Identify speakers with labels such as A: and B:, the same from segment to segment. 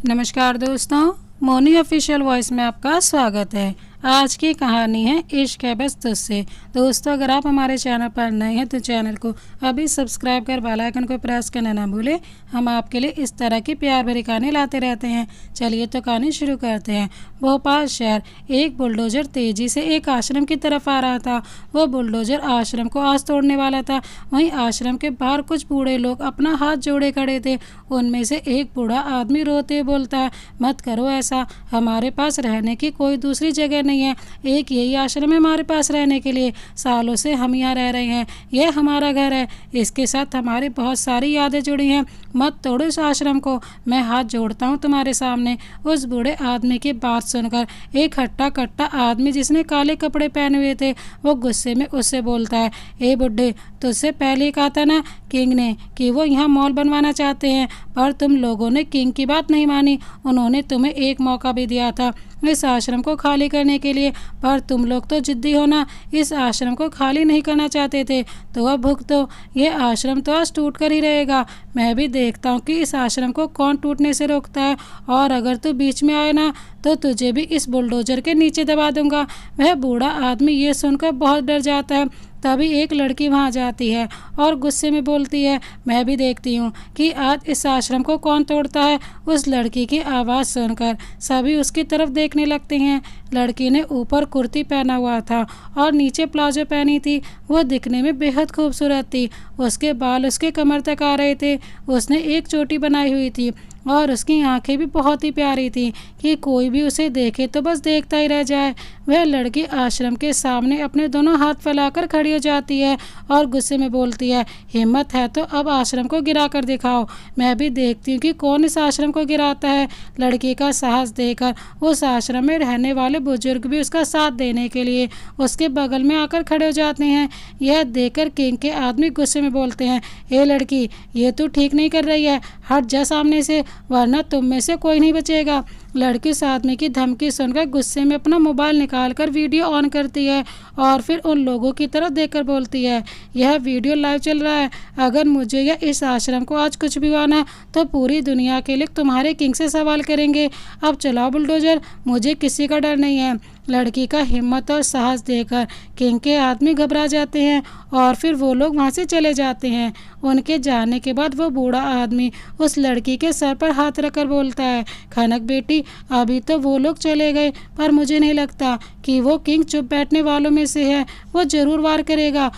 A: नमस्कार दोस्तों, Moni official voice में आपका स्वागत है। आज की कहानी है इश्क है बस तुझसे। दोस्तों, अगर आप हमारे चैनल पर नए हैं तो चैनल को अभी सब्सक्राइब कर बेल आइकन को प्रेस करना ना भूलें। हम आपके लिए इस तरह की प्यार भरी कहानी लाते रहते हैं। चलिए तो कहानी शुरू करते हैं। भोपाल शहर, एक बुलडोजर तेजी से एक आश्रम की तरफ आ रहा था। वो बुलडोजर आश्रम को आज तोड़ने वाला था। वहीं आश्रम के बाहर कुछ बूढ़े लोग अपना हाथ जोड़े खड़े थे। उनमें से एक बूढ़ा आदमी रोते बोलता है, मत करो ऐसा, हमारे पास रहने की कोई दूसरी जगह नहीं है। एक यही आश्रम है हमारे पास रहने के लिए। सालों से हम यहाँ रह रहे हैं, यह हमारा घर है। इसके साथ हमारी बहुत सारी यादें जुड़ी हैं। मत तोड़ो इस आश्रम को, मैं हाथ जोड़ता हूँ तुम्हारे सामने। उस बूढ़े आदमी की बात सुनकर एक हट्टा कट्टा आदमी जिसने काले कपड़े पहने हुए थे, वो गुस्से में उससे बोलता है, ए बुड्ढे, तुझसे पहले ही कहा था ना किंग ने कि वो यहाँ मॉल बनवाना चाहते हैं, पर तुम लोगों ने किंग की बात नहीं मानी। उन्होंने तुम्हें एक मौका भी दिया था इस आश्रम को खाली करने के लिए, पर तुम लोग तो जिद्दी हो ना, इस आश्रम को खाली नहीं करना चाहते थे, तो अब भुगतो। ये आश्रम तो आज टूट कर ही रहेगा। मैं भी देखता हूँ कि इस आश्रम को कौन टूटने से रोकता है, और अगर तू बीच में आए ना तो तुझे भी इस बुलडोजर के नीचे दबा दूंगा। वह बूढ़ा आदमी ये सुनकर बहुत डर जाता है। तभी एक लड़की वहाँ जाती है और गुस्से में बोलती है, मैं भी देखती हूँ कि आज इस आश्रम को कौन तोड़ता है। उस लड़की की आवाज़ सुनकर सभी उसकी तरफ देखने लगते हैं। लड़की ने ऊपर कुर्ती पहना हुआ था और नीचे प्लाजो पहनी थी। वो दिखने में बेहद खूबसूरत थी। उसके बाल उसके कमर तक आ रहे थे। उसने एक चोटी बनाई हुई थी और उसकी आंखें भी बहुत ही प्यारी थी कि कोई भी उसे देखे तो बस देखता ही रह जाए। वह लड़की आश्रम के सामने अपने दोनों हाथ फैलाकर खड़ी हो जाती है और गुस्से में बोलती है, हिम्मत है तो अब आश्रम को गिरा कर दिखाओ, मैं भी देखती हूँ कि कौन इस आश्रम को गिराता है। लड़की का साहस देखकर उस आश्रम में रहने वाले बुजुर्ग भी उसका साथ देने के लिए उसके बगल में आकर खड़े हो जाते हैं। यह देखकर किंग के आदमी गुस्से में बोलते हैं, ए लड़की, ये तू ठीक नहीं कर रही है, हट जा सामने से, वरना तुम में से कोई नहीं बचेगा। लड़की उस आदमी की धमकी सुनकर गुस्से में अपना मोबाइल निकालकर वीडियो ऑन करती है और फिर उन लोगों की तरफ देखकर बोलती है, यह वीडियो लाइव चल रहा है, अगर मुझे या इस आश्रम को आज कुछ भी हुआ ना तो पूरी दुनिया के लिए तुम्हारे किंग से सवाल करेंगे। अब चलाओ बुलडोजर, मुझे किसी का डर नहीं है। लड़की का हिम्मत और साहस देखकर किंग के आदमी घबरा जाते हैं और फिर वो लोग वहाँ से चले जाते हैं। उनके जाने के बाद वो बूढ़ा आदमी उस लड़की के सर पर हाथ रखकर बोलता है, खनक बेटी, अभी तो वो लोग चले गए, पर मुझे नहीं लगता कि वो किंग चुप बैठने वालों में से है, वो जरूर वार करेगा।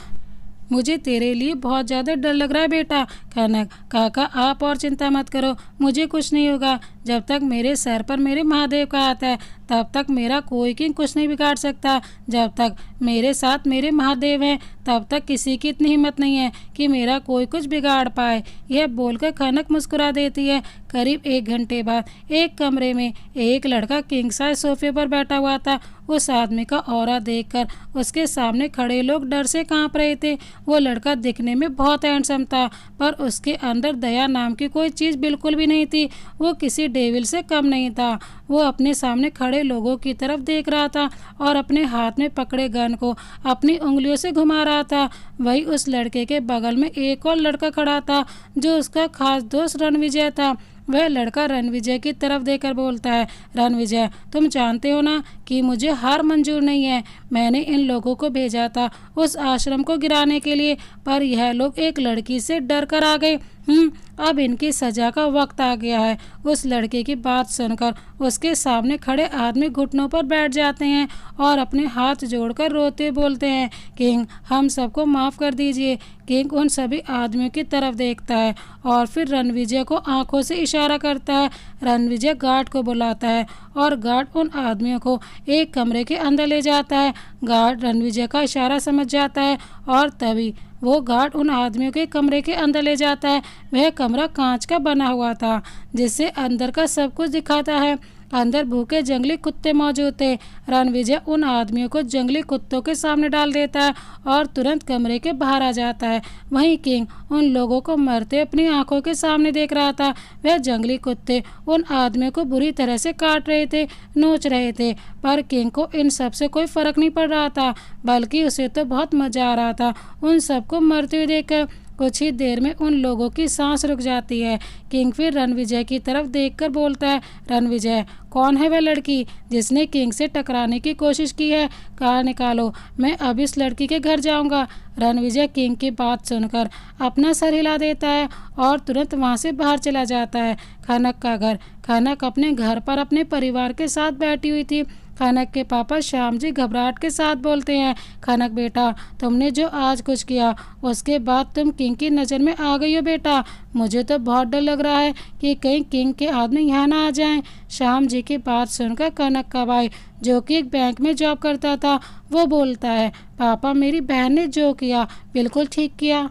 A: मुझे तेरे लिए बहुत ज़्यादा डर लग रहा है बेटा। कनक काका, आप और चिंता मत करो, मुझे कुछ नहीं होगा। जब तक मेरे सर पर मेरे महादेव का हाथ है तब तक मेरा कोई किंग कुछ नहीं बिगाड़ सकता। जब तक मेरे साथ मेरे महादेव हैं तब तक किसी की इतनी हिम्मत नहीं है कि मेरा कोई कुछ बिगाड़ पाए। यह बोलकर कनक मुस्कुरा देती है। करीब 1 घंटे बाद एक कमरे में एक लड़का किंग साइज सोफे पर बैठा हुआ था। उस आदमी का ऑरा देखकर उसके सामने खड़े लोग डर से कांप रहे थे। वो लड़का दिखने में बहुत हैंडसम था, पर उसके अंदर दया नाम की कोई चीज़ बिल्कुल भी नहीं थी। वो किसी डेविल से कम नहीं था। वो अपने सामने खड़े लोगों की तरफ देख रहा था और अपने हाथ में पकड़े गन को अपनी उंगलियों से घुमा रहा था। वही उस लड़के के बगल में एक और लड़का खड़ा था जो उसका खास दोस्त रणविजय था। वह लड़का रणविजय की तरफ देखकर बोलता है, रणविजय, तुम जानते हो ना कि मुझे हार मंजूर नहीं है। मैंने इन लोगों को भेजा था उस आश्रम को गिराने के लिए, पर यह लोग एक लड़की से डर कर आ गए। अब इनकी सजा का वक्त आ गया है। उस लड़के की बात सुनकर उसके सामने खड़े आदमी घुटनों पर बैठ जाते हैं और अपने हाथ जोड़कर रोते बोलते हैं, किंग, हम सबको माफ़ कर दीजिए। किंग उन सभी आदमियों की तरफ देखता है और फिर रणविजय को आंखों से इशारा करता है। रणविजय गार्ड को बुलाता है और गार्ड उन आदमियों को एक कमरे के अंदर ले जाता है। गार्ड रणविजय का इशारा समझ जाता है और तभी वो गार्ड उन आदमियों के कमरे के अंदर ले जाता है। वह कमरा कांच का बना हुआ था जिससे अंदर का सब कुछ दिखाता है। अंदर भूखे जंगली कुत्ते मौजूद थे। रणविजय उन आदमियों को जंगली कुत्तों के सामने डाल देता है और तुरंत कमरे के बाहर आ जाता है। वहीं किंग उन लोगों को मरते अपनी आंखों के सामने देख रहा था। वह जंगली कुत्ते उन आदमियों को बुरी तरह से काट रहे थे, नोच रहे थे, पर किंग को इन सब से कोई फर्क नहीं पड़ रहा था, बल्कि उसे तो बहुत मजा आ रहा था उन सबको मरते हुए देखकर। कुछ ही देर में उन लोगों की सांस रुक जाती है। किंग फिर रणविजय की तरफ देखकर बोलता है, रणविजय, कौन है वह लड़की जिसने किंग से टकराने की कोशिश की है? कहा निकालो, मैं अब इस लड़की के घर जाऊंगा। रणविजय किंग की बात सुनकर अपना सर हिला देता है और तुरंत वहां से बाहर चला जाता है। खनक का घर। खनक अपने घर पर अपने परिवार के साथ बैठी हुई थी। खनक के पापा श्याम जी घबराहट के साथ बोलते हैं, खनक बेटा, तुमने जो आज कुछ किया उसके बाद तुम किंग की नज़र में आ गई हो बेटा। मुझे तो बहुत डर लग रहा है कि कहीं किंग के आदमी यहाँ ना आ जाएं। श्याम जी की बात सुनकर कनक का भाई, जो कि एक बैंक में जॉब करता था, वो बोलता है, पापा, मेरी बहन ने जो किया बिल्कुल ठीक किया।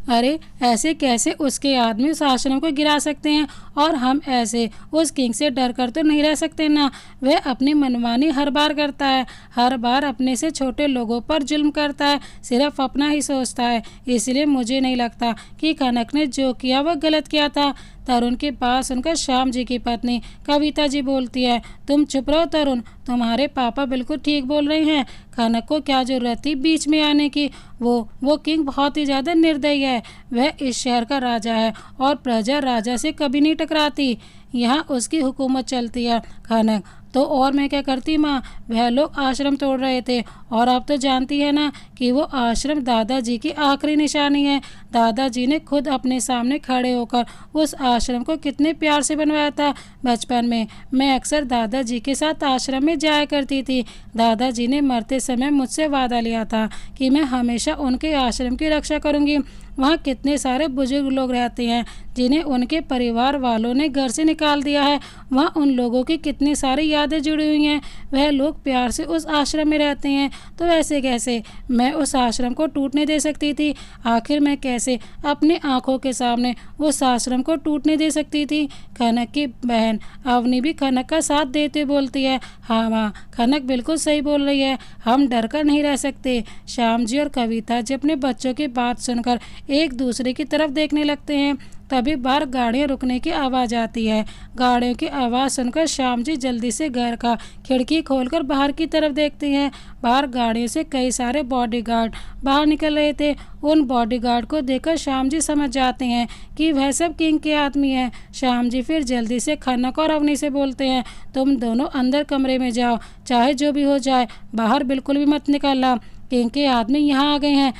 A: अरे ऐसे कैसे उसके आदमी उस आश्रम को गिरा सकते हैं, और हम ऐसे उस किंग से डर कर तो नहीं रह सकते ना। वह अपनी मनमानी हर बार करता है, हर बार अपने से छोटे लोगों पर जुल्म करता है, सिर्फ अपना ही सोचता है। इसलिए मुझे नहीं लगता कि कनक ने जो किया वह गलत किया था। तरुण के पास उनका श्याम जी की पत्नी कविता जी बोलती है, तुम चुप रहो तरुण, तुम्हारे पापा बिल्कुल ठीक बोल रहे हैं। कनक को क्या जरूरत थी बीच में आने की? वो किंग बहुत ही ज़्यादा निर्दयी है। वह इस शहर का राजा है और प्रजा राजा से कभी नहीं टकराती। यहाँ उसकी हुकूमत चलती है। कनक तो और मैं क्या करती माँ, वह लोग आश्रम तोड़ रहे थे, और आप तो जानती है ना कि वो आश्रम दादाजी की आखिरी निशानी है। दादाजी ने खुद अपने सामने खड़े होकर उस आश्रम को कितने प्यार से बनवाया था। बचपन में मैं अक्सर दादाजी के साथ आश्रम में जाया करती थी। दादाजी ने मरते समय मुझसे वादा लिया था कि मैं हमेशा उनके आश्रम की रक्षा करूँगी। वहाँ कितने सारे बुजुर्ग लोग रहते हैं जिन्हें उनके परिवार वालों ने घर से निकाल दिया है। वहाँ उन लोगों की कितनी सारी यादें जुड़ी हुई हैं। वह लोग प्यार से उस आश्रम में रहते हैं, तो ऐसे कैसे मैं उस आश्रम को टूटने दे सकती थी? आखिर मैं कैसे अपनी आंखों के सामने उस आश्रम को टूटने दे सकती थी? कनक की बहन अवनी भी कनक का साथ देते बोलती है, हाँ माँ, कनक बिल्कुल सही बोल रही है, हम डर कर नहीं रह सकते। श्याम जी और कविता जी अपने बच्चों की बात सुनकर एक दूसरे की तरफ देखने लगते हैं। तभी बाहर गाड़ियां रुकने की आवाज़ आती है। गाड़ियों की आवाज़ सुनकर श्याम जी जल्दी से घर का खिड़की खोलकर बाहर की तरफ देखते हैं। बाहर गाड़ियों से कई सारे बॉडीगार्ड बाहर निकल रहे थे। उन बॉडीगार्ड को देखकर श्याम जी समझ जाते हैं कि वह सब किंग के आदमी हैं। श्याम जी फिर जल्दी से खनक और अवनी से बोलते हैं, तुम दोनों अंदर कमरे में जाओ, चाहे जो भी हो जाए, बाहर बिल्कुल भी मत निकलना। किंग के आदमी यहाँ आ गए हैं।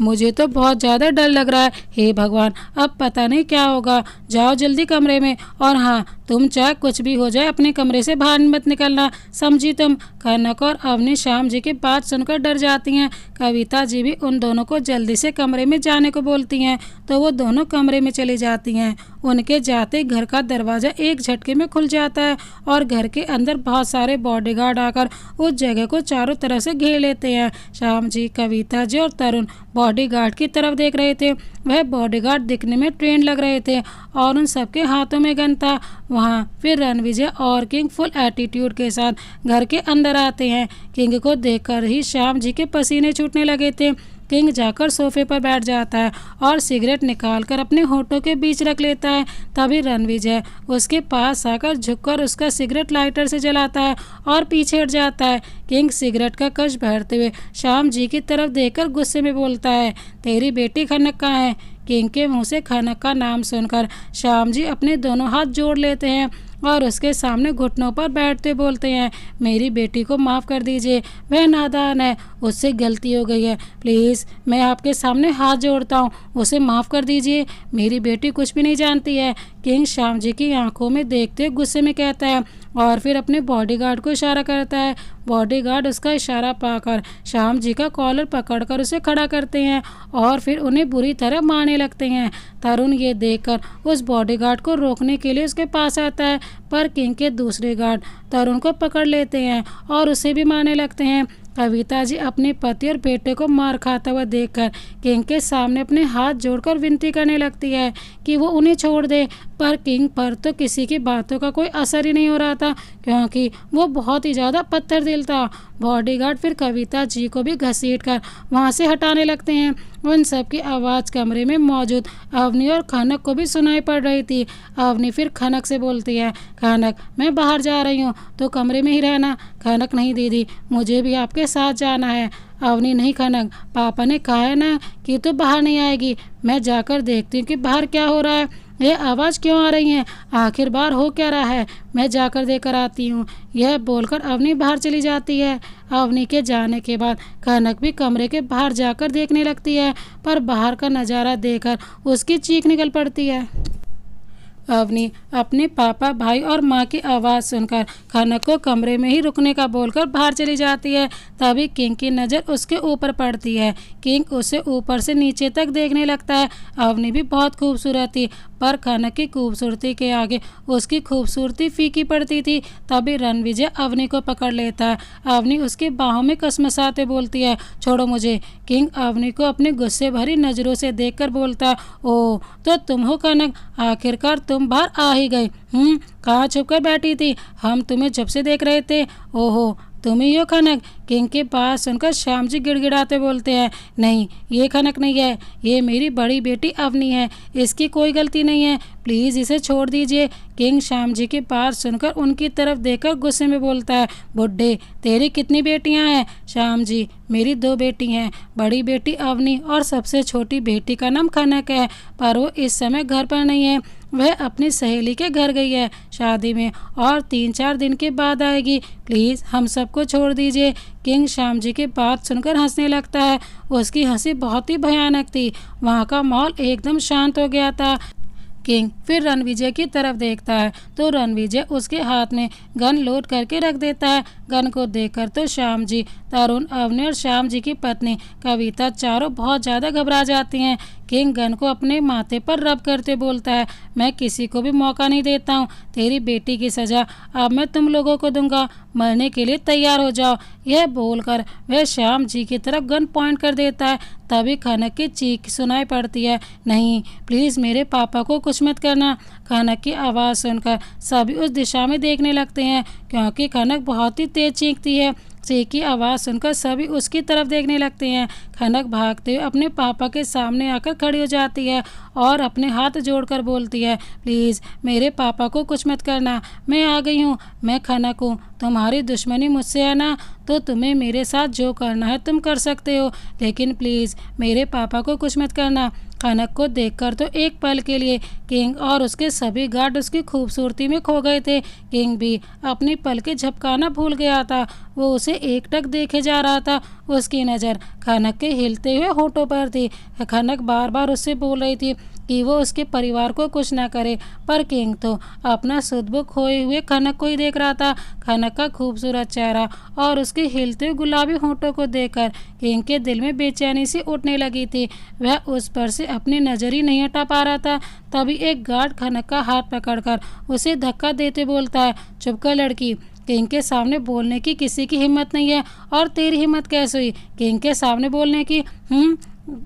A: मुझे तो बहुत ज़्यादा डर लग रहा है। हे भगवान, अब पता नहीं क्या होगा। जाओ जल्दी कमरे में, और हाँ, तुम चाहे कुछ भी हो जाए अपने कमरे से बाहर मत निकलना, समझी तुम? कनक और अवनी श्याम जी की बात सुनकर डर जाती हैं। कविता जी भी उन दोनों को जल्दी से कमरे में जाने को बोलती हैं, तो वो दोनों कमरे में चली जाती हैं। उनके जाते घर का दरवाज़ा एक झटके में खुल जाता है और घर के अंदर बहुत सारे बॉडीगार्ड आकर उस जगह को चारों तरफ से घेर लेते हैं। श्याम जी, कविता जी और तरुण बॉडीगार्ड की तरफ देख रहे थे। वह बॉडीगार्ड दिखने में ट्रेंड लग रहे थे और उन सबके हाथों में गन था। वहाँ फिर रणविजय और किंग फुल एटीट्यूड के साथ घर के अंदर आते हैं। किंग को देखकर ही श्याम जी के पसीने छूटने लगे थे। किंग जाकर सोफे पर बैठ जाता है और सिगरेट निकालकर अपने होठों के बीच रख लेता है। तभी रणविजय उसके पास आकर झुककर उसका सिगरेट लाइटर से जलाता है और पीछे हट जाता है। किंग सिगरेट का कश भरते हुए श्याम जी की तरफ देखकर गुस्से में बोलता है, तेरी बेटी खनक कहाँ है? किंग के मुंह से खनक का नाम सुनकर श्याम जी अपने दोनों हाथ जोड़ लेते हैं और उसके सामने घुटनों पर बैठते बोलते हैं, मेरी बेटी को माफ़ कर दीजिए, वह नादान है, उससे गलती हो गई है, प्लीज़ मैं आपके सामने हाथ जोड़ता हूँ, उसे माफ़ कर दीजिए, मेरी बेटी कुछ भी नहीं जानती है। किंग श्याम जी की आंखों में देखते गुस्से में कहता है और फिर अपने बॉडीगार्ड को इशारा करता है। बॉडीगार्ड उसका इशारा पाकर श्याम जी का कॉलर पकड़कर उसे खड़ा करते हैं और फिर उन्हें बुरी तरह मारने लगते हैं। तरुण ये देखकर उस बॉडीगार्ड को रोकने के लिए उसके पास आता है, पर किंग के दूसरे गार्ड तरुण को पकड़ लेते हैं और उसे भी मारने लगते हैं। कविता जी अपने पति और बेटे को मार खाता हुआ देखकर किंग के सामने अपने हाथ जोड़कर विनती करने लगती है कि वो उन्हें छोड़ दे, पर किंग पर तो किसी की बातों का कोई असर ही नहीं हो रहा था, क्योंकि वो बहुत ही ज़्यादा पत्थर दिल था। बॉडीगार्ड फिर कविता जी को भी घसीटकर वहाँ से हटाने लगते हैं। उन सब की आवाज़ कमरे में मौजूद अवनी और खनक को भी सुनाई पड़ रही थी। अवनी फिर खनक से बोलती है, खनक मैं बाहर जा रही हूँ तो कमरे में ही रहना। खनक नहीं दीदी, मुझे भी आपके साथ जाना है। अवनी नहीं खनक, पापा ने कहा है ना कि तू बाहर नहीं आएगी। मैं जाकर देखती हूँ कि बाहर क्या हो रहा है, ये आवाज़ क्यों आ रही है, आखिर बार हो क्या रहा है, मैं जाकर देकर आती हूँ। यह बोलकर अवनी बाहर चली जाती है। अवनी के जाने के बाद कनक भी कमरे के बाहर जाकर देखने लगती है, पर बाहर का नज़ारा देखकर उसकी चीख निकल पड़ती है। अवनी अपने पापा, भाई और माँ की आवाज़ सुनकर खनक को कमरे में ही रुकने का बोलकर बाहर चली जाती है। तभी किंग की नज़र उसके ऊपर पड़ती है। किंग उसे ऊपर से नीचे तक देखने लगता है। अवनी भी बहुत खूबसूरत थी, पर खनक की खूबसूरती के आगे उसकी खूबसूरती फीकी पड़ती थी। तभी रणविजय अवनी को पकड़ लेता है। अवनी उसकी बाहों में कसमसाते बोलती है, छोड़ो मुझे। किंग अवनी को अपने गुस्से भरी नज़रों से देखकर बोलता है, ओह तो तुम हो कनक, आखिरकार तुम बाहर आ ही गए। कहाँ छुप कर बैठी थी, हम तुम्हें जब से देख रहे थे। ओहो तुम ही हो खनक। किंग के पास सुनकर श्याम जी गिड़गिड़ाते बोलते हैं, नहीं ये खनक नहीं है, ये मेरी बड़ी बेटी अवनी है, इसकी कोई गलती नहीं है, प्लीज़ इसे छोड़ दीजिए। किंग श्याम जी की बात सुनकर उनकी तरफ देखकर गुस्से में बोलता है, बुड्ढे तेरी कितनी बेटियां हैं। श्याम जी मेरी 2 बेटी हैं, बड़ी बेटी अवनी और सबसे छोटी बेटी का नाम खनक है, पर वो इस समय घर पर नहीं है, वह अपनी सहेली के घर गई है शादी में और 3-4 दिन के बाद आएगी, प्लीज़ हम सबको छोड़ दीजिए। किंग श्याम जी की बात सुनकर हंसने लगता है। उसकी हंसी बहुत ही भयानक थी। वहाँ का माहौल एकदम शांत हो गया था। किंग फिर रणविजय की तरफ देखता है तो रणविजय उसके हाथ में गन लोड करके रख देता है। गन को देखकर तो श्याम जी, तरुण, अवनी और श्याम जी की पत्नी कविता चारों बहुत ज़्यादा घबरा जाती हैं। किंग गन को अपने माथे पर रब करते बोलता है, मैं किसी को भी मौका नहीं देता हूँ, तेरी बेटी की सज़ा अब मैं तुम लोगों को दूंगा, मरने के लिए तैयार हो जाओ। यह बोलकर वह श्याम जी की तरफ गन पॉइंट कर देता है। तभी खनक की चीख सुनाई पड़ती है, नहीं प्लीज़ मेरे पापा को कुछ मत करना। खनक की आवाज़ सुनकर सभी उस दिशा में देखने लगते हैं, क्योंकि खनक बहुत ही तेज चीखती है। चीख की आवाज़ सुनकर सभी उसकी तरफ देखने लगते हैं। खनक भागते हुए अपने पापा के सामने आकर खड़ी हो जाती है और अपने हाथ जोड़कर बोलती है, प्लीज़ मेरे पापा को कुछ मत करना, मैं आ गई हूँ, मैं खनक हूँ, तुम्हारी दुश्मनी मुझसे है ना, तो तुम्हें मेरे साथ जो करना है तुम कर सकते हो, लेकिन प्लीज़ मेरे पापा को कुछ मत करना। खनक को देखकर तो एक पल के लिए किंग और उसके सभी गार्ड उसकी खूबसूरती में खो गए थे। किंग भी अपनी पलकें झपकाना भूल गया था, वो उसे एकटक देखे जा रहा था। उसकी नज़र खनक के हिलते हुए होठों पर थी। खनक बार बार उससे बोल रही थी कि वो उसके परिवार को कुछ ना करे, पर किंग तो अपना सुध-बुध खोए हुए खनक को ही देख रहा था। खनक का खूबसूरत चेहरा और उसके हिलते हुए गुलाबी होठों को देखकर किंग के दिल में बेचैनी सी उठने लगी थी। वह उस पर से अपनी नज़र ही नहीं हटा पा रहा था। तभी एक गार्ड खनक का हाथ पकड़कर उसे धक्का देते बोलता है, चुप कर लड़की, किंग के सामने बोलने की किसी की हिम्मत नहीं है, और तेरी हिम्मत कैसे हुई किंग के सामने बोलने की।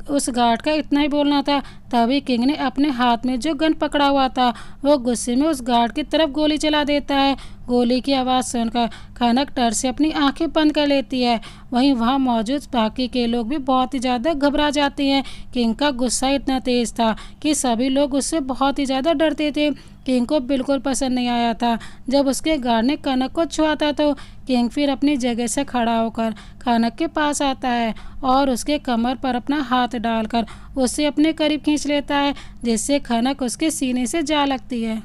A: उस गार्ड का इतना ही बोलना था। तभी किंग ने अपने हाथ में जो गन पकड़ा हुआ था वो गुस्से में उस गार्ड की तरफ गोली चला देता है। गोली की आवाज़ सुनकर खनक डर से अपनी आंखें बंद कर लेती है। वहीं वहां मौजूद बाकी के लोग भी बहुत ही ज़्यादा घबरा जाते हैं। किंग का गुस्सा इतना तेज़ था कि सभी लोग उससे बहुत ही ज़्यादा डरते थे। किंग को बिल्कुल पसंद नहीं आया था जब उसके गार्ड ने कनक को छुआ था। तो किंग फिर अपनी जगह से खड़ा होकर खनक के पास आता है और उसके कमर पर अपना हाथ डालकर उसे अपने करीब खींच लेता है, जिससे खनक उसके सीने से जा लगती है।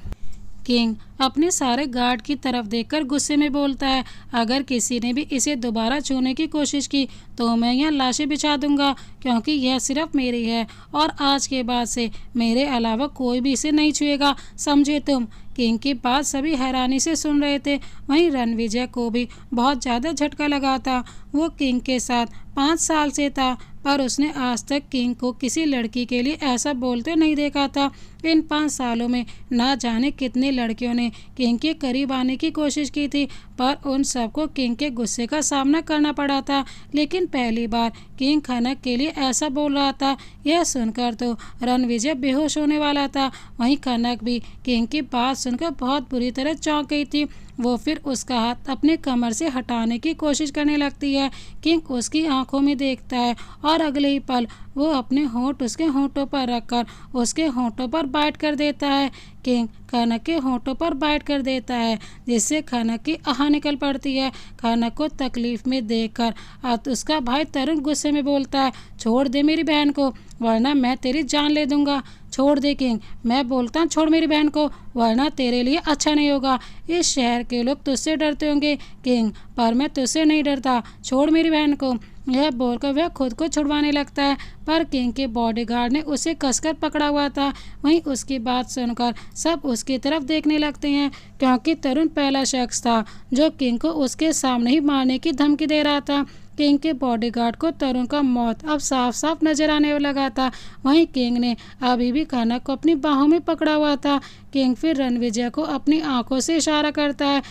A: किंग अपने सारे गार्ड की तरफ देखकर गुस्से में बोलता है, अगर किसी ने भी इसे दोबारा छूने की कोशिश की तो मैं यहाँ लाशें बिछा दूंगा, क्योंकि यह सिर्फ मेरी है और आज के बाद से मेरे अलावा कोई भी इसे नहीं छुएगा, समझे तुम। किंग की बात सभी हैरानी से सुन रहे थे। वहीं रणविजय को भी बहुत ज़्यादा झटका लगा था। वो किंग के साथ 5 साल से था, पर उसने आज तक किंग को किसी लड़की के लिए ऐसा बोलते नहीं देखा था। इन 5 सालों में ना जाने कितनी लड़कियों ने किंग के करीब आने की कोशिश की थी, पर उन सबको किंग के गुस्से का सामना करना पड़ा था। लेकिन पहली बार किंग खनक के लिए ऐसा बोल रहा था, यह सुनकर तो रणविजय बेहोश होने वाला था। वहीं कनक भी किंग की बात सुनकर बहुत बुरी तरह चौंक गई थी। वो फिर उसका हाथ अपने कमर से हटाने की कोशिश करने लगती है। किंग उसकी आंखों में देखता है और अगले ही पल वो अपने होंठ उसके होंठों पर रखकर उसके होंठों पर बाइट कर देता है। किंग कनक के होंठों पर बाइट कर देता है, जिससे कनक की आह निकल पड़ती है। कनक को तकलीफ में देखकर अब उसका भाई तरुण गुस्से में बोलता है, छोड़ दे मेरी बहन को वरना मैं तेरी जान ले दूंगा। छोड़ दे किंग, मैं बोलता हूँ छोड़ मेरी बहन को वरना तेरे लिए अच्छा नहीं होगा। इस शहर के लोग तुझसे डरते होंगे किंग, पर मैं तुझसे नहीं डरता, छोड़ मेरी बहन को। यह बोलकर वह खुद को छुड़वाने लगता है, पर किंग के बॉडीगार्ड ने उसे कसकर पकड़ा हुआ था। वहीं उसकी बात सुनकर सब उसकी तरफ देखने लगते हैं, क्योंकि तरुण पहला शख्स था जो किंग को उसके सामने ही मारने की धमकी दे रहा था। किंग के बॉडीगार्ड को तरुण का मौत अब साफ साफ नजर आने लगा था। वहीं किंग ने अभी भी कनक को अपनी बाहों में पकड़ा हुआ था। किंग फिर रणविजय को अपनी आंखों से इशारा करता है।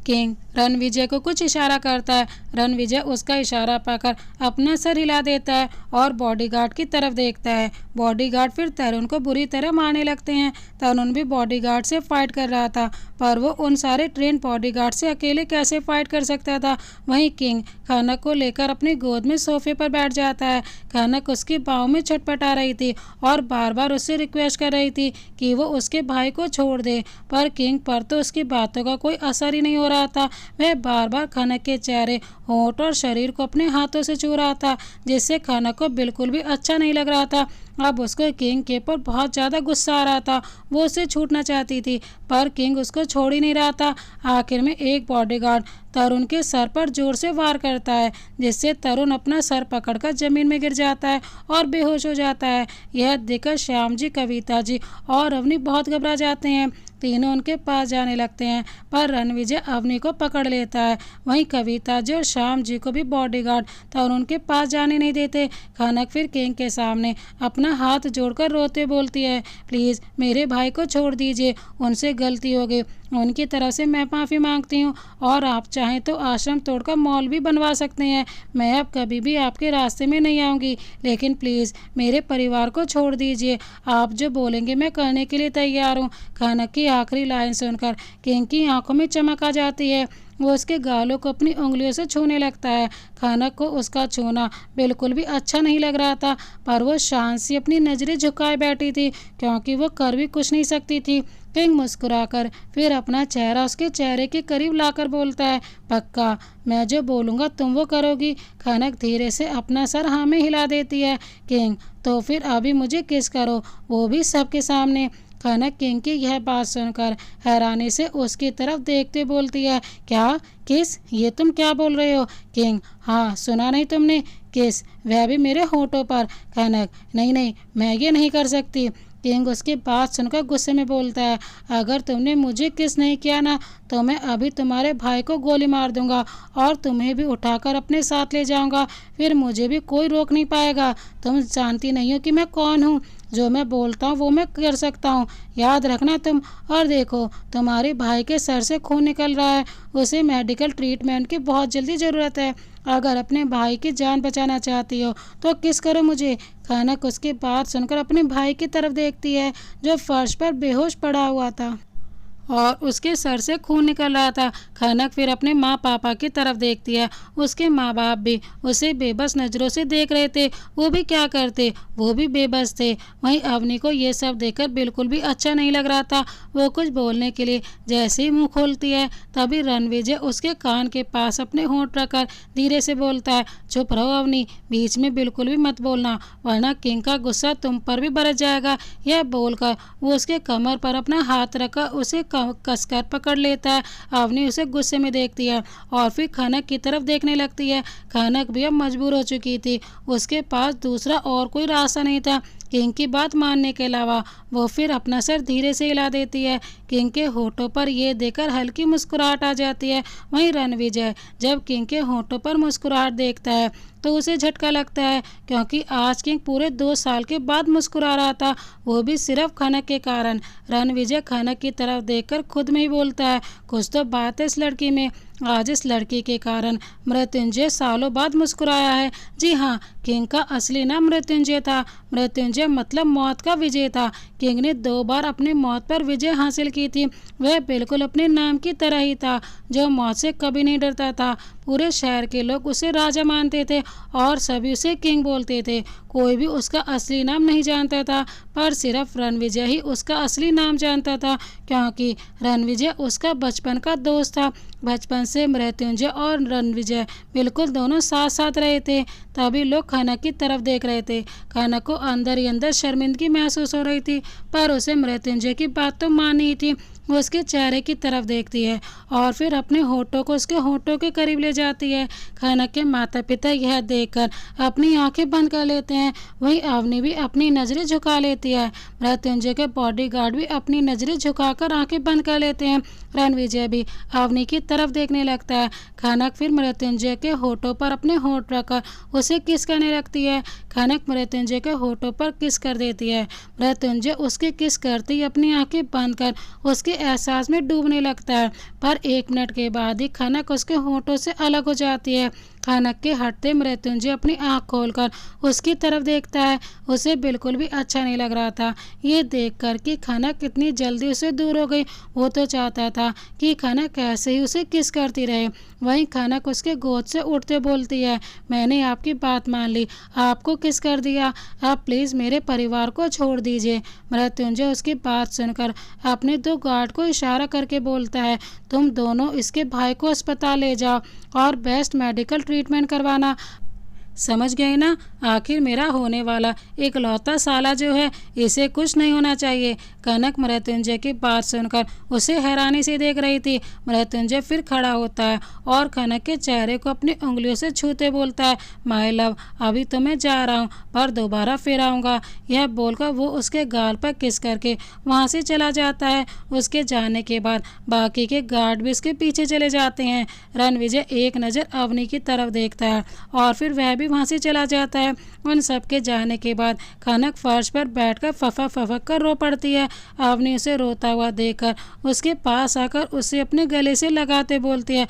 A: किंग रणविजय को कुछ इशारा करता है। रणविजय उसका इशारा पाकर अपना सर हिला देता है और बॉडीगार्ड की तरफ देखता है। बॉडीगार्ड फिर तरुण को बुरी तरह मारने लगते हैं। तरुण भी बॉडीगार्ड से फाइट कर रहा था, पर वो उन सारे ट्रेन बॉडीगार्ड से अकेले कैसे फाइट कर सकता था। वहीं किंग कनक को लेकर अपनी गोद में सोफे पर बैठ जाता है। कनक उसकी बाहों में छटपटा रही थी और बार बार उससे रिक्वेस्ट कर रही थी कि वो उसके भाई को छोड़ दे, पर किंग पर तो उसकी बातों का कोई असर ही नहीं हो रहा था। वह बार बार कनक के चेहरे, होंठ और शरीर को अपने हाथों से छू रहा था, जिससे कनक को बिल्कुल भी अच्छा नहीं लग रहा था। अब उसको किंग के पर बहुत ज़्यादा गुस्सा आ रहा था। वो उससे छूटना चाहती थी, पर किंग उसको छोड़ ही नहीं रहा था। आखिर में एक बॉडीगार्ड तरुण के सर पर जोर से वार करता है, जिससे तरुण अपना सर पकड़कर जमीन में गिर जाता है और बेहोश हो जाता है। यह देखकर श्याम जी, कविता जी और अवनी बहुत घबरा जाते हैं। तीनों उनके पास जाने लगते हैं, पर रणविजय अवनी को पकड़ लेता है। वहीं कविता जी और श्याम जी को भी बॉडीगार्ड तरुण के पास जाने नहीं देते। कनक फिर किंग के सामने अपना हाथ जोड़कर रोते बोलती है, प्लीज़ मेरे भाई को छोड़ दीजिए, उनसे गलती हो गई, उनकी तरफ से मैं माफ़ी मांगती हूँ और आप चाहें तो आश्रम तोड़कर मॉल भी बनवा सकते हैं। मैं अब कभी भी आपके रास्ते में नहीं आऊँगी, लेकिन प्लीज़ मेरे परिवार को छोड़ दीजिए। आप जो बोलेंगे मैं करने के लिए तैयार हूँ। कनक की आखिरी लाइन सुनकर किंग की आंखों में चमक आ जाती है। वो उसके गालों को अपनी उंगलियों से छूने लगता है। कनक को उसका छूना बिल्कुल भी अच्छा नहीं लग रहा था, पर वो शांत सी अपनी नज़रें झुकाए बैठी थी, क्योंकि वो कर भी कुछ नहीं सकती थी। किंग मुस्कुराकर फिर अपना चेहरा उसके चेहरे के करीब लाकर बोलता है, पक्का मैं जो बोलूँगा तुम वो करोगी। कनक धीरे से अपना सर हाँ में हिला देती है। किंग तो फिर अभी मुझे किस करो, वो भी सबके सामने। कनक किंग की यह बात सुनकर हैरानी से उसकी तरफ देखते बोलती है, क्या किस, ये तुम क्या बोल रहे हो? किंग, हाँ सुना नहीं तुमने, किस, वह भी मेरे होठों पर। कनक, नहीं नहीं मैं ये नहीं कर सकती। किंग उसकी बात सुनकर गुस्से में बोलता है, अगर तुमने मुझे किस नहीं किया ना, तो मैं अभी तुम्हारे भाई को गोली मार दूंगा और तुम्हें भी उठाकर अपने साथ ले जाऊंगा, फिर मुझे भी कोई रोक नहीं पाएगा। तुम जानती नहीं हो कि मैं कौन हूँ, जो मैं बोलता हूँ वो मैं कर सकता हूँ, याद रखना तुम। और देखो तुम्हारे भाई के सर से खून निकल रहा है, उसे मेडिकल ट्रीटमेंट की बहुत जल्दी ज़रूरत है। अगर अपने भाई की जान बचाना चाहती हो तो किस करो मुझे। कनक उसकी बात सुनकर अपने भाई की तरफ देखती है, जो फर्श पर बेहोश पड़ा हुआ था और उसके सर से खून निकल रहा था। कनक फिर अपने माँ पापा की तरफ देखती है। उसके माँ बाप भी उसे बेबस नज़रों से देख रहे थे। वो भी क्या करते, वो भी बेबस थे। वहीं अवनी को ये सब देखकर बिल्कुल भी अच्छा नहीं लग रहा था। वो कुछ बोलने के लिए जैसे ही मुंह खोलती है, तभी रणविजय उसके कान के पास अपने होंठ रखकर धीरे से बोलता है, चुप रहो अवनी, बीच में बिल्कुल भी मत बोलना, वरना किंग का गुस्सा तुम पर भी बरस जाएगा। यह बोलकर वो उसके कमर पर अपना हाथ रखकर उसे कसकर पकड़ लेता है। अवनी उसे गुस्से में देखती है और फिर कनक की तरफ देखने लगती है। कनक भी अब मजबूर हो चुकी थी, उसके पास दूसरा और कोई रास्ता नहीं था किंग की बात मानने के अलावा। वो फिर अपना सर धीरे से हिला देती है। किंग के होठों पर यह देखकर हल्की मुस्कुराहट आ जाती है। वहीं रणविजय जब किंग के होठों पर मुस्कुराहट देखता है तो उसे झटका लगता है, क्योंकि आज किंग पूरे 2 साल के बाद मुस्कुरा रहा था, वो भी सिर्फ कनक के कारण। रणविजय कनक की तरफ देखकर खुद में ही बोलता है, कुछ तो बात है इस लड़की में, आज इस लड़की के कारण मृत्युंजय सालों बाद मुस्कुराया है। जी हाँ, किंग का असली नाम मृत्युंजय था। मृत्युंजय मतलब मौत का विजय था। किंग ने 2 बार अपनी मौत पर विजय हासिल की थी। वह बिल्कुल अपने नाम की तरह ही था, जो मौत से कभी नहीं डरता था। पूरे शहर के लोग उसे राजा मानते थे और सभी उसे किंग बोलते थे। कोई भी उसका असली नाम नहीं जानता था, पर सिर्फ रणविजय ही उसका असली नाम जानता था, क्योंकि रणविजय उसका बचपन का दोस्त था। बचपन से मृत्युंजय और रणविजय बिल्कुल दोनों साथ साथ रहे थे। तभी लोग खनक की तरफ देख रहे थे। खनक को अंदर ही अंदर शर्मिंदगी महसूस हो रही थी, पर उसे मृत्युंजय की बात तो मान ही थी। वो उसके चेहरे की तरफ देखती है और फिर अपने होठों को उसके होठों के करीब ले जाती है। खनक के माता पिता यह देखकर अपनी आंखें बंद कर लेते हैं। वहीं अवनी भी अपनी नज़रें झुका लेती है। मृत्युंजय के बॉडीगार्ड भी अपनी नज़रें झुकाकर आंखें बंद कर लेते हैं। रणविजय भी अवनी की तरफ देखने लगता है। खनक फिर मृत्युंजय के होठों पर अपने होठ रखकर उसे किस करने लगती है। खनक मृत्युंजय के होठों पर किस कर देती है। मृत्युंजय उसकी किस करते ही अपनी आंखें बंद कर उसके एहसास में डूबने लगता है, पर 1 मिनट के बाद ही खनक उसके होठों से अलग हो जाती है। खनक के हटते मृत्युंजय अपनी आंख खोलकर उसकी तरफ देखता है। उसे बिल्कुल भी अच्छा नहीं लग रहा था ये देखकर कि खनक कितनी जल्दी उसे दूर हो गई। वो तो चाहता था कि खनक ऐसे ही उसे किस करती रहे। वहीं खनक उसके गोद से उठते बोलती है, मैंने आपकी बात मान ली, आपको किस कर दिया, आप प्लीज़ मेरे परिवार को छोड़ दीजिए। मृत्युंजय उसकी बात सुनकर अपने 2 गार्ड को इशारा करके बोलता है, तुम दोनों इसके भाई को अस्पताल ले जाओ और बेस्ट मेडिकल ट्रीटमेंट करवाना। समझ गए ना, आखिर मेरा होने वाला इकलौता साला जो है, इसे कुछ नहीं होना चाहिए। कनक मृत्युंजय की बात सुनकर उसे हैरानी से देख रही थी। मृत्युंजय फिर खड़ा होता है और कनक के चेहरे को अपनी उंगलियों से छूते बोलता है, माय लव, अभी तो मैं जा रहा हूँ, पर दोबारा फिर आऊँगा। यह बोलकर वो उसके गाल पर किस करके वहाँ से चला जाता है। उसके जाने के बाद बाकी के गार्ड भी उसके पीछे चले जाते हैं। रणविजय एक नज़र अवनी की तरफ देखता है और फिर वह भी वहाँ से चला जाता है। उन सबके जाने के बाद कनक फर्श पर बैठकर फफक कर रो पड़ती है। अवनी उसे रोता हुआ देखकर उसके पास आकर उसे अपने गले से लगाते बोलती है,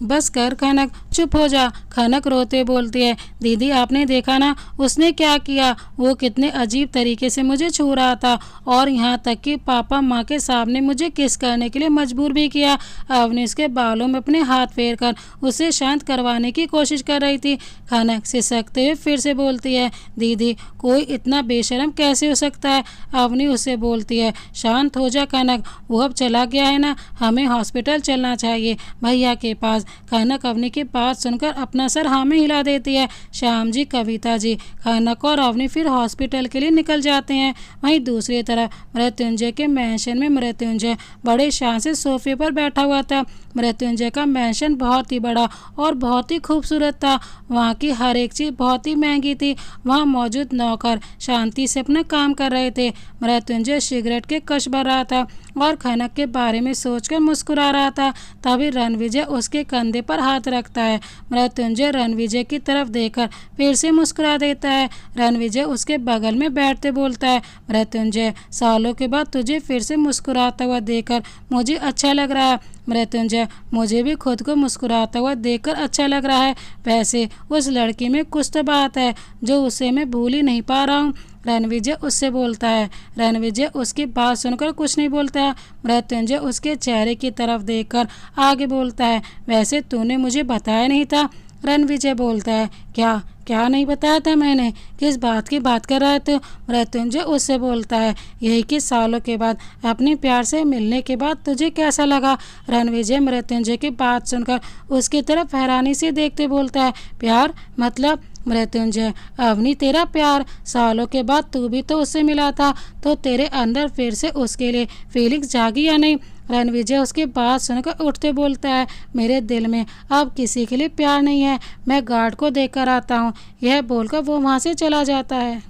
A: बस कर कनक, चुप हो जा। कनक रोते बोलती है, दीदी आपने देखा ना उसने क्या किया, वो कितने अजीब तरीके से मुझे छू रहा था और यहाँ तक कि पापा माँ के सामने मुझे किस करने के लिए मजबूर भी किया। अवनी उसके बालों में अपने हाथ फेरकर उसे शांत करवाने की कोशिश कर रही थी। कनक सिसकते हुए फिर से बोलती है, दीदी कोई इतना बेशर्म कैसे हो सकता है। अवनी उसे बोलती है, शांत हो जा कनक, वो अब चला गया है ना, हमें हॉस्पिटल चलना चाहिए भैया के पास। कनक अवनी की बात सुनकर अपना सर हाँ में हिला देती है। श्याम जी, कविता जी, कनक और अवनी फिर हॉस्पिटल के लिए निकल जाते हैं। वहीं दूसरी तरफ मृत्युंजय के मैंशन में मृत्युंजय बड़े शान से सोफे पर बैठा हुआ था। मृत्युंजय का मैंशन बहुत ही बड़ा और बहुत ही खूबसूरत था। वहाँ की हर एक चीज़ बहुत ही महंगी थी। वहाँ मौजूद नौकर शांति से अपना काम कर रहे थे। मृत्युंजय सिगरेट के कश भर रहा था और खनक के बारे में सोचकर मुस्कुरा रहा था। तभी रणविजय उसके कंधे पर हाथ रखता है। मृत्युंजय रणविजय की तरफ देखकर फिर से मुस्कुरा देता है। रणविजय उसके बगल में बैठते बोलता है, मृत्युंजय सालों के बाद तुझे फिर से मुस्कुराता हुआ देखकर मुझे अच्छा लग रहा है। मृत्युंजय, मुझे भी खुद को मुस्कुराता हुआ देखकर अच्छा लग रहा है। वैसे उस लड़की में कुछ तो बात है जो उसे मैं भूल ही नहीं पा रहा हूँ। रणविजय उससे बोलता है। रणविजय उसकी बात सुनकर कुछ नहीं बोलता है। मृत्युंजय उसके चेहरे की तरफ देखकर आगे बोलता है, वैसे तूने मुझे बताया नहीं था। रणविजय बोलता है, क्या क्या नहीं बताया था मैंने, किस बात की बात कर रहे थे। मृत्युंजय उससे बोलता है, यही कि सालों के बाद अपने प्यार से मिलने के बाद तुझे कैसा लगा। रणविजय मृत्युंजय की बात सुनकर उसकी तरफ हैरानी से देखते बोलता है, प्यार मतलब। मृत्युंजय, अवनी तेरा प्यार, सालों के बाद तू भी तो उससे मिला था, तो तेरे अंदर फिर से उसके लिए फीलिंग्स जागी या नहीं। रणविजय उसकी बात सुनकर उठते बोलता है, मेरे दिल में अब किसी के लिए प्यार नहीं है, मैं गार्ड को देखकर आता हूँ। यह बोलकर वो वहाँ से चला जाता है।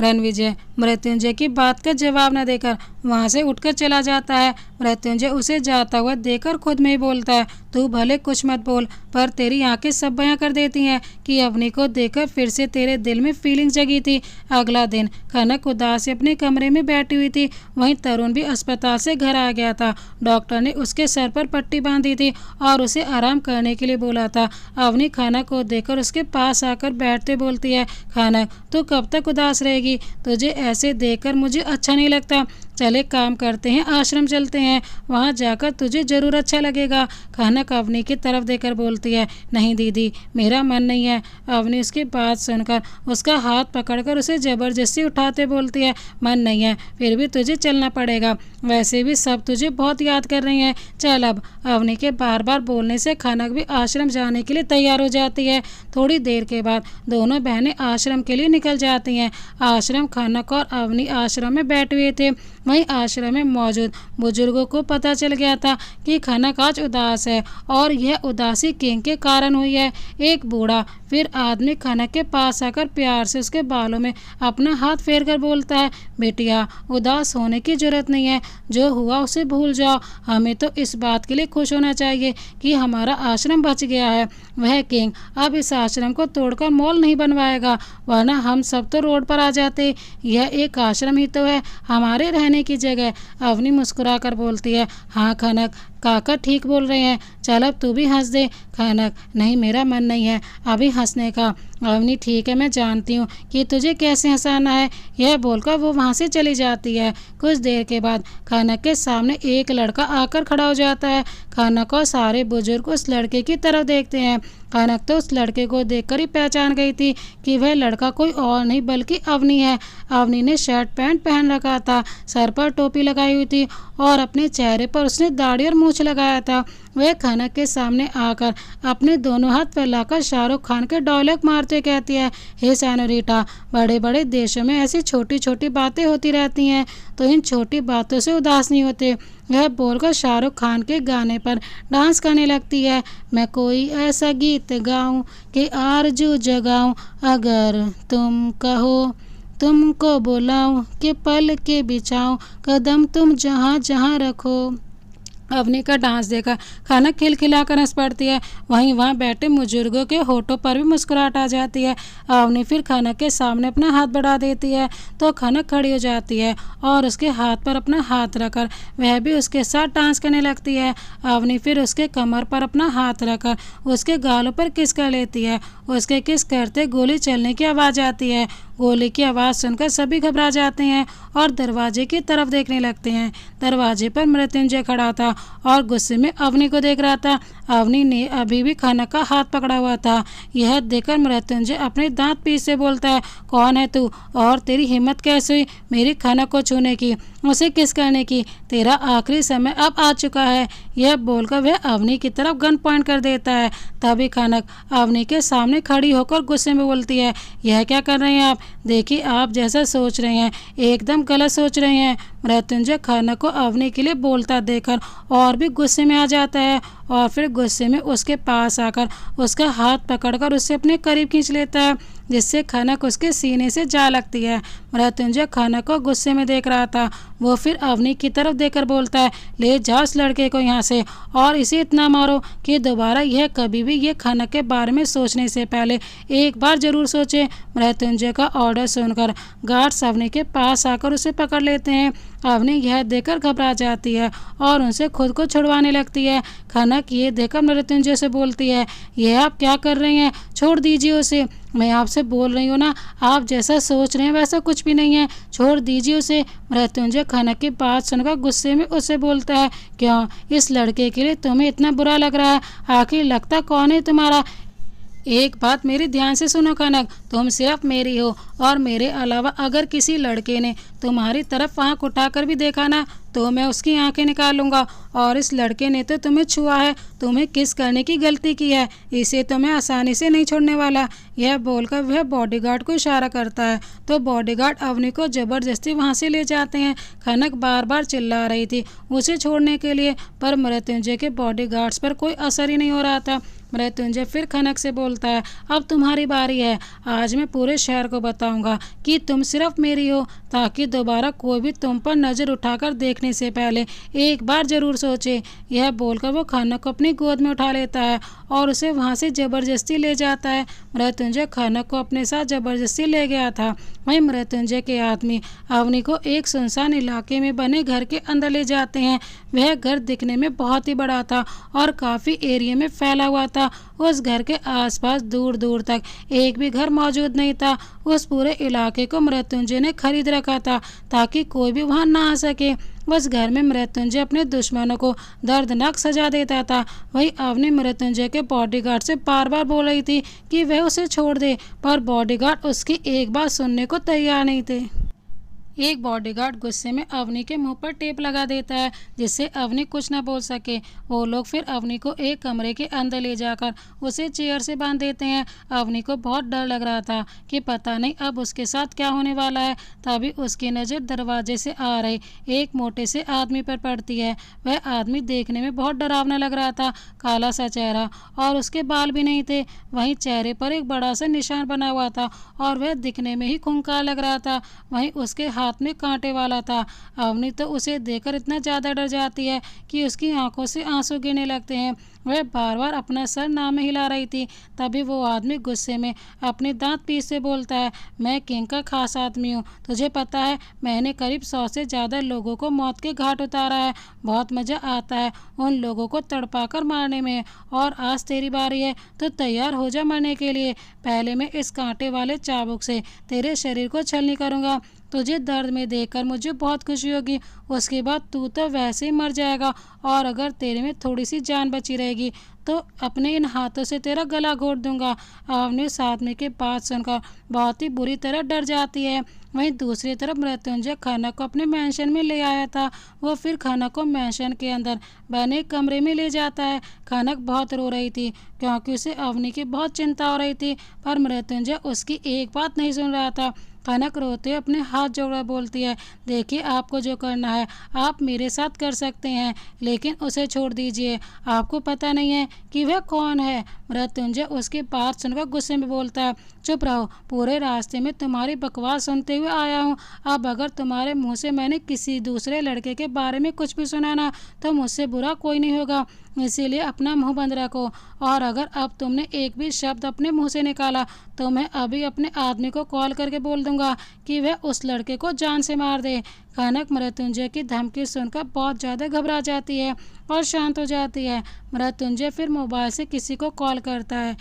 A: रणविजय मृत्युंजय की बात का जवाब न देकर वहाँ से उठकर चला जाता है। मृत्युंजय उसे जाता हुआ देखकर खुद में ही बोलता है, तू भले कुछ मत बोल, पर तेरी आंखें सब बयां कर देती हैं कि अवनी को देखकर फिर से तेरे दिल में फीलिंग जगी थी। अगला दिन कनक उदास से अपने कमरे में बैठी हुई थी। वहीं तरुण भी अस्पताल से घर आ गया था। डॉक्टर ने उसके सर पर पट्टी बांधी थी और उसे आराम करने के लिए बोला था। अवनी खनक को देखकर उसके पास आकर बैठते बोलती है, खनक तू कब तक उदास रहेगी? तुझे ऐसे देखकर मुझे अच्छा नहीं लगता। चल एक काम करते हैं, आश्रम चलते हैं, वहाँ जाकर तुझे जरूर अच्छा लगेगा। खनक अवनी की तरफ देकर बोलती है, नहीं दीदी, मेरा मन नहीं है। अवनी उसकी बात सुनकर उसका हाथ पकड़कर उसे जबरदस्ती उठाते बोलती है, मन नहीं है, फिर भी तुझे चलना पड़ेगा, वैसे भी सब तुझे बहुत याद कर रही हैं, चल अब। अवनी के बार बार बोलने से खनक भी आश्रम जाने के लिए तैयार हो जाती है। थोड़ी देर के बाद दोनों बहनें आश्रम के लिए निकल जाती हैं। आश्रम खनक और अवनी आश्रम में बैठे हुए थे। वहीं आश्रम में मौजूद बुजुर्गों को पता चल गया था कि खनक आज उदास है और यह उदासी किंग के कारण हुई है। एक बूढ़ा फिर आदमी खनक के पास आकर प्यार से उसके बालों में अपना हाथ फेर कर बोलता है, बेटिया उदास होने की जरूरत नहीं है, जो हुआ उसे भूल जाओ। हमें तो इस बात के लिए खुश होना चाहिए कि हमारा आश्रम बच गया है। वह किंग अब इस आश्रम को तोड़कर मॉल नहीं बनवाएगा, वरना हम सब तो रोड पर आ जाते। यह एक आश्रम ही तो है, हमारे रहने की जगह। अवनी मुस्कुरा कर बोलती है, हाँ खनक, काका ठीक बोल रहे हैं, चल अब तू भी हंस दे। खनक, नहीं मेरा मन नहीं है अभी हंसने का। अवनी, ठीक है, मैं जानती हूँ कि तुझे कैसे हंसाना है। यह बोलकर वो वहाँ से चली जाती है। कुछ देर के बाद खनक के सामने एक लड़का आकर खड़ा हो जाता है। खनक और सारे बुजुर्ग उस लड़के की तरफ देखते हैं। खनक तो उस लड़के को देखकर ही पहचान गई थी कि वह लड़का कोई और नहीं बल्कि अवनी है। अवनी ने शर्ट पैंट पहन रखा था, सर पर टोपी लगाई हुई थी और अपने चेहरे पर उसने दाढ़ी और मूंछ लगाया था। वह खनक के सामने आकर अपने दोनों हाथ फैलाकर शाहरुख खान के डायलॉग मारते कहती है, हे सैनोरीटा, बड़े बड़े देशों में ऐसी छोटी छोटी बातें होती रहती हैं, तो इन छोटी बातों से उदास नहीं होते। वह बोलकर शाहरुख खान के गाने पर डांस करने लगती है। मैं कोई ऐसा गीत गाऊं कि आरजू जगाऊं, अगर तुम कहो तुमको बुलाऊं कि पल के बिछाऊं, कदम तुम जहाँ जहाँ रखो। अवनी का डांस देखकर खनक खिलखिलाकर हंस पड़ती है। वहीं वहाँ बैठे बुजुर्गों के होठों पर भी मुस्कुराहट आ जाती है। अवनी फिर खनक के सामने अपना हाथ बढ़ा देती है तो खनक खड़ी हो जाती है और उसके हाथ पर अपना हाथ रखकर वह भी उसके साथ डांस करने लगती है। अवनी फिर उसके कमर पर अपना हाथ रखकर उसके गालों पर किस कर लेती है। उसके किस करते गोली चलने की आवाज़ आती है। गोली की आवाज़ सुनकर सभी घबरा जाते हैं और दरवाजे की तरफ देखने लगते हैं। दरवाजे पर मृत्युंजय खड़ा था और गुस्से में अवनी को देख रहा था। अवनी ने अभी भी खनक का हाथ पकड़ा हुआ था। यह देखकर मृत्युंजय अपने दांत पीस से बोलता है, कौन है तू और तेरी हिम्मत कैसे हुई मेरी खनक को छूने की, उसे किस करने की? तेरा आखिरी समय अब आ चुका है। यह बोलकर वह अवनी की तरफ गन पॉइंट कर देता है। तभी खनक अवनी के सामने खड़ी होकर गुस्से में बोलती है, यह क्या कर रहे हैं आप? देखिए, आप जैसा सोच रहे हैं एकदम गलत सोच रहे हैं। मृत्युंजय खनक को अवनी के लिए बोलता देखकर और भी गुस्से में आ जाता है और फिर गुस्से में उसके पास आकर उसका हाथ पकड़कर उससे अपने करीब खींच लेता है, जिससे खनक उसके सीने से जा लगती है। मृत्युंजय खनक को गुस्से में देख रहा था। वो फिर अवनी की तरफ देखकर बोलता है, ले जाओ उस लड़के को यहाँ से और इसे इतना मारो कि दोबारा यह कभी भी ये खनक के बारे में सोचने से पहले एक बार जरूर सोचे। मृत्युंजय का ऑर्डर सुनकर गार्ड्स अवनी के पास आकर उसे पकड़ लेते हैं। अवनी यह देखकर घबरा जाती है और उनसे खुद को छुड़वाने लगती है। खनक ये देखकर मृत्युंजय से बोलती है, यह आप क्या कर रहे हैं? छोड़ दीजिए उसे, मैं आपसे बोल रही हूँ ना, आप जैसा सोच रहे हैं वैसा कुछ भी नहीं है, छोड़ दीजिए उसे। मृत्युंजय खनक की बात सुनकर गुस्से में उससे बोलता है, क्यों इस लड़के के लिए तुम्हें इतना बुरा लग रहा है? आखिर लगता कौन है तुम्हारा? एक बात मेरी ध्यान से सुनो कनक, तुम सिर्फ मेरी हो और मेरे अलावा अगर किसी लड़के ने तुम्हारी तरफ आंख उठाकर भी देखा ना तो मैं उसकी आंखें निकालूंगा। और इस लड़के ने तो तुम्हें छुआ है, तुम्हें किस करने की गलती की है, इसे तो मैं आसानी से नहीं छोड़ने वाला। यह बोलकर वह बॉडीगार्ड को इशारा करता है तो बॉडीगार्ड अवनी को जबरदस्ती वहां से ले जाते हैं। खनक बार बार चिल्ला रही थी उसे छोड़ने के लिए, पर मृत्युंजय के बॉडीगार्ड्स पर कोई असर ही नहीं हो रहा था। मृत्युंजय फिर खनक से बोलता है, अब तुम्हारी बारी है। आज मैं पूरे शहर को बताऊंगा कि तुम सिर्फ मेरी हो, ताकि दोबारा कोई भी तुम पर नज़र उठाकर देखने से पहले एक बार जरूर सोचे। यह बोलकर वो खनक को अपनी गोद में उठा लेता है और उसे वहां से जबरदस्ती ले जाता है। मृत्युंजय खनक को अपने साथ जबरदस्ती ले गया था। वहीं मृत्युंजय के आदमी अवनी को एक सुनसान इलाके में बने घर के अंदर ले जाते हैं। वह घर दिखने में बहुत ही बड़ा था और काफ़ी एरिया में फैला हुआ था। उस घर के आसपास दूर दूर तक एक भी घर मौजूद नहीं था। उस पूरे इलाके को मृत्युंजय ने खरीद रखा था ताकि कोई भी वहां ना आ सके। उस घर में मृत्युंजय अपने दुश्मनों को दर्दनाक सजा देता था। वही अवनी मृत्युंजय के बॉडीगार्ड से बार बार बोल रही थी कि वह उसे छोड़ दे, पर बॉडीगार्ड उसकी एक बात सुनने को तैयार नहीं थे। एक बॉडीगार्ड गुस्से में अवनी के मुंह पर टेप लगा देता है जिससे अवनी कुछ न बोल सके। वो लोग फिर अवनी को एक कमरे के अंदर ले जाकर उसे चेयर से बांध देते हैं। अवनी को बहुत डर लग रहा था कि पता नहीं अब उसके साथ क्या होने वाला है। तभी उसकी नज़र दरवाजे से आ रहे एक मोटे से आदमी पर पड़ती है। वह आदमी देखने में बहुत डरावना लग रहा था, काला सा चेहरा और उसके बाल भी नहीं थे। वहीं चेहरे पर एक बड़ा सा निशान बना हुआ था और वह दिखने में ही खूंखार लग रहा था। वहीं उसके हाथ में कांटे वाला था। अवनी तो उसे देखकर इतना ज़्यादा डर जाती है कि उसकी आंखों से आंसू गिरने लगते हैं। वह बार बार अपना सर ना में हिला रही थी। तभी वो आदमी गुस्से में अपने दांत पीसते बोलता है, मैं किंग का खास आदमी हूँ, तुझे पता है मैंने करीब 100 से ज़्यादा लोगों को मौत के घाट उतारा है। बहुत मज़ा आता है उन लोगों को तड़पाकर मारने में, और आज तेरी बारी है तो तैयार हो जा मरने के लिए। पहले मैं इस कांटे वाले चाबुक से तेरे शरीर को छलनी करूँगा। तुझे दर्द में देखकर मुझे बहुत खुशी होगी, उसके बाद तू तो वैसे ही मर जाएगा, और अगर तेरे में थोड़ी सी जान बची रहेगी तो अपने इन हाथों से तेरा गला घोट दूंगा। अवनी उस आदमी की बात सुनकर बहुत ही बुरी तरह डर जाती है। वहीं दूसरी तरफ मृत्युंजय खनक को अपने मैंशन में ले आया था। वो फिर खनक को मैंशन के अंदर बने कमरे में ले जाता है। खनक बहुत रो रही थी क्योंकि उसे अवनी की बहुत चिंता हो रही थी, पर मृत्युंजय उसकी एक बात नहीं सुन रहा था। खनक रोते हुए अपने हाथ जोड़कर बोलती है, देखिए आपको जो करना है आप मेरे साथ कर सकते हैं, लेकिन उसे छोड़ दीजिए। आपको पता नहीं है कि वह कौन है। मृत्युंजय उसकी बात सुनकर गुस्से में बोलता है, चुप रहो, पूरे रास्ते में तुम्हारी बकवास सुनते हुए आया हूँ। अब अगर तुम्हारे मुंह से मैंने किसी दूसरे लड़के के बारे में कुछ भी सुना ना तो मुझसे बुरा कोई नहीं होगा, इसीलिए अपना मुंह बंद रखो। और अगर अब तुमने एक भी शब्द अपने मुंह से निकाला तो मैं अभी अपने आदमी को कॉल करके बोल दूंगा कि वह उस लड़के को जान से मार दे। खनक मृत्युंजय की धमकी सुनकर बहुत ज़्यादा घबरा जाती है और शांत हो जाती है। मृत्युंजय फिर मोबाइल से किसी को कॉल करता है।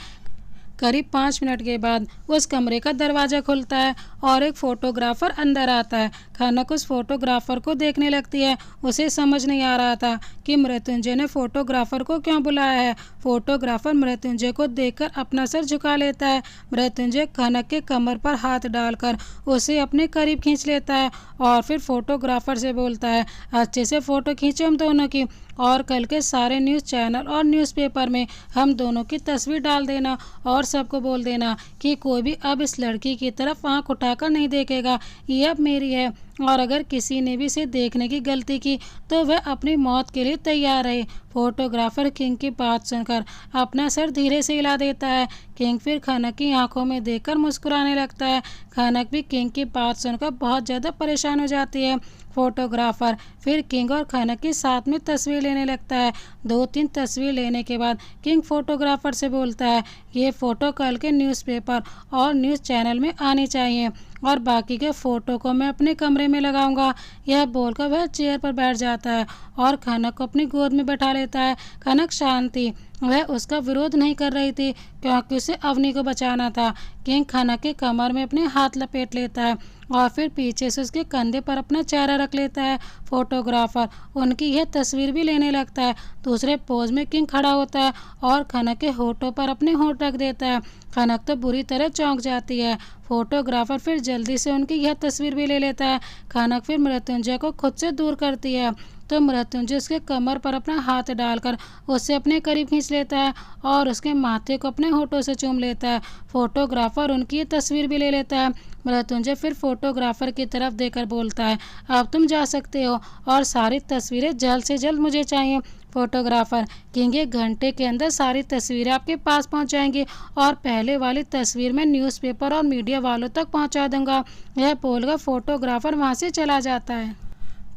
A: करीब 5 मिनट के बाद उस कमरे का दरवाज़ा खुलता है और एक फ़ोटोग्राफ़र अंदर आता है। खनक उस फोटोग्राफ़र को देखने लगती है। उसे समझ नहीं आ रहा था कि मृत्युंजय ने फ़ोटोग्राफ़र को क्यों बुलाया है। फोटोग्राफ़र मृत्युंजय को देखकर अपना सर झुका लेता है। मृत्युंजय खनक के कमर पर हाथ डालकर उसे अपने करीब खींच लेता है और फिर फोटोग्राफ़र से बोलता है, अच्छे से फ़ोटो खींचो हम दोनों की, और कल के सारे न्यूज़ चैनल और न्यूज़पेपर में हम दोनों की तस्वीर डाल देना और सबको बोल देना कि कोई भी अब इस लड़की की तरफ आंख उठाकर नहीं देखेगा, ये अब मेरी है, और अगर किसी ने भी इसे देखने की गलती की तो वह अपनी मौत के लिए तैयार रहे। फोटोग्राफर किंग की बात सुनकर अपना सर धीरे से हिला देता है। किंग फिर खनक की आंखों में देखकर मुस्कुराने लगता है। खनक भी किंग की बात सुनकर बहुत ज़्यादा परेशान हो जाती है। फोटोग्राफर फिर किंग और खनक की साथ में तस्वीर लेने लगता है। 2-3 तस्वीर लेने के बाद किंग फोटोग्राफर से बोलता है, ये फ़ोटो कल के न्यूज़पेपर और न्यूज़ चैनल में आनी चाहिए और बाकी के फ़ोटो को मैं अपने कमरे में लगाऊंगा। यह बोलकर वह चेयर पर बैठ जाता है और खनक को अपनी गोद में बैठा लेता है। खनक शांत थी, वह उसका विरोध नहीं कर रही थी क्योंकि उसे अवनी को बचाना था। किंग खनक के कमर में अपने हाथ लपेट लेता है और फिर पीछे से उसके कंधे पर अपना चेहरा रख लेता है। फोटोग्राफर उनकी यह तस्वीर भी लेने लगता है। दूसरे पोज में किंग खड़ा होता है और खनक के होठों पर अपने होठ रख देता है। खनक तो बुरी तरह चौंक जाती है। फोटोग्राफर फिर जल्दी से उनकी यह तस्वीर भी ले लेता है। खनक फिर मृत्युंजय को खुद से दूर करती है तो मृत्युंजय उसके कमर पर अपना हाथ डालकर उससे अपने करीब खींच लेता है और उसके माथे को अपने होठों से चूम लेता है। फोटोग्राफर उनकी ये तस्वीर भी ले लेता है। मृत्युंजय फिर फोटोग्राफर की तरफ देखकर बोलता है, अब तुम जा सकते हो और सारी तस्वीरें जल्द से जल्द मुझे चाहिए। फोटोग्राफर, किंग 1 घंटे के अंदर सारी तस्वीरें आपके पास पहुंच जाएंगी और पहले वाली तस्वीर में न्यूज़पेपर और मीडिया वालों तक पहुंचा दूंगा। यह बोलकर फोटोग्राफर वहां से चला जाता है।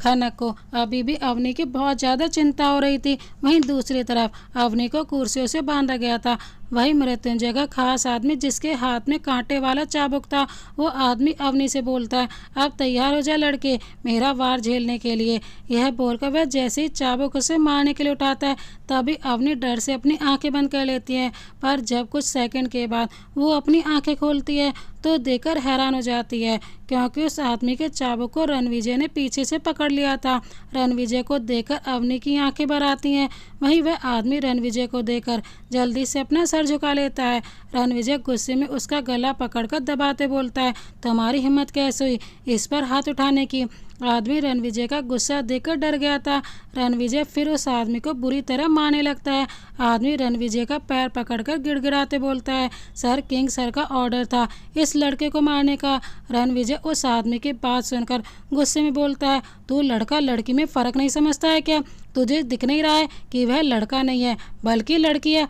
A: खनक को अभी भी अवनी की बहुत ज़्यादा चिंता हो रही थी। वहीं दूसरी तरफ अवनी को कुर्सियों से बांधा गया था। वही मृत्युंजय का खास आदमी जिसके हाथ में कांटे वाला चाबुक था, वो आदमी अवनी से बोलता है, अब तैयार हो जा लड़के, मेरा वार झेलने के लिए। यह बोलकर वह जैसे ही चाबुक उसे मारने के लिए उठाता है तभी अवनी डर से अपनी आंखें बंद कर लेती है। पर जब कुछ सेकंड के बाद वो अपनी आंखें खोलती है तो देखकर हैरान हो जाती है, क्योंकि उस आदमी के चाबुक को रणविजय ने पीछे से पकड़ लिया था। रणविजय को देखकर अवनी की आंखें भर आती हैं। वहीं वह आदमी रणविजय को देखकर जल्दी से अपना सर झुका लेता है। रणविजय गुस्से में उसका गला पकड़कर दबाते बोलता है, तुम्हारी हिम्मत कैसे हुई इस पर हाथ उठाने की। आदमी रणविजय का गुस्सा देखकर डर गया था। रणविजय फिर उस आदमी को बुरी तरह मारने लगता है। आदमी रणविजय का पैर पकड़कर गिड़गिड़ाते बोलता है, सर, किंग सर का ऑर्डर था इस लड़के को मारने का। रणविजय उस आदमी की बात सुनकर गुस्से में बोलता है, तू लड़का लड़की में फ़र्क नहीं समझता है क्या? तुझे दिख नहीं रहा है कि वह लड़का नहीं है बल्कि लड़की है?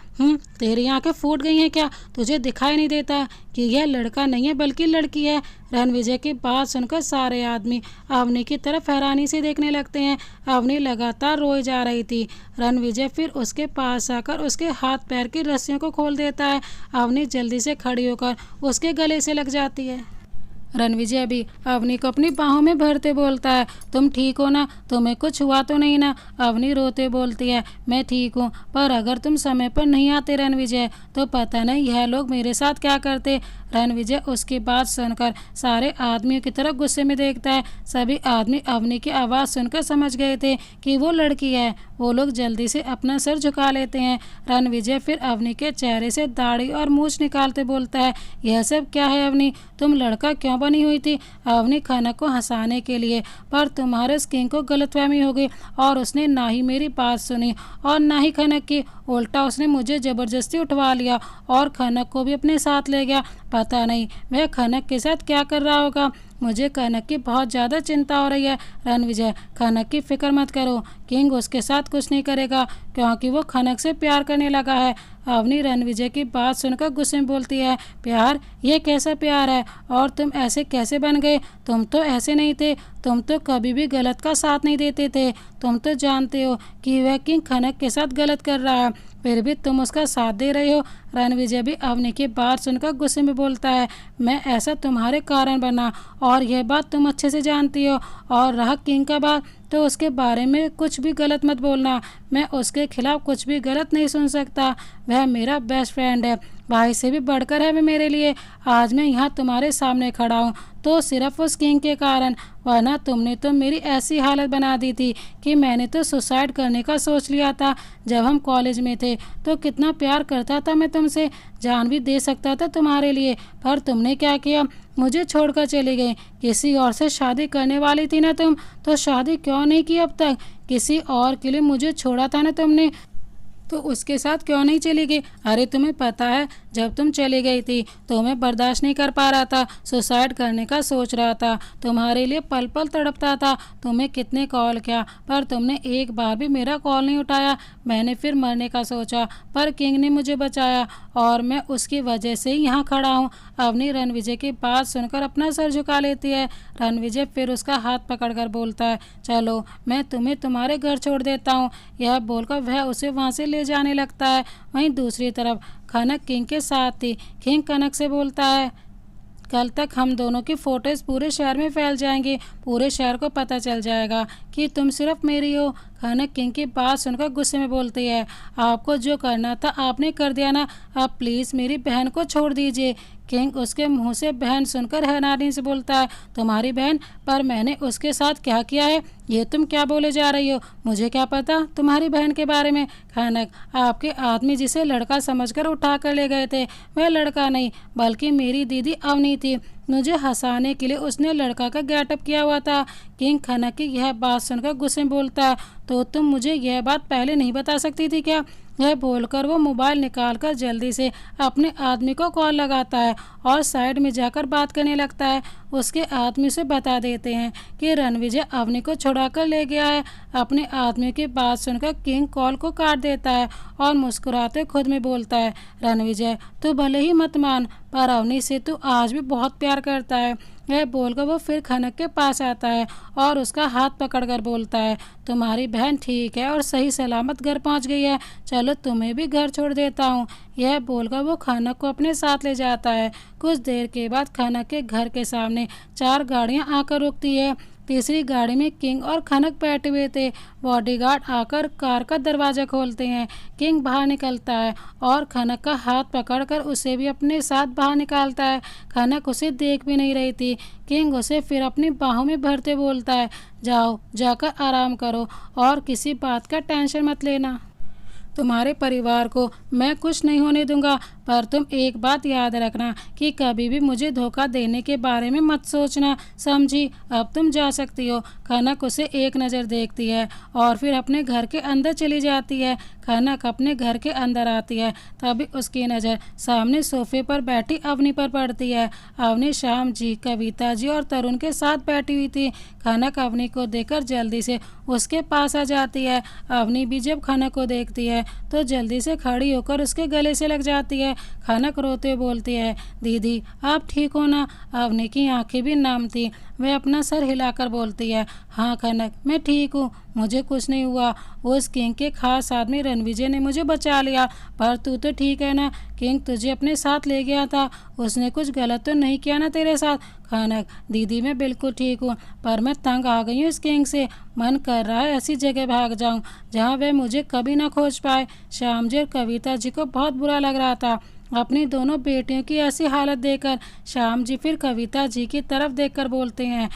A: तेरी आंखें फूट गई हैं क्या? तुझे दिखाई नहीं देता कि यह लड़का नहीं है बल्कि लड़की है? रणविजय की बात सुनकर सारे आदमी अवनी की तरफ हैरानी से देखने लगते हैं। अवनी लगातार रोई जा रही थी। रणविजय फिर उसके पास आकर उसके हाथ पैर की रस्सियों को खोल देता है। अवनी जल्दी से खड़ी होकर उसके गले से लग जाती है। रणविजय भी अवनी को अपनी बाहों में भरते बोलता है, तुम ठीक हो ना? तुम्हें कुछ हुआ तो नहीं ना? अवनी रोते बोलती है, मैं ठीक हूँ, पर अगर तुम समय पर नहीं आते रणविजय तो पता नहीं यह लोग मेरे साथ क्या करते। रणविजय उसकी बात सुनकर सारे आदमियों की तरफ गुस्से में देखता है। सभी आदमी अवनी की आवाज़ सुनकर समझ गए थे कि वो लड़की है। वो लोग जल्दी से अपना सर झुका लेते हैं। रणविजय फिर अवनी के चेहरे से दाढ़ी और मूछ निकालते बोलता है, यह सब क्या है अवनी? तुम लड़का क्यों बनी हुई थी? अवनी खनक को हंसाने के लिए, पर तुम्हारे उस किंग को गलतफहमी हो गई और उसने ना ही मेरी बात सुनी और ना ही खनक की। उल्टा उसने मुझे ज़बरदस्ती उठवा लिया और खनक को भी अपने साथ ले गया। पता नहीं वह खनक के साथ क्या कर रहा होगा। मुझे खनक की बहुत ज़्यादा चिंता हो रही है। रणविजय, खनक की फिक्र मत करो, किंग उसके साथ कुछ नहीं करेगा क्योंकि वो खनक से प्यार करने लगा है। अवनी रणविजय की बात सुनकर गुस्से में बोलती है, प्यार? ये कैसा प्यार है और तुम ऐसे कैसे बन गए? तुम तो ऐसे नहीं थे, तुम तो कभी भी गलत का साथ नहीं देते थे। तुम तो जानते हो कि वह किंग खनक के साथ गलत कर रहा है, फिर भी तुम उसका साथ दे रहे हो। रणविजय भी अवनी की बात सुनकर गुस्से में बोलता है, मैं ऐसा तुम्हारे कारण बना और यह बात तुम अच्छे से जानती हो। और रहा किंग का बात, तो उसके बारे में कुछ भी गलत मत बोलना। मैं उसके खिलाफ कुछ भी गलत नहीं सुन सकता। वह मेरा बेस्ट फ्रेंड है, भाई से भी बढ़कर है वह मेरे लिए। आज मैं यहाँ तुम्हारे सामने खड़ा हूँ तो सिर्फ उस किंग के कारण, वरना तुमने तो मेरी ऐसी हालत बना दी थी कि मैंने तो सुसाइड करने का सोच लिया था। जब हम कॉलेज में थे तो कितना प्यार करता था मैं तुमसे, जान भी दे सकता था तुम्हारे लिए, पर तुमने क्या किया? मुझे छोड़कर चली गई। किसी और से शादी करने वाली थी ना तुम, तो शादी क्यों नहीं की अब तक? किसी और के लिए मुझे छोड़ा था ना तुमने, तो उसके साथ क्यों नहीं चली गई? अरे तुम्हें पता है जब तुम चली गई थी तो मैं बर्दाश्त नहीं कर पा रहा था, सुसाइड करने का सोच रहा था, तुम्हारे लिए पल पल तड़पता था। तुम्हें कितने कॉल किया पर तुमने एक बार भी मेरा कॉल नहीं उठाया। मैंने फिर मरने का सोचा पर किंग ने मुझे बचाया और मैं उसकी वजह से ही यहाँ खड़ा हूँ। अवनी रणविजय की बात सुनकर अपना सर झुका लेती है। रणविजय फिर उसका हाथ पकड़कर बोलता है, चलो मैं तुम्हें तुम्हारे घर छोड़ देता हूँ। यह बोलकर वह उसे वहाँ से ले जाने लगता है। वहीं दूसरी तरफ खनक किंग के साथ थी। किंग खनक से बोलता है, कल तक हम दोनों की फोटोज पूरे शहर में फैल जाएंगी, पूरे शहर को पता चल जाएगा कि तुम सिर्फ मेरी हो। खनक किंग की बात सुनकर गुस्से में बोलती है, आपको जो करना था आपने कर दिया ना, अब प्लीज़ मेरी बहन को छोड़ दीजिए। किंग उसके मुंह से बहन सुनकर हैरानी से बोलता है, तुम्हारी बहन? पर मैंने उसके साथ क्या किया है? ये तुम क्या बोले जा रही हो? मुझे क्या पता तुम्हारी बहन के बारे में। खनक, आपके आदमी जिसे लड़का समझकर उठा कर ले गए थे, वह लड़का नहीं बल्कि मेरी दीदी अवनी थी। मुझे हंसाने के लिए उसने लड़का का गेटअप किया हुआ था। किंग खनक की यह बात सुनकर गुस्से में बोलता है, तो तुम मुझे यह बात पहले नहीं बता सकती थी क्या? यह बोलकर वो मोबाइल निकालकर जल्दी से अपने आदमी को कॉल लगाता है और साइड में जाकर बात करने लगता है। उसके आदमी से बता देते हैं कि रणविजय अवनी को छुड़ाकर ले गया है। अपने आदमी की बात सुनकर किंग कॉल को काट देता है और मुस्कुराते खुद में बोलता है, रणविजय तू भले ही मत मान, पर अवनी से तू आज भी बहुत प्यार करता है। यह बोलकर वो फिर खनक के पास आता है और उसका हाथ पकड़कर बोलता है, तुम्हारी बहन ठीक है और सही सलामत घर पहुंच गई है, चलो तुम्हें भी घर छोड़ देता हूँ। यह बोलकर वो खनक को अपने साथ ले जाता है। कुछ देर के बाद खनक के घर के सामने 4 गाड़ियाँ आकर रुकती है। तीसरी गाड़ी में किंग और खनक बैठे हुए थे। बॉडीगार्ड आकर कार का दरवाज़ा खोलते हैं। किंग बाहर निकलता है और खनक का हाथ पकड़कर उसे भी अपने साथ बाहर निकालता है। खनक उसे देख भी नहीं रही थी। किंग उसे फिर अपनी बाहों में भरते बोलता है, जाओ जाकर आराम करो और किसी बात का टेंशन मत लेना। तुम्हारे परिवार को मैं कुछ नहीं होने दूंगा, पर तुम एक बात याद रखना कि कभी भी मुझे धोखा देने के बारे में मत सोचना, समझी? अब तुम जा सकती हो। खनक उसे एक नज़र देखती है और फिर अपने घर के अंदर चली जाती है। खनक अपने घर के अंदर आती है, तभी उसकी नज़र सामने सोफे पर बैठी अवनी पर पड़ती है। अवनी श्याम जी, कविता जी और तरुण के साथ बैठी हुई थी। खनक अवनी को देखकर जल्दी से उसके पास आ जाती है। अवनी भी जब खनक को देखती है तो जल्दी से खड़ी होकर उसके गले से लग जाती है। खनक रोते बोलती है, दीदी आप ठीक हो ना? अवनी की आंखें भी नम थी। वह अपना सर हिलाकर बोलती है, हाँ खनक मैं ठीक हूँ, मुझे कुछ नहीं हुआ। उस किंग के खास आदमी रणविजय ने मुझे बचा लिया, पर तू तो ठीक है ना? किंग तुझे अपने साथ ले गया था, उसने कुछ गलत तो नहीं किया ना तेरे साथ? खनक, दीदी मैं बिल्कुल ठीक हूँ, पर मैं तंग आ गई हूँ इस किंग से। मन कर रहा है ऐसी जगह भाग जाऊँ जहाँ वह मुझे कभी ना खोज पाए। श्याम जी और कविता जी को बहुत बुरा लग रहा था अपनी दोनों बेटियों की ऐसी हालत देखकर। श्याम जी फिर कविता जी की तरफ देखकर बोलते हैं,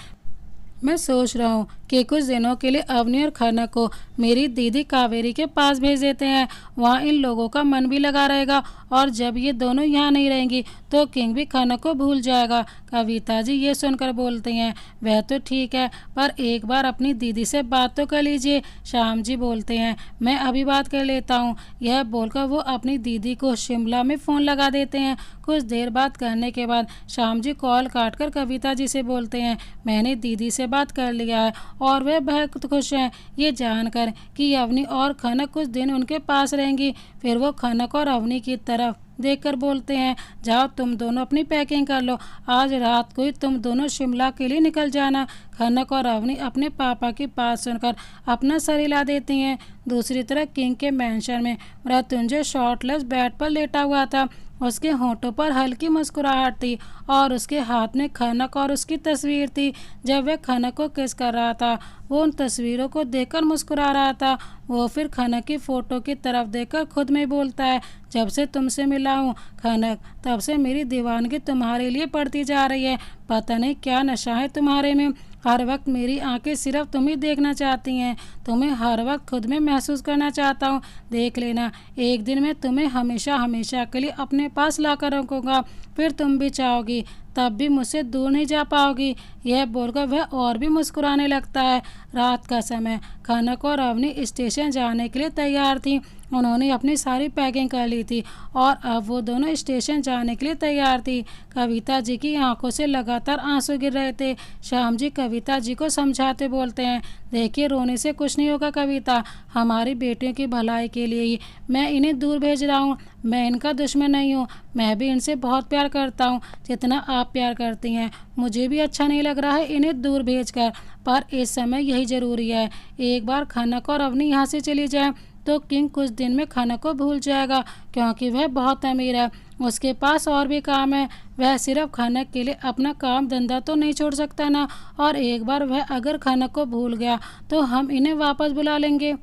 A: मैं सोच रहा हूँ कि कुछ दिनों के लिए अवनी और खनक को मेरी दीदी कावेरी के पास भेज देते हैं। वहाँ इन लोगों का मन भी लगा रहेगा और जब ये दोनों यहाँ नहीं रहेंगी तो किंग भी खनक को भूल जाएगा। कविता जी ये सुनकर बोलते हैं, वह तो ठीक है, पर एक बार अपनी दीदी से बात तो कर लीजिए। श्याम जी बोलते हैं, मैं अभी बात कर लेता हूँ। यह बोलकर वो अपनी दीदी को शिमला में फ़ोन लगा देते हैं। कुछ देर बात करने के बाद श्याम जी कॉल काटकर कविता जी से बोलते हैं, मैंने दीदी से बात कर लिया है और वे बहुत खुश हैं ये जानकर कि अवनी और खनक कुछ दिन उनके पास रहेंगी। फिर वो खनक और अवनी की तरफ देखकर बोलते हैं, जाओ तुम दोनों अपनी पैकिंग कर लो, आज रात को ही तुम दोनों शिमला के लिए निकल जाना। खनक और अवनी अपने पापा की बात सुनकर अपना सर हिला देती हैं। दूसरी तरफ किंग के मैंशन में मृत्युंजय शॉर्टलेस बेड पर लेटा हुआ था। उसके होंठों पर हल्की मुस्कुराहट थी और उसके हाथ में खनक और उसकी तस्वीर थी। जब वह खनक को किस कर रहा था वो उन तस्वीरों को देखकर मुस्कुरा रहा था। वो फिर खनक की फ़ोटो की तरफ देखकर खुद में बोलता है, जब से तुमसे मिला हूँ खनक तब से मेरी दीवानगी तुम्हारे लिए बढ़ती जा रही है। पता नहीं क्या नशा है तुम्हारे में, हर वक्त मेरी आंखें सिर्फ तुम ही देखना चाहती हैं, तुम्हें हर वक्त खुद में महसूस करना चाहता हूँ। देख लेना एक दिन मैं तुम्हें हमेशा हमेशा के लिए अपने पास ला कर रखूँगा, फिर तुम भी चाहोगी तब भी मुझसे दूर नहीं जा पाओगी। यह बोलकर वह और भी मुस्कुराने लगता है। रात का समय, खनक और अवनी स्टेशन जाने के लिए तैयार थी। उन्होंने अपनी सारी पैकिंग कर ली थी और अब वो दोनों स्टेशन जाने के लिए तैयार थी। कविता जी की आंखों से लगातार आंसू गिर रहे थे। श्याम जी कविता जी को समझाते बोलते हैं, देखिए रोने से कुछ नहीं होगा कविता, हमारी बेटियों की भलाई के लिए ही मैं इन्हें दूर भेज रहा हूँ। मैं इनका दुश्मन नहीं हूँ, मैं भी इनसे बहुत प्यार करता हूँ जितना आप प्यार करती हैं। मुझे भी अच्छा नहीं लग रहा है इन्हें दूर भेजकर, पर इस समय यही ज़रूरी है। एक बार खनक और अवनी यहाँ से चली जाए तो किंग कुछ दिन में खनक को भूल जाएगा, क्योंकि वह बहुत अमीर है। उसके पास और भी काम है। वह सिर्फ खनक के लिए अपना काम धंधा तो नहीं छोड़ सकता ना। और एक बार वह अगर खनक को भूल गया तो हम इन्हें वापस बुला लेंगे।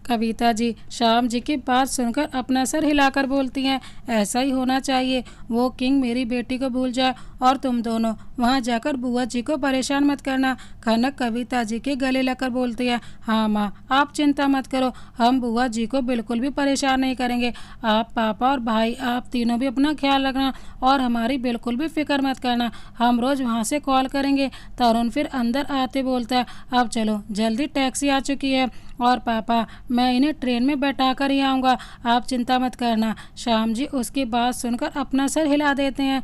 A: कविता जी श्याम जी की बात सुनकर अपना सर हिलाकर बोलती हैं, ऐसा ही होना चाहिए। वो किंग मेरी बेटी को भूल जाए और तुम दोनों वहाँ जाकर बुआ जी को परेशान मत करना। खनक कविता जी के गले लगकर बोलती है, हाँ माँ, आप चिंता मत करो, हम बुआ जी को बिल्कुल भी परेशान नहीं करेंगे। आप पापा और भाई आप तीनों भी अपना ख्याल रखना और हमारी बिल्कुल भी फिक्र मत करना। हम रोज़ वहाँ से कॉल करेंगे। तरुण फिर अंदर आते बोलता है, अब चलो, जल्दी टैक्सी आ चुकी है और पापा मैं इन्हें ट्रेन में बैठा कर ही आऊँगा, आप चिंता मत करना। श्याम जी उसकी बात सुनकर अपना सर हिला देते हैं।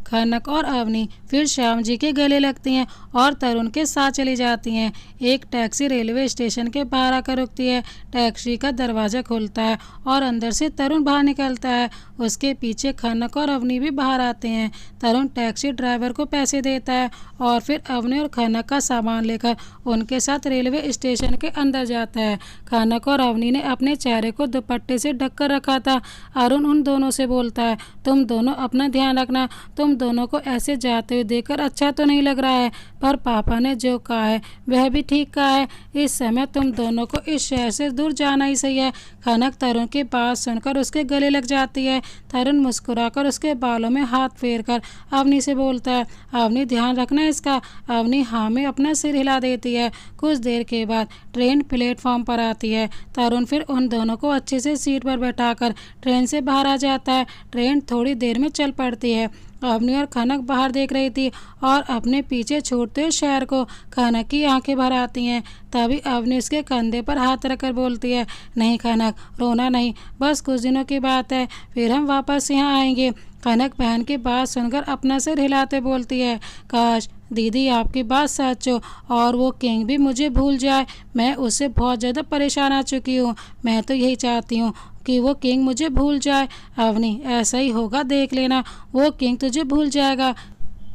A: खनक और अवनी फिर श्याम जी के गले लगती हैं और तरुण के साथ चली जाती हैं। एक टैक्सी रेलवे स्टेशन के बाहर आकर रुकती है। टैक्सी का दरवाज़ा खुलता है और अंदर से तरुण बाहर निकलता है। उसके पीछे खनक और अवनी भी बाहर आते हैं। तरुण टैक्सी ड्राइवर को पैसे देता है और फिर अवनी और खनक का सामान लेकर उनके साथ रेलवे स्टेशन के अंदर जाता है। खनक और अवनी ने अपने चेहरे को दुपट्टे से ढक कर रखा था। अरुण उन दोनों से बोलता है, तुम दोनों अपना ध्यान रखना, तुम दोनों को ऐसे जाते हुए देखकर अच्छा तो नहीं लग रहा है, पर पापा ने जो कहा है वह भी ठीक कहा है। इस समय तुम दोनों को इस शहर से दूर जाना ही सही है। खनक तरुण की बात सुनकर उसके गले लग जाती है। तरुण मुस्कुराकर उसके बालों में हाथ फेरकर अवनी से बोलता है, अवनी ध्यान रखना इसका। अवनी हाँ में अपना सिर हिला देती है। कुछ देर के बाद ट्रेन प्लेटफॉर्म पर आती है। तरुण फिर उन दोनों को अच्छे से सीट पर बैठाकर ट्रेन से बाहर आ जाता है। ट्रेन थोड़ी देर में चल पड़ती है। अवनी और खनक बाहर देख रही थी और अपने पीछे छूटते हुए शहर को। खनक की आंखें भर आती हैं। तभी अवनी उसके कंधे पर हाथ रखकर बोलती है, नहीं खनक, रोना नहीं, बस कुछ दिनों की बात है, फिर हम वापस यहाँ आएंगे। खनक बहन की बात सुनकर अपना सिर हिलाते बोलती है, काश दीदी आपकी बात सच हो और वो किंग भी मुझे भूल जाए। मैं उससे बहुत ज़्यादा परेशान आ चुकी हूँ। मैं तो यही चाहती हूँ कि वो किंग मुझे भूल जाए। अवनी ऐसा ही होगा, देख लेना, वो किंग तुझे भूल जाएगा।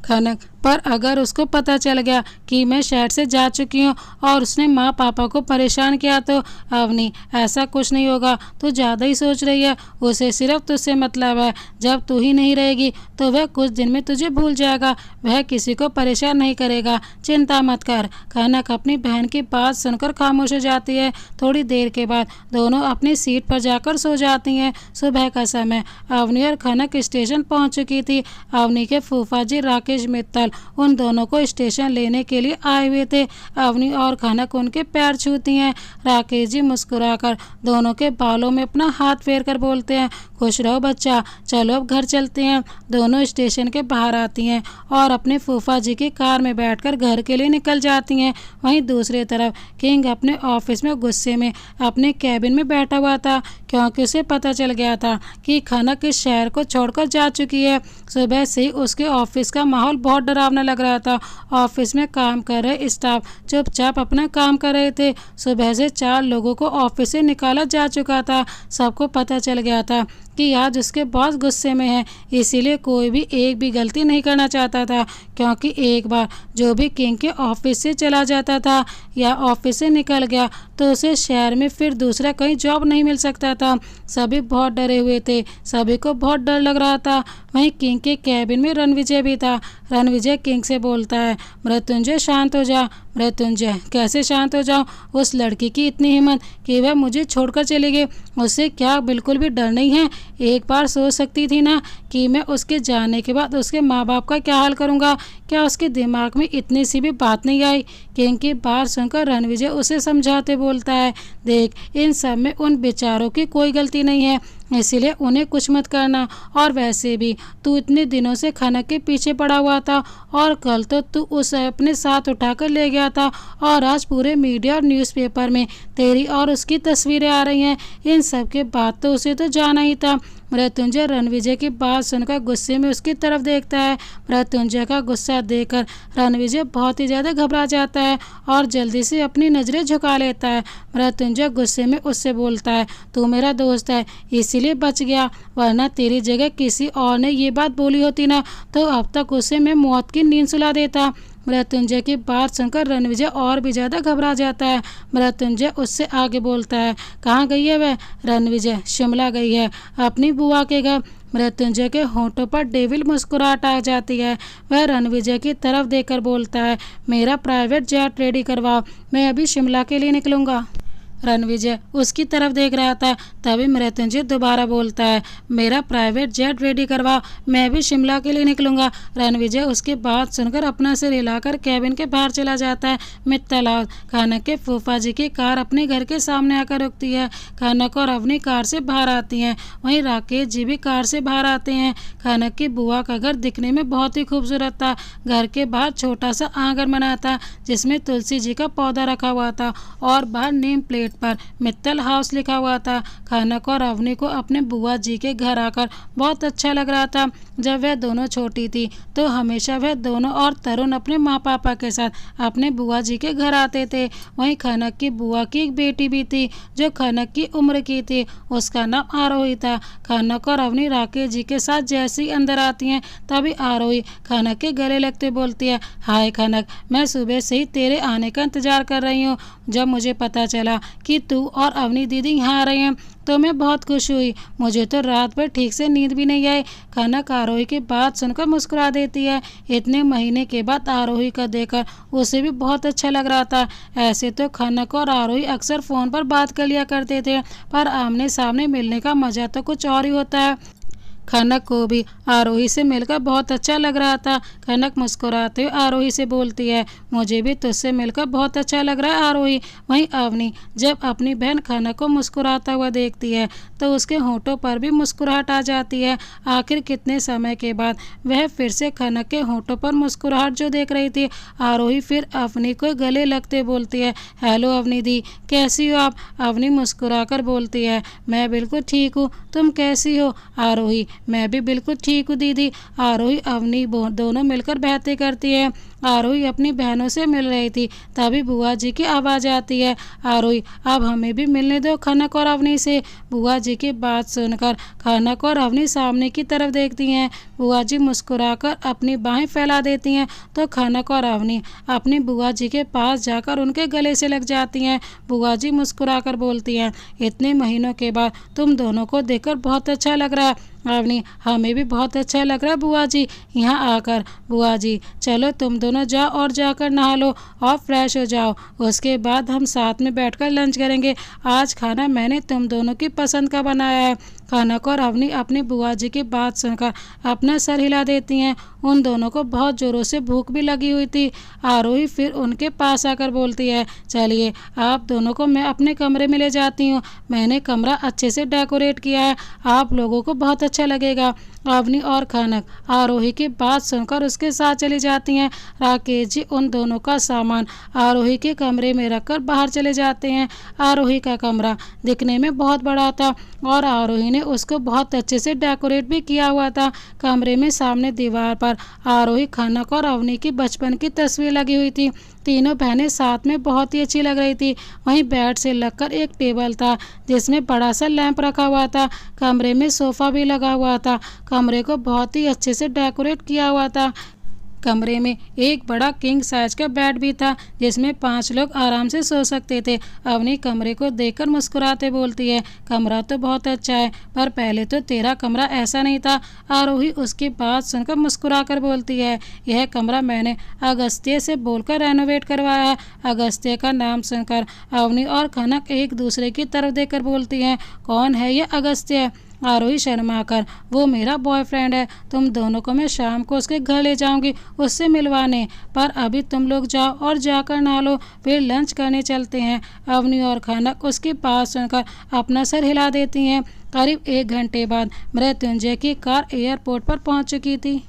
A: खनक पर अगर उसको पता चल गया कि मैं शहर से जा चुकी हूँ और उसने माँ पापा को परेशान किया तो? अवनी ऐसा कुछ नहीं होगा, तू ज़्यादा ही सोच रही है। उसे सिर्फ तुझसे मतलब है। जब तू ही नहीं रहेगी तो वह कुछ दिन में तुझे भूल जाएगा। वह किसी को परेशान नहीं करेगा, चिंता मत कर। खनक अपनी बहन की बात सुनकर खामोश हो जाती है। थोड़ी देर के बाद दोनों अपनी सीट पर जाकर सो जाती हैं। सुबह का समय। अवनी और खनक स्टेशन पहुँच चुकी थी। अवनी के फूफा जी राकेश मित्तल उन दोनों को स्टेशन लेने के लिए आए हुए थे। अवनी और खनक उनके पैर छूती हैं। राकेश जी मुस्कुराकर दोनों के बालों में अपना हाथ फेर कर बोलते हैं, खुश रहो बच्चा, चलो अब घर चलते हैं। दोनों स्टेशन के बाहर आती हैं और अपने फूफा जी की कार में बैठकर घर के लिए निकल जाती हैं। वहीं दूसरी तरफ किंग अपने ऑफिस में गुस्से में अपने कैबिन में बैठा हुआ था, क्योंकि उसे पता चल गया था कि खनक इस शहर को छोड़कर जा चुकी है। सुबह से ही उसके ऑफिस का माहौल बहुत डरावना लग रहा था। ऑफिस में काम कर रहे स्टाफ चुपचाप अपना काम कर रहे थे। सुबह से 4 लोगों को ऑफिस से निकाला जा चुका था। सबको पता चल गया था कि आज उसके बॉस गुस्से में है, इसीलिए कोई भी एक भी गलती नहीं करना चाहता था, क्योंकि एक बार जो भी किंग के ऑफिस से चला जाता था या ऑफिस से निकल गया तो उसे शहर में फिर दूसरा कहीं जॉब नहीं मिल सकता था। सभी बहुत डरे हुए थे, सभी को बहुत डर लग रहा था। वहीं किंग के कैबिन में रणविजय भी था। रणविजय किंग से बोलता है, मृत्युंजय शांत हो जा। मृत्युंजय कैसे शांत हो जाऊं? उस लड़की की इतनी हिम्मत कि वह मुझे छोड़कर चली गई। उससे क्या बिल्कुल भी डर नहीं है? एक बार सोच सकती थी ना कि मैं उसके जाने के बाद उसके माँ बाप का क्या हाल करूँगा। क्या उसके दिमाग में इतनी सी भी बात नहीं आई? किंग की बात सुनकर रणविजय उसे समझाते बोलता है, देख, इन सब में उन बेचारों की कोई गलती नहीं है, इसीलिए उन्हें कुछ मत करना। और वैसे भी तू इतने दिनों से खनक के पीछे पड़ा हुआ था और कल तो तू उसे अपने साथ उठाकर ले गया था और आज पूरे मीडिया और न्यूज़पेपर में तेरी और उसकी तस्वीरें आ रही हैं। इन सब के बाद तो उसे तो जाना ही था। मृत्युंजय रणविजय की बात सुनकर गुस्से में उसकी तरफ देखता है। मृत्युंजय का गुस्सा देखकर रणविजय बहुत ही ज़्यादा घबरा जाता है और जल्दी से अपनी नज़रें झुका लेता है। मृत्युंजय गुस्से में उससे बोलता है, तू मेरा दोस्त है इसीलिए बच गया, वरना तेरी जगह किसी और ने ये बात बोली होती ना तो अब तक उसे मैं मौत की नींद सुला देता। मृत्युंजय की बात सुनकर रणविजय और भी ज़्यादा घबरा जाता है। मृत्युंजय उससे आगे बोलता है, कहाँ गई है वह? रणविजय, शिमला गई है, अपनी बुआ के घर। मृत्युंजय के होंठों पर डेविल मुस्कुराहट आ जाती है। वह रणविजय की तरफ देखकर बोलता है, मेरा प्राइवेट जेट रेडी करवाओ, मैं अभी शिमला के लिए निकलूंगा। रणविजय उसकी तरफ देख रहा था, तभी मृत्युंजय दोबारा बोलता है, मेरा प्राइवेट जेट रेडी करवाओ, मैं भी शिमला के लिए निकलूंगा। रणविजय उसकी बात सुनकर अपना सिर हिलाकर कैबिन के बाहर चला जाता है। मित्तल हाउस। खनक के फूफा जी की कार अपने घर के सामने आकर रुकती है। खनक और अवनी कार से बाहर आती हैं, वहीं राकेश जी भी कार से बाहर आते हैं। खनक की बुआ का घर दिखने में बहुत ही खूबसूरत था। घर के बाहर छोटा सा आंगन बना था जिसमें तुलसी जी का पौधा रखा हुआ था और बाहर नेम प्लेट पर मित्तल हाउस लिखा हुआ था। खनक और अवनी को अपने बुआ जी के घर आकर बहुत अच्छा लग रहा था। जब वह दोनों छोटी थी तो हमेशा वह दोनों और तरुण अपने माँ पापा के साथ अपने बुआ जी के घर आते थे। वहीं खनक की बुआ की एक बेटी भी थी जो खनक की उम्र की थी, उसका नाम आरोही था। खनक और अवनी राकेश जी के साथ जैसे ही अंदर आती हैं तभी आरोही खनक के गले लगते बोलती है, हाय खनक, मैं सुबह से ही तेरे आने का इंतजार कर रही हूँ। जब मुझे पता चला कि तू और अवनी दीदी यहाँ आ रही हैं तो मैं बहुत खुश हुई। मुझे तो रात भर ठीक से नींद भी नहीं आई। खनक आरोही की बात सुनकर मुस्कुरा देती है। इतने महीने के बाद आरोही का देखकर उसे भी बहुत अच्छा लग रहा था। ऐसे तो खनक और आरोही अक्सर फ़ोन पर बात कर लिया करते थे, पर आमने सामने मिलने का मज़ा तो कुछ और ही होता है। खनक को भी आरोही से मिलकर बहुत अच्छा लग रहा था। खनक मुस्कुराते हुए आरोही से बोलती है, मुझे भी तुझसे मिलकर बहुत अच्छा लग रहा है आरोही। वहीं अवनी जब अपनी बहन खनक को मुस्कुराता हुआ देखती है तो उसके होंठों पर भी मुस्कुराहट आ जाती है। आखिर कितने समय के बाद वह फिर से खनक के होंठों पर मुस्कुराहट जो देख रही थी। आरोही फिर अवनी को गले लगते बोलती है, हेलो अवनी दी, कैसी हो आप? अवनी मुस्कुराकर बोलती है, मैं बिल्कुल ठीक हूँ, तुम कैसी हो? आरोही, मैं भी बिल्कुल ठीक हूँ दीदी। आरोही अवनी दोनों मिलकर बातें करती है। आरोही अपनी बहनों से मिल रही थी, तभी बुआ जी की आवाज़ आती है, आरोही अब हमें भी मिलने दो खनक और अवनी से। बुआ जी की बात सुनकर खनक और अवनी सामने की तरफ देखती हैं। बुआ जी मुस्कुराकर अपनी बाहें फैला देती हैं तो खनक और अवनी अपनी बुआ जी के पास जाकर उनके गले से लग जाती हैं। बुआ जी मुस्कुराकर बोलती हैं, इतने महीनों के बाद तुम दोनों को देखकर बहुत अच्छा लग रहा है। अवनी, हमें भी बहुत अच्छा लग रहा है बुआ जी यहाँ आकर। बुआ जी, चलो तुम दोनों जाओ और जाकर नहा लो और फ्रेश हो जाओ, उसके बाद हम साथ में बैठकर लंच करेंगे। आज खाना मैंने तुम दोनों की पसंद का बनाया है। खनक और अवनी अपनी बुआ जी की बात सुनकर अपना सर हिला देती हैं। उन दोनों को बहुत ज़ोरों से भूख भी लगी हुई थी। आरोही फिर उनके पास आकर बोलती है, चलिए आप दोनों को मैं अपने कमरे में ले जाती हूँ, मैंने कमरा अच्छे से डेकोरेट किया है, आप लोगों को बहुत अच्छा लगेगा। अवनी और खनक आरोही की बात सुनकर उसके साथ चली जाती हैं। राकेश जी उन दोनों का सामान आरोही के कमरे में रखकर बाहर चले जाते हैं। आरोही का कमरा दिखने में बहुत बड़ा था और आरोही ने उसको बहुत अच्छे से डेकोरेट भी किया हुआ था। कमरे में सामने दीवार पर आरोही, खनक और अवनी की बचपन की तस्वीर लगी हुई थी। तीनों बहनें साथ में बहुत ही अच्छी लग रही थी। वहीं बेड से लगकर एक टेबल था जिसमें बड़ा सा लैंप रखा हुआ था। कमरे में सोफ़ा भी लगा हुआ था। कमरे को बहुत ही अच्छे से डेकोरेट किया हुआ था। कमरे में एक बड़ा किंग साइज का बेड भी था जिसमें 5 लोग आराम से सो सकते थे। अवनी कमरे को देखकर मुस्कुराते बोलती है, कमरा तो बहुत अच्छा है, पर पहले तो तेरा कमरा ऐसा नहीं था। आरोही उसकी बात सुनकर मुस्कुराकर बोलती है, यह कमरा मैंने अगस्त्य से बोलकर रेनोवेट करवाया है। अगस्त्य का नाम सुनकर अवनी और खनक एक दूसरे की तरफ देखकर बोलती हैं, कौन है यह अगस्त्य? आरोही शर्माकर, वो मेरा बॉयफ्रेंड है, तुम दोनों को मैं शाम को उसके घर ले जाऊंगी उससे मिलवाने, पर अभी तुम लोग जाओ और जाकर नहा लो, फिर लंच करने चलते हैं। अवनी और खनक उसकी बात सुनकर अपना सर हिला देती हैं। करीब 1 घंटे बाद मृत्युंजय की कार एयरपोर्ट पर पहुंच चुकी थी।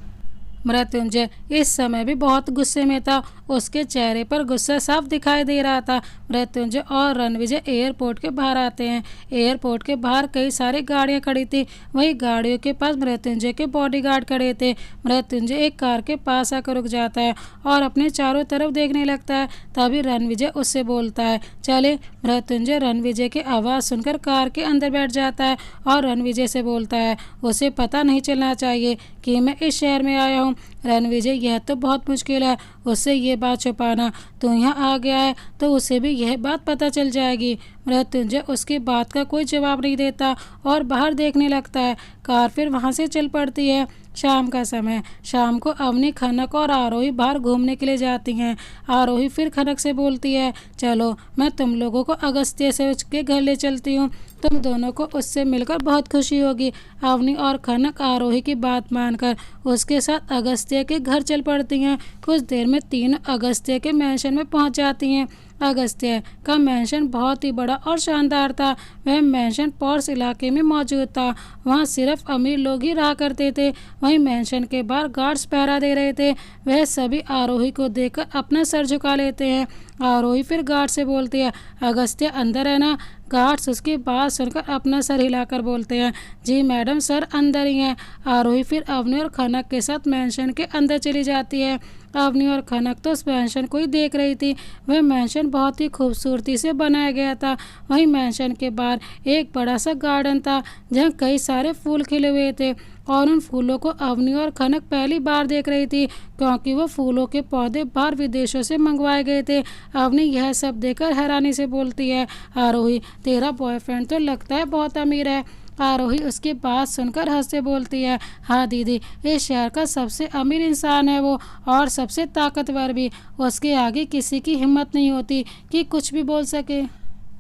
A: मृत्युंजय इस समय भी बहुत गुस्से में था, उसके चेहरे पर गुस्सा साफ दिखाई दे रहा था। मृत्युंजय और रणविजय एयरपोर्ट के बाहर आते हैं। एयरपोर्ट के बाहर कई सारी गाड़ियां खड़ी थी, वहीं गाड़ियों के पास मृत्युंजय के बॉडीगार्ड खड़े थे। मृत्युंजय एक कार के पास आकर रुक जाता है और अपने चारों तरफ देखने लगता है। तभी रणविजय उससे बोलता है, चले। मृत्युंजय रणविजय की आवाज़ सुनकर कार के अंदर बैठ जाता है और रणविजय से बोलता है, उसे पता नहीं चलना चाहिए कि मैं इस शहर में आया हूँ। रणविजय, यह तो बहुत मुश्किल है उससे ये बात छुपाना। तू यहाँ आ गया है तो उसे भी यह बात पता चल जाएगी। मृत्युंजय उसकी बात का कोई जवाब नहीं देता और बाहर देखने लगता है। कार फिर वहाँ से चल पड़ती है। शाम का समय। शाम को अवनी, खनक और आरोही बाहर घूमने के लिए जाती हैं। आरोही फिर खनक से बोलती है, चलो मैं तुम लोगों को अगस्त्य से उसके घर ले चलती हूँ, तुम दोनों को उससे मिलकर बहुत खुशी होगी। अवनी और खनक आरोही की बात मानकर उसके साथ अगस्त्य के घर चल पड़ती हैं। कुछ देर में तीनों अगस्त्य के मैंशन में पहुंच जाती हैं। अगस्त्य का मैंशन बहुत ही बड़ा और शानदार था। वह मैंशन पॉर्स इलाके में मौजूद था। वहाँ सिर्फ अमीर लोग ही रहा करते थे। वहीं मैंशन के बाहर गार्ड्स पहरा दे रहे थे। वह सभी आरोही को देखकर अपना सर झुका लेते हैं। आरोही फिर गार्ड से बोलती है, अगस्त्य अंदर है ना? गार्ड्स उसकी बात सुनकर अपना सर हिलाकर बोलते हैं, जी मैडम, सर अंदर ही हैं। आरोही फिर अवनी और खनक के साथ मैंशन के अंदर चली जाती है। अवनी और खनक तो उस मैंशन को ही देख रही थी। वह मैंशन बहुत ही खूबसूरती से बनाया गया था। वहीं मैंशन के बाहर एक बड़ा सा गार्डन था जहाँ कई सारे फूल खिले हुए थे और उन फूलों को अवनी और खनक पहली बार देख रही थी क्योंकि वो फूलों के पौधे बाहर विदेशों से मंगवाए गए थे। अवनी यह सब देखकर हैरानी से बोलती है, आरोही, तेरा बॉयफ्रेंड तो लगता है बहुत अमीर है। आरोही उसकी बात सुनकर हंस से बोलती है, हाँ दीदी, इस शहर का सबसे अमीर इंसान है वो, और सबसे ताकतवर भी। उसके आगे किसी की हिम्मत नहीं होती कि कुछ भी बोल सके।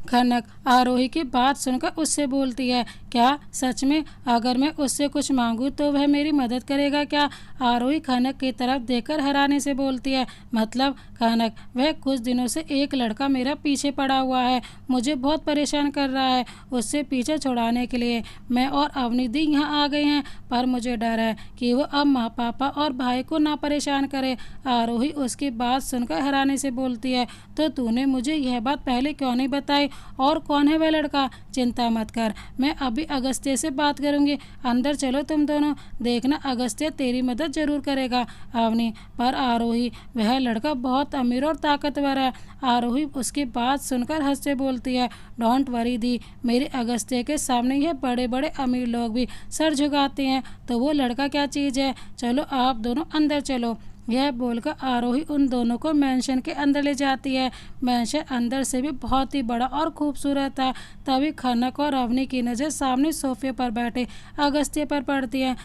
A: खनक आरोही की बात सुनकर उससे बोलती है, क्या सच में? अगर मैं उससे कुछ मांगूं तो वह मेरी मदद करेगा क्या? आरोही खनक की तरफ देखकर हैरानी से बोलती है, मतलब? खनक, वह कुछ दिनों से एक लड़का मेरा पीछे पड़ा हुआ है, मुझे बहुत परेशान कर रहा है। उससे पीछे छुड़ाने के लिए मैं और अवनिधि यहाँ आ गए हैं, पर मुझे डर है कि वो अब माँ, पापा और भाई को ना परेशान करे। आरोही उसकी बात सुनकर हैरानी से बोलती है, तो तूने मुझे यह बात पहले क्यों नहीं बताई? और कौन है वह लड़का? चिंता मत कर, मैं अभी अगस्त्य से बात करूंगी। अंदर चलो तुम दोनों, देखना अगस्त्य तेरी मदद जरूर करेगा। अवनी, पर आरोही, वह लड़का बहुत अमीर और ताकतवर है। आरोही उसकी बात सुनकर हंस से बोलती है, डोंट वरी दी, मेरे अगस्त्य के सामने यह बड़े बड़े अमीर लोग भी सर झुकाते हैं, तो वो लड़का क्या चीज़ है। चलो आप दोनों अंदर चलो। यह बोलकर आरोही उन दोनों को मैंशन के अंदर ले जाती है। मैंशन अंदर से भी बहुत ही बड़ा और खूबसूरत था। तभी खनक और अवनी की नज़र सामने सोफे पर बैठे अगस्त्य पर पड़ती है।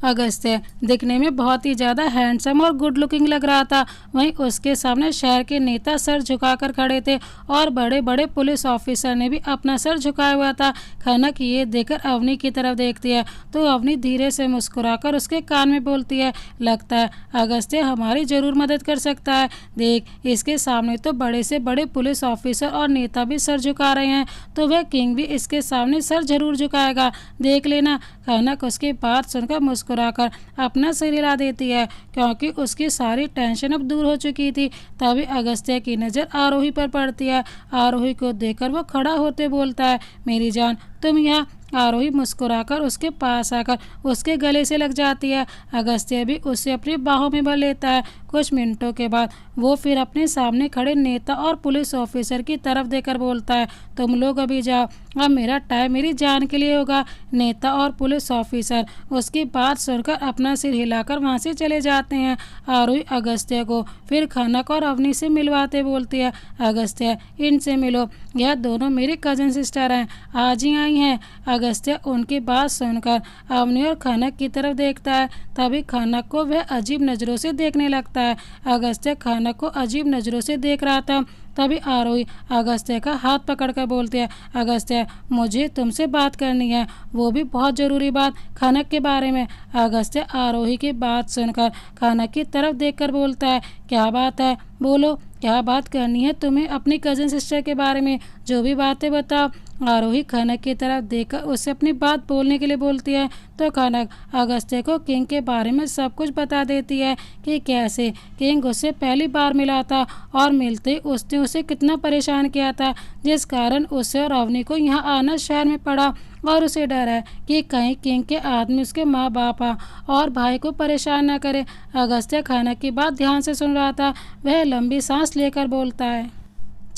A: अगस्त्य दिखने में बहुत ही ज़्यादा हैंडसम और गुड लुकिंग लग रहा था। वहीं उसके सामने शहर के नेता सर झुकाकर खड़े थे और बड़े बड़े पुलिस ऑफिसर ने भी अपना सर झुकाया हुआ था। खनक ये देखकर अवनी की तरफ देखती है तो अवनी धीरे से मुस्कुराकर उसके कान में बोलती है, लगता है अगस्त्य हमारी ज़रूर मदद कर सकता है। देख, इसके सामने तो बड़े से बड़े पुलिस ऑफिसर और नेता भी सर झुका रहे हैं, तो वह किंग भी इसके सामने सर जरूर झुकाएगा, देख लेना। खनक उसकी बात सुनकर मुस्कुराकर अपना सिर हिला देती है क्योंकि उसकी सारी टेंशन अब दूर हो चुकी थी। तभी अगस्त्य की नज़र आरोही पर पड़ती है। आरोही को देखकर वो खड़ा होते बोलता है, मेरी जान, तुम यहाँ? आरोही मुस्कुराकर उसके पास आकर उसके गले से लग जाती है। अगस्त्य भी उसे अपनी बाहों में भर लेता है। कुछ मिनटों के बाद वो फिर अपने सामने खड़े नेता और पुलिस ऑफिसर की तरफ देकर बोलता है, तुम लोग अभी जाओ, अब मेरा टाइम मेरी जान के लिए होगा। नेता और पुलिस ऑफिसर उसकी बात सुनकर अपना सिर हिलाकर वहाँ से चले जाते हैं। आरोही अगस्त्य को फिर खनक और अवनी से मिलवाते बोलती है, अगस्त्य, इनसे मिलो, यह दोनों मेरी कजन सिस्टर हैं, आज ही आई हैं। अगस्त्य उनकी बात सुनकर अवनी और खनक की तरफ देखता है। तभी खनक को वह अजीब नज़रों से देखने लगता है। अगस्त्य खनक को अजीब नज़रों से देख रहा था। तभी आरोही अगस्त्य का हाथ पकड़कर बोलते हैं, अगस्त्य, मुझे तुमसे बात करनी है, वो भी बहुत ज़रूरी बात, खनक के बारे में। अगस्त्य आरोही की बात सुनकर खनक की तरफ देखकर बोलता है, क्या बात है, बोलो, क्या बात करनी है तुम्हें अपनी कज़न सिस्टर के बारे में, जो भी बातें बताओ। आरोही खनक की तरफ देखकर उससे अपनी बात बोलने के लिए बोलती है तो खनक अगस्त्य को किंग के बारे में सब कुछ बता देती है कि कैसे किंग उससे पहली बार मिला था और मिलते ही उसने उसे कितना परेशान किया था, जिस कारण उसे और अवनी को यहाँ आना शहर में पड़ा और उसे डर है कि कहीं किंग के आदमी उसके माँ बाप और भाई को परेशान न करे। अगस्त्य खनक की बात ध्यान से सुन रहा था। वह लंबी सांस लेकर बोलता है,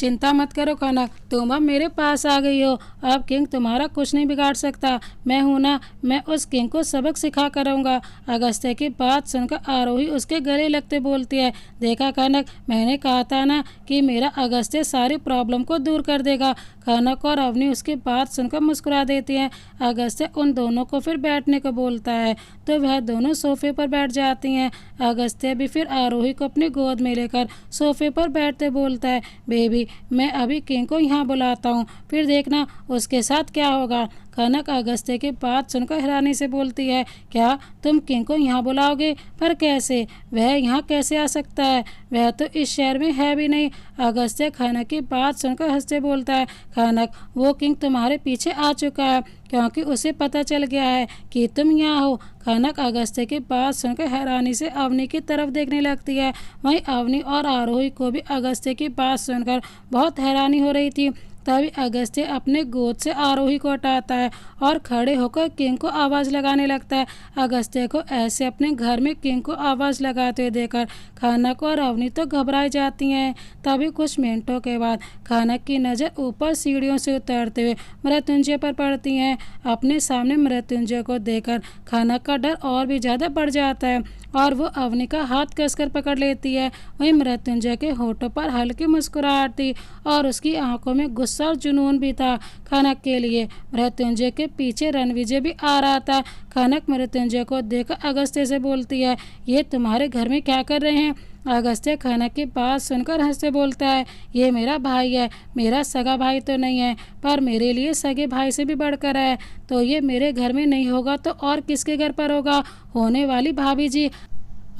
A: चिंता मत करो कनक, तुम अब मेरे पास आ गई हो। अब किंग तुम्हारा कुछ नहीं बिगाड़ सकता। मैं हूं ना, मैं उस किंग को सबक सिखा कर रहूंगा। अगस्त्य की बात सुनकर आरोही उसके गले लगते बोलती है, देखा कनक, मैंने कहा था ना कि मेरा अगस्त्य सारी प्रॉब्लम को दूर कर देगा। कनक और अवनी उसकी बात सुनकर मुस्कुरा देती हैं। अगस्त्य उन दोनों को फिर बैठने को बोलता है तो वह दोनों सोफे पर बैठ जाती हैं। अगस्त्य भी फिर आरोही को अपनी गोद में लेकर सोफे पर बैठते बोलता है, बेबी मैं अभी किंग को यहाँ बुलाता हूँ, फिर देखना उसके साथ क्या होगा। कनक अगस्त्य की बात सुनकर हैरानी से बोलती है, क्या तुम किंग को यहाँ बुलाओगे? पर कैसे? वह यहाँ कैसे आ सकता है? वह तो इस शहर में है भी नहीं। अगस्त्य कनक की बात सुनकर हंसते बोलता है, कनक वो किंग तुम्हारे पीछे आ चुका है क्योंकि उसे पता चल गया है कि तुम यहाँ हो। कनक अगस्त्य की बात सुनकर हैरानी से अवनी की तरफ देखने लगती है। वहीं अवनी और आरोही को भी अगस्त्य की बात सुनकर बहुत हैरानी हो रही थी। तभी अगस्त्य अपने गोद से आरोही को हटाता है और खड़े होकर किंग को आवाज़ लगाने लगता है। अगस्त्य को ऐसे अपने घर में किंग को आवाज़ लगाते हुए देखकर कनक और अवनी तो घबराई जाती हैं। तभी कुछ मिनटों के बाद कनक की नज़र ऊपर सीढ़ियों से उतरते हुए मृत्युंजय पर पड़ती हैं। अपने सामने मृत्युंजय को देखकर कनक का डर और भी ज़्यादा बढ़ जाता है और वो अवनी का हाथ कसकर पकड़ लेती है। वहीं मृत्युंजय के होठों पर हल्की मुस्कुराहट थी और उसकी आंखों में गुस्सा और जुनून भी था कनक के लिए। मृत्युंजय के पीछे रणविजय भी आ रहा था। कनक मृत्युंजय को देखकर अगस्त्य से बोलती है, ये तुम्हारे घर में क्या कर रहे हैं? अगस्त्य कनक की बात सुनकर हंसते बोलता है, ये मेरा भाई है। मेरा सगा भाई तो नहीं है पर मेरे लिए सगे भाई से भी बढ़कर है। तो ये मेरे घर में नहीं होगा तो और किसके घर पर होगा? होने वाली भाभी जी।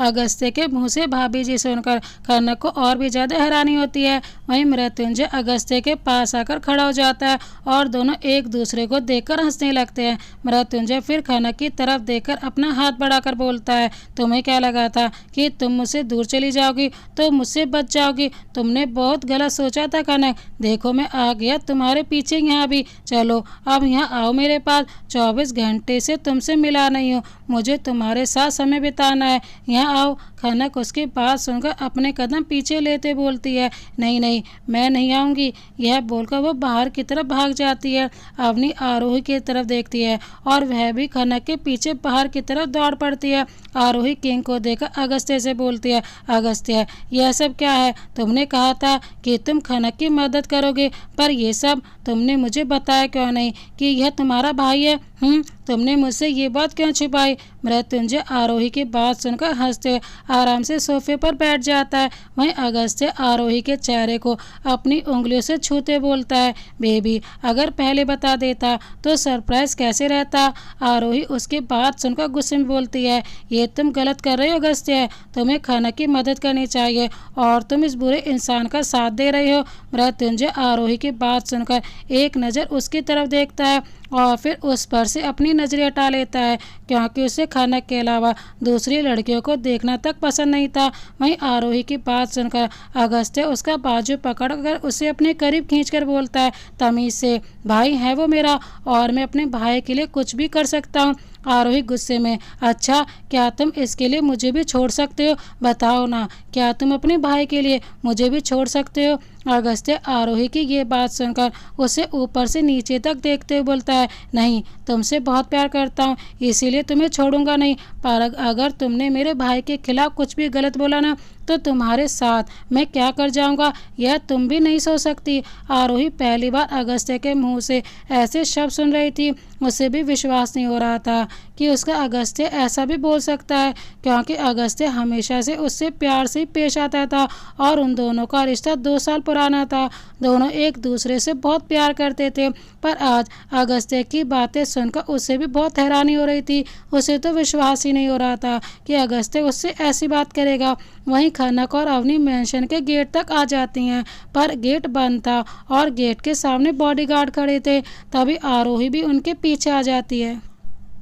A: अगस्त्य के मुंह से भाभी जी सुनकर कनक को और भी ज़्यादा हैरानी होती है। वहीं मृत्युंजय अगस्त्य के पास आकर खड़ा हो जाता है और दोनों एक दूसरे को देखकर हंसने लगते हैं। मृत्युंजय फिर कनक की तरफ देखकर अपना हाथ बढ़ाकर बोलता है, तुम्हें क्या लगा था कि तुम मुझसे दूर चली जाओगी तो मुझसे बच जाओगी? तुमने बहुत गलत सोचा था कनक। देखो मैं आ गया तुम्हारे पीछे यहाँ भी। चलो अब यहाँ आओ मेरे पास। 24 घंटे से तुमसे मिला नहीं हूँ, मुझे तुम्हारे साथ समय बिताना है। यहाँ आओ। कनक उसकी बात सुनकर अपने कदम पीछे लेते बोलती है, नहीं नहीं मैं नहीं आऊँगी। यह बोलकर वो बाहर की तरफ भाग जाती है। अवनी आरोही की तरफ देखती है और वह भी कनक के पीछे बाहर की तरफ दौड़ पड़ती है। आरोही किंग को देखकर अगस्त्य से बोलती है, अगस्त्य यह सब क्या है? तुमने कहा था कि तुम कनक की मदद करोगे पर यह सब तुमने मुझे बताया क्यों नहीं कि यह तुम्हारा भाई है? तुमने मुझसे ये बात क्यों छिपाई? मृत्युंजय आरोही की बात सुनकर हंसते हुए आराम से सोफे पर बैठ जाता है। वहीं अगस्त्य आरोही के चेहरे को अपनी उंगलियों से छूते बोलता है, बेबी अगर पहले बता देता तो सरप्राइज कैसे रहता? आरोही उसकी बात सुनकर गुस्से में बोलती है, ये तुम गलत कर रहे हो अगस्त्य, तुम्हें कनक की मदद करनी चाहिए और तुम इस बुरे इंसान का साथ दे रहे हो। मृत्युंजय आरोही की बात सुनकर एक नज़र उसकी तरफ देखता है और फिर उस पर से अपनी नजरें हटा लेता है क्योंकि उसे कनक के अलावा दूसरी लड़कियों को देखना तक पसंद नहीं था। वहीं आरोही की बात सुनकर अगस्त्य उसका बाजू पकड़कर उसे अपने करीब खींचकर बोलता है, तमीज़ से, भाई है वो मेरा और मैं अपने भाई के लिए कुछ भी कर सकता हूँ। आरोही गुस्से में, अच्छा क्या तुम इसके लिए मुझे भी छोड़ सकते हो? बताओ ना, क्या तुम अपने भाई के लिए मुझे भी छोड़ सकते हो? अगस्त्य आरोही की ये बात सुनकर उसे ऊपर से नीचे तक देखते हुए बोलता है, नहीं तुमसे बहुत प्यार करता हूँ इसीलिए तुम्हें छोड़ूंगा नहीं, पर अगर तुमने मेरे भाई के खिलाफ कुछ भी गलत बोला ना तो तुम्हारे साथ मैं क्या कर जाऊंगा यह तुम भी नहीं सोच सकती। आरोही पहली बार अगस्त्य के मुंह से ऐसे शब्द सुन रही थी। उसे भी विश्वास नहीं हो रहा था कि उसका अगस्त्य ऐसा भी बोल सकता है क्योंकि अगस्त्य हमेशा से उससे प्यार से पेश आता था और उन दोनों का रिश्ता 2 साल पुराना था। दोनों एक दूसरे से बहुत प्यार करते थे पर आज अगस्त्य की बातें सुनकर उसे भी बहुत हैरानी हो रही थी। उसे तो विश्वास ही नहीं हो रहा था कि अगस्त्य उससे ऐसी बात करेगा। वहीं कनक और अवनी मेंशन के गेट तक आ जाती हैं पर गेट बंद था और गेट के सामने बॉडीगार्ड खड़े थे। तभी आरोही भी उनके पीछे आ जाती है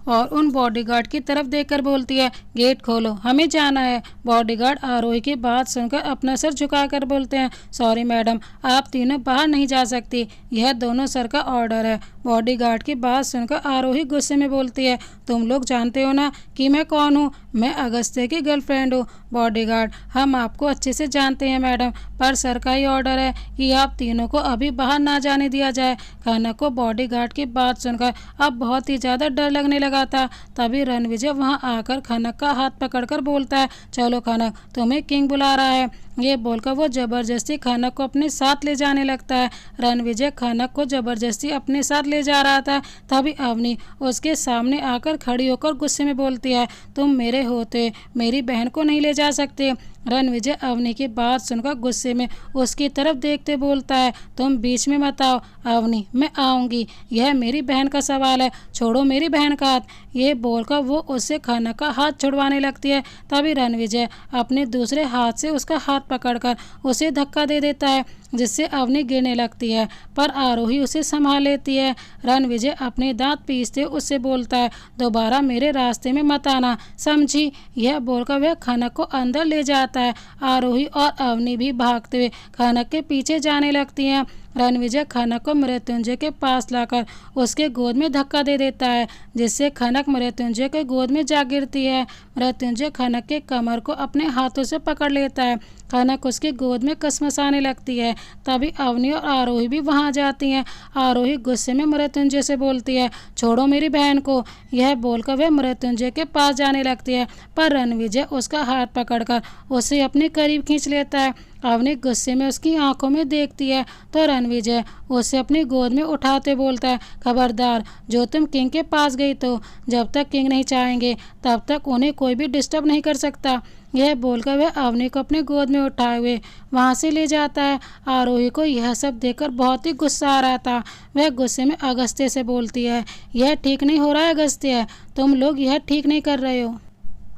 A: और उन बॉडीगार्ड की तरफ देखकर बोलती है, गेट खोलो हमें जाना है। बॉडीगार्ड आरोही की बात सुनकर अपना सर झुकाकर बोलते हैं, सॉरी मैडम आप तीनों बाहर नहीं जा सकती, यह दोनों सर का ऑर्डर है। बॉडीगार्ड की बात सुनकर आरोही गुस्से में बोलती है, तुम लोग जानते हो ना कि मैं कौन हूँ? मैं अगस्त्य की गर्लफ्रेंड हूँ। बॉडीगार्ड: हम आपको अच्छे से जानते हैं मैडम, पर सर का ही ऑर्डर है कि आप तीनों को अभी बाहर ना जाने दिया जाए। खनक को बॉडीगार्ड की बात सुनकर अब बहुत ही ज़्यादा डर लगने लगा था। तभी रणविजय वहाँ आकर खनक का हाथ पकड़कर बोलता है, चलो खनक, तुम्हें किंग बुला रहा है। ये बोलकर वो जबरदस्ती खनक को अपने साथ ले जाने लगता है। रणविजय खनक को जबरदस्ती अपने साथ ले जा रहा था, तभी अवनी उसके सामने आकर खड़ी होकर गुस्से में बोलती है, तुम मेरे होते मेरी बहन को नहीं ले जा सकते। रणविजय अवनी की बात सुनकर गुस्से में उसकी तरफ देखते बोलता है, तुम बीच में मत आओ अवनी, मैं आऊँगी, यह मेरी बहन का सवाल है, छोड़ो मेरी बहन का हाथ। ये बोलकर वो उससे खनक का हाथ छुड़वाने लगती है। तभी रणविजय अपने दूसरे हाथ से उसका हाथ पकड़कर उसे धक्का दे देता है, जिससे अवनी गिरने लगती है, पर आरोही उसे संभाल लेती है। रणविजय अपने दांत पीसते उससे बोलता है, दोबारा मेरे रास्ते में मत आना, समझी। यह बोलकर वह खनक को अंदर ले जाता है। आरोही और अवनी भी भागते हुए खनक के पीछे जाने लगती हैं। रणविजय खनक को मृत्युंजय के पास लाकर उसके गोद में धक्का दे देता है, जिससे खनक मृत्युंजय के गोद में जा गिरती है। मृत्युंजय खनक के कमर को अपने हाथों से पकड़ लेता है। खनक उसके गोद में कसमसाने लगती है। तभी अवनी और आरोही भी वहां जाती हैं। आरोही गुस्से में मृत्युंजय से बोलती है, छोड़ो मेरी बहन को। यह बोलकर वह मृत्युंजय के पास जाने लगती है, पर रणविजय उसका हाथ पकड़कर उसे अपने करीब खींच लेता है। अवनी गुस्से में उसकी आंखों में देखती है तो रणविजय उसे अपनी गोद में उठाते बोलता है, खबरदार, जो तुम किंग के पास गई तो जब तक किंग नहीं चाहेंगे तब तक उन्हें कोई भी डिस्टर्ब नहीं कर सकता। यह बोलकर वह अवनी को अपने गोद में उठाए हुए वहां से ले जाता है। आरोही को यह सब देखकर बहुत ही गुस्सा आ रहा था। वह गुस्से में अगस्त्य से बोलती है, यह ठीक नहीं हो रहा है अगस्त्य, तुम लोग यह ठीक नहीं कर रहे हो।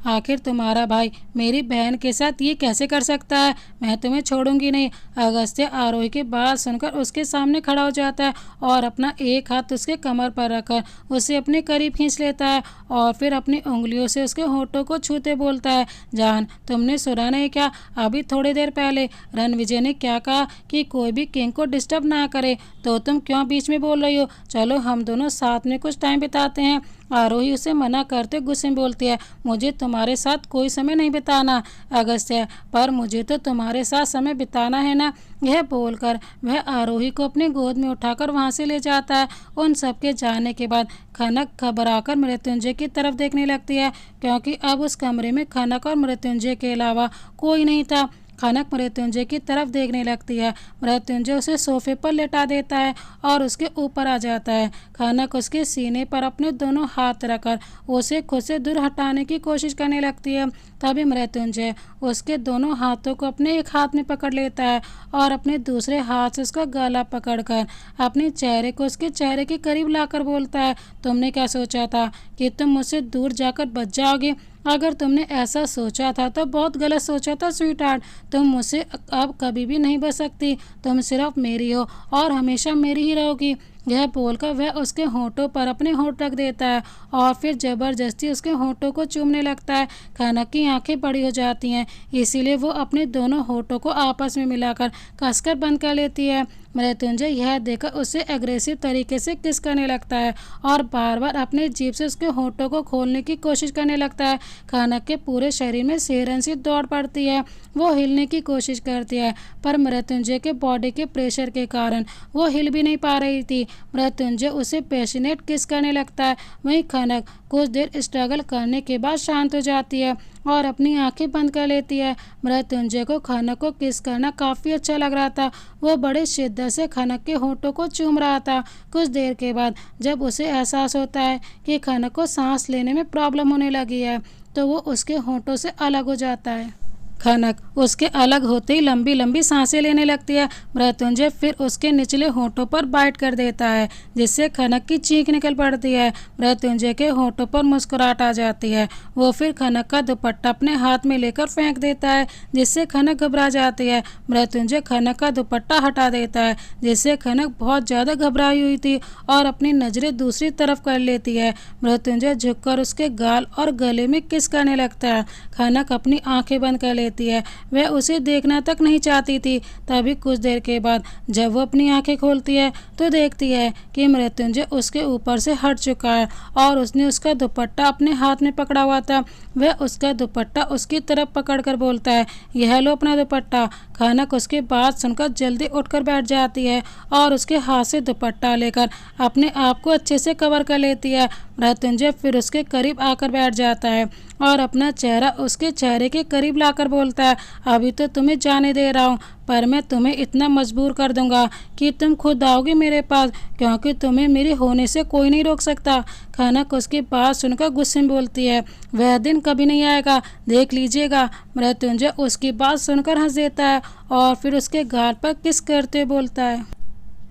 A: आखिर तुम्हारा भाई मेरी बहन के साथ ये कैसे कर सकता है, मैं तुम्हें छोड़ूंगी नहीं। अगस्त्य आरोही की बात सुनकर उसके सामने खड़ा हो जाता है और अपना एक हाथ उसके कमर पर रखकर उसे अपने करीब खींच लेता है और फिर अपनी उंगलियों से उसके होठों को छूते बोलता है, जान, तुमने सुना नहीं क्या, अभी थोड़ी देर पहले रणविजय ने क्या कहा कि कोई भी किंग को डिस्टर्ब ना करे, तो तुम क्यों बीच में बोल रही हो, चलो हम दोनों साथ में कुछ टाइम बिताते हैं। आरोही उसे मना करते गुस्से में बोलती है, मुझे तुम्हारे साथ कोई समय नहीं बिताना अगस्त्य, पर मुझे तो तुम्हारे साथ समय बिताना है ना। यह बोलकर वह आरोही को अपनी गोद में उठाकर वहां से ले जाता है। उन सबके जाने के बाद खनक घबराकर मृत्युंजय की तरफ देखने लगती है, क्योंकि अब उस कमरे में खनक और मृत्युंजय के अलावा कोई नहीं था। खनक मृत्युंजय की तरफ देखने लगती है। मृत्युंजय उसे सोफे पर लेटा देता है और उसके ऊपर आ जाता है। खनक उसके सीने पर अपने दोनों हाथ रखकर उसे खुद से दूर हटाने की कोशिश करने लगती है। तभी मृत्युंजय उसके दोनों हाथों को अपने एक हाथ में पकड़ लेता है और अपने दूसरे हाथ से उसका गला पकड़कर अपने चेहरे को उसके चेहरे के करीब लाकर बोलता है, तुमने क्या सोचा था कि तुम मुझसे दूर जाकर बच जाओगे? अगर तुमने ऐसा सोचा था तो बहुत गलत सोचा था स्वीट हार्ट, तुम मुझसे अब कभी भी नहीं बच सकती, तुम सिर्फ मेरी हो और हमेशा मेरी ही रहोगी। यह बोलकर वह उसके होठों पर अपने होठ रख देता है और फिर जबरदस्ती उसके होठों को चूमने लगता है। खनक की आंखें बड़ी हो जाती हैं, इसीलिए वो अपने दोनों होठों को आपस में मिलाकर कसकर बंद कर लेती है। मृत्युंजय यह देखकर उसे एग्रेसिव तरीके से किस करने लगता है और बार बार अपने जीभ से उसके होठों को खोलने की कोशिश करने लगता है। खनक के पूरे शरीर में सिहरन सी दौड़ पड़ती है। वो हिलने की कोशिश करती है, पर मृत्युंजय के बॉडी के प्रेशर के कारण वो हिल भी नहीं पा रही थी। मृत्युंजय उसे पैशनेट किस करने लगता है। वहीं खनक कुछ देर स्ट्रगल करने के बाद शांत हो जाती है और अपनी आंखें बंद कर लेती है। मृत्युंजय को खनक को किस करना काफ़ी अच्छा लग रहा था। वो बड़े शिद्दत से खनक के होठों को चूम रहा था। कुछ देर के बाद जब उसे एहसास होता है कि खनक को सांस लेने में प्रॉब्लम होने लगी है, तो वो उसके होठों से अलग हो जाता है। खनक उसके अलग होते ही लंबी लंबी सांसें लेने लगती है। मृत्युंजय फिर उसके निचले होठों पर बाइट कर देता है, जिससे खनक की चीख निकल पड़ती है। मृत्युंजय के होठों पर मुस्कुराहट आ जाती है। वो फिर खनक का दुपट्टा अपने हाथ में लेकर फेंक देता है, जिससे खनक घबरा जाती है। मृत्युंजय खनक का दुपट्टा हटा देता है, जिससे खनक बहुत ज़्यादा घबराई हुई थी और अपनी नज़रें दूसरी तरफ कर लेती है। मृत्युंजय झुककर उसके गाल और गले में किस करने लगता है। खनक अपनी आंखें बंद कर लेती लेती है। वह उसे देखना तक नहीं चाहती थी। तभी कुछ देर के बाद जब वो अपनी आंखें खोलती है तो देखती है कि मृत्युंजय उसके ऊपर से हट चुका है और उसने उसका दुपट्टा अपने हाथ में पकड़ा हुआ था। वह उसका दुपट्टा उसकी तरफ पकड़कर बोलता है, यह लो अपना दुपट्टा। खनक उसकी बात सुनकर जल्दी उठकर बैठ जाती है और उसके हाथ से दुपट्टा लेकर अपने आप को अच्छे से कवर कर लेती है। मृत्युंजय फिर उसके करीब आकर बैठ जाता है और अपना चेहरा उसके चेहरे के करीब लाकर बोलता है, अभी तो तुम्हें जाने दे रहा हूँ, पर मैं तुम्हें इतना मजबूर कर दूंगा कि तुम खुद आओगी मेरे पास, क्योंकि तुम्हें मेरे होने से कोई नहीं रोक सकता। खनक उसकी बात सुनकर गुस्से में बोलती है, वह दिन कभी नहीं आएगा, देख लीजिएगा। मृत्युंजय उसकी बात सुनकर हंस देता है और फिर उसके गाल पर किस करते हुए बोलता है,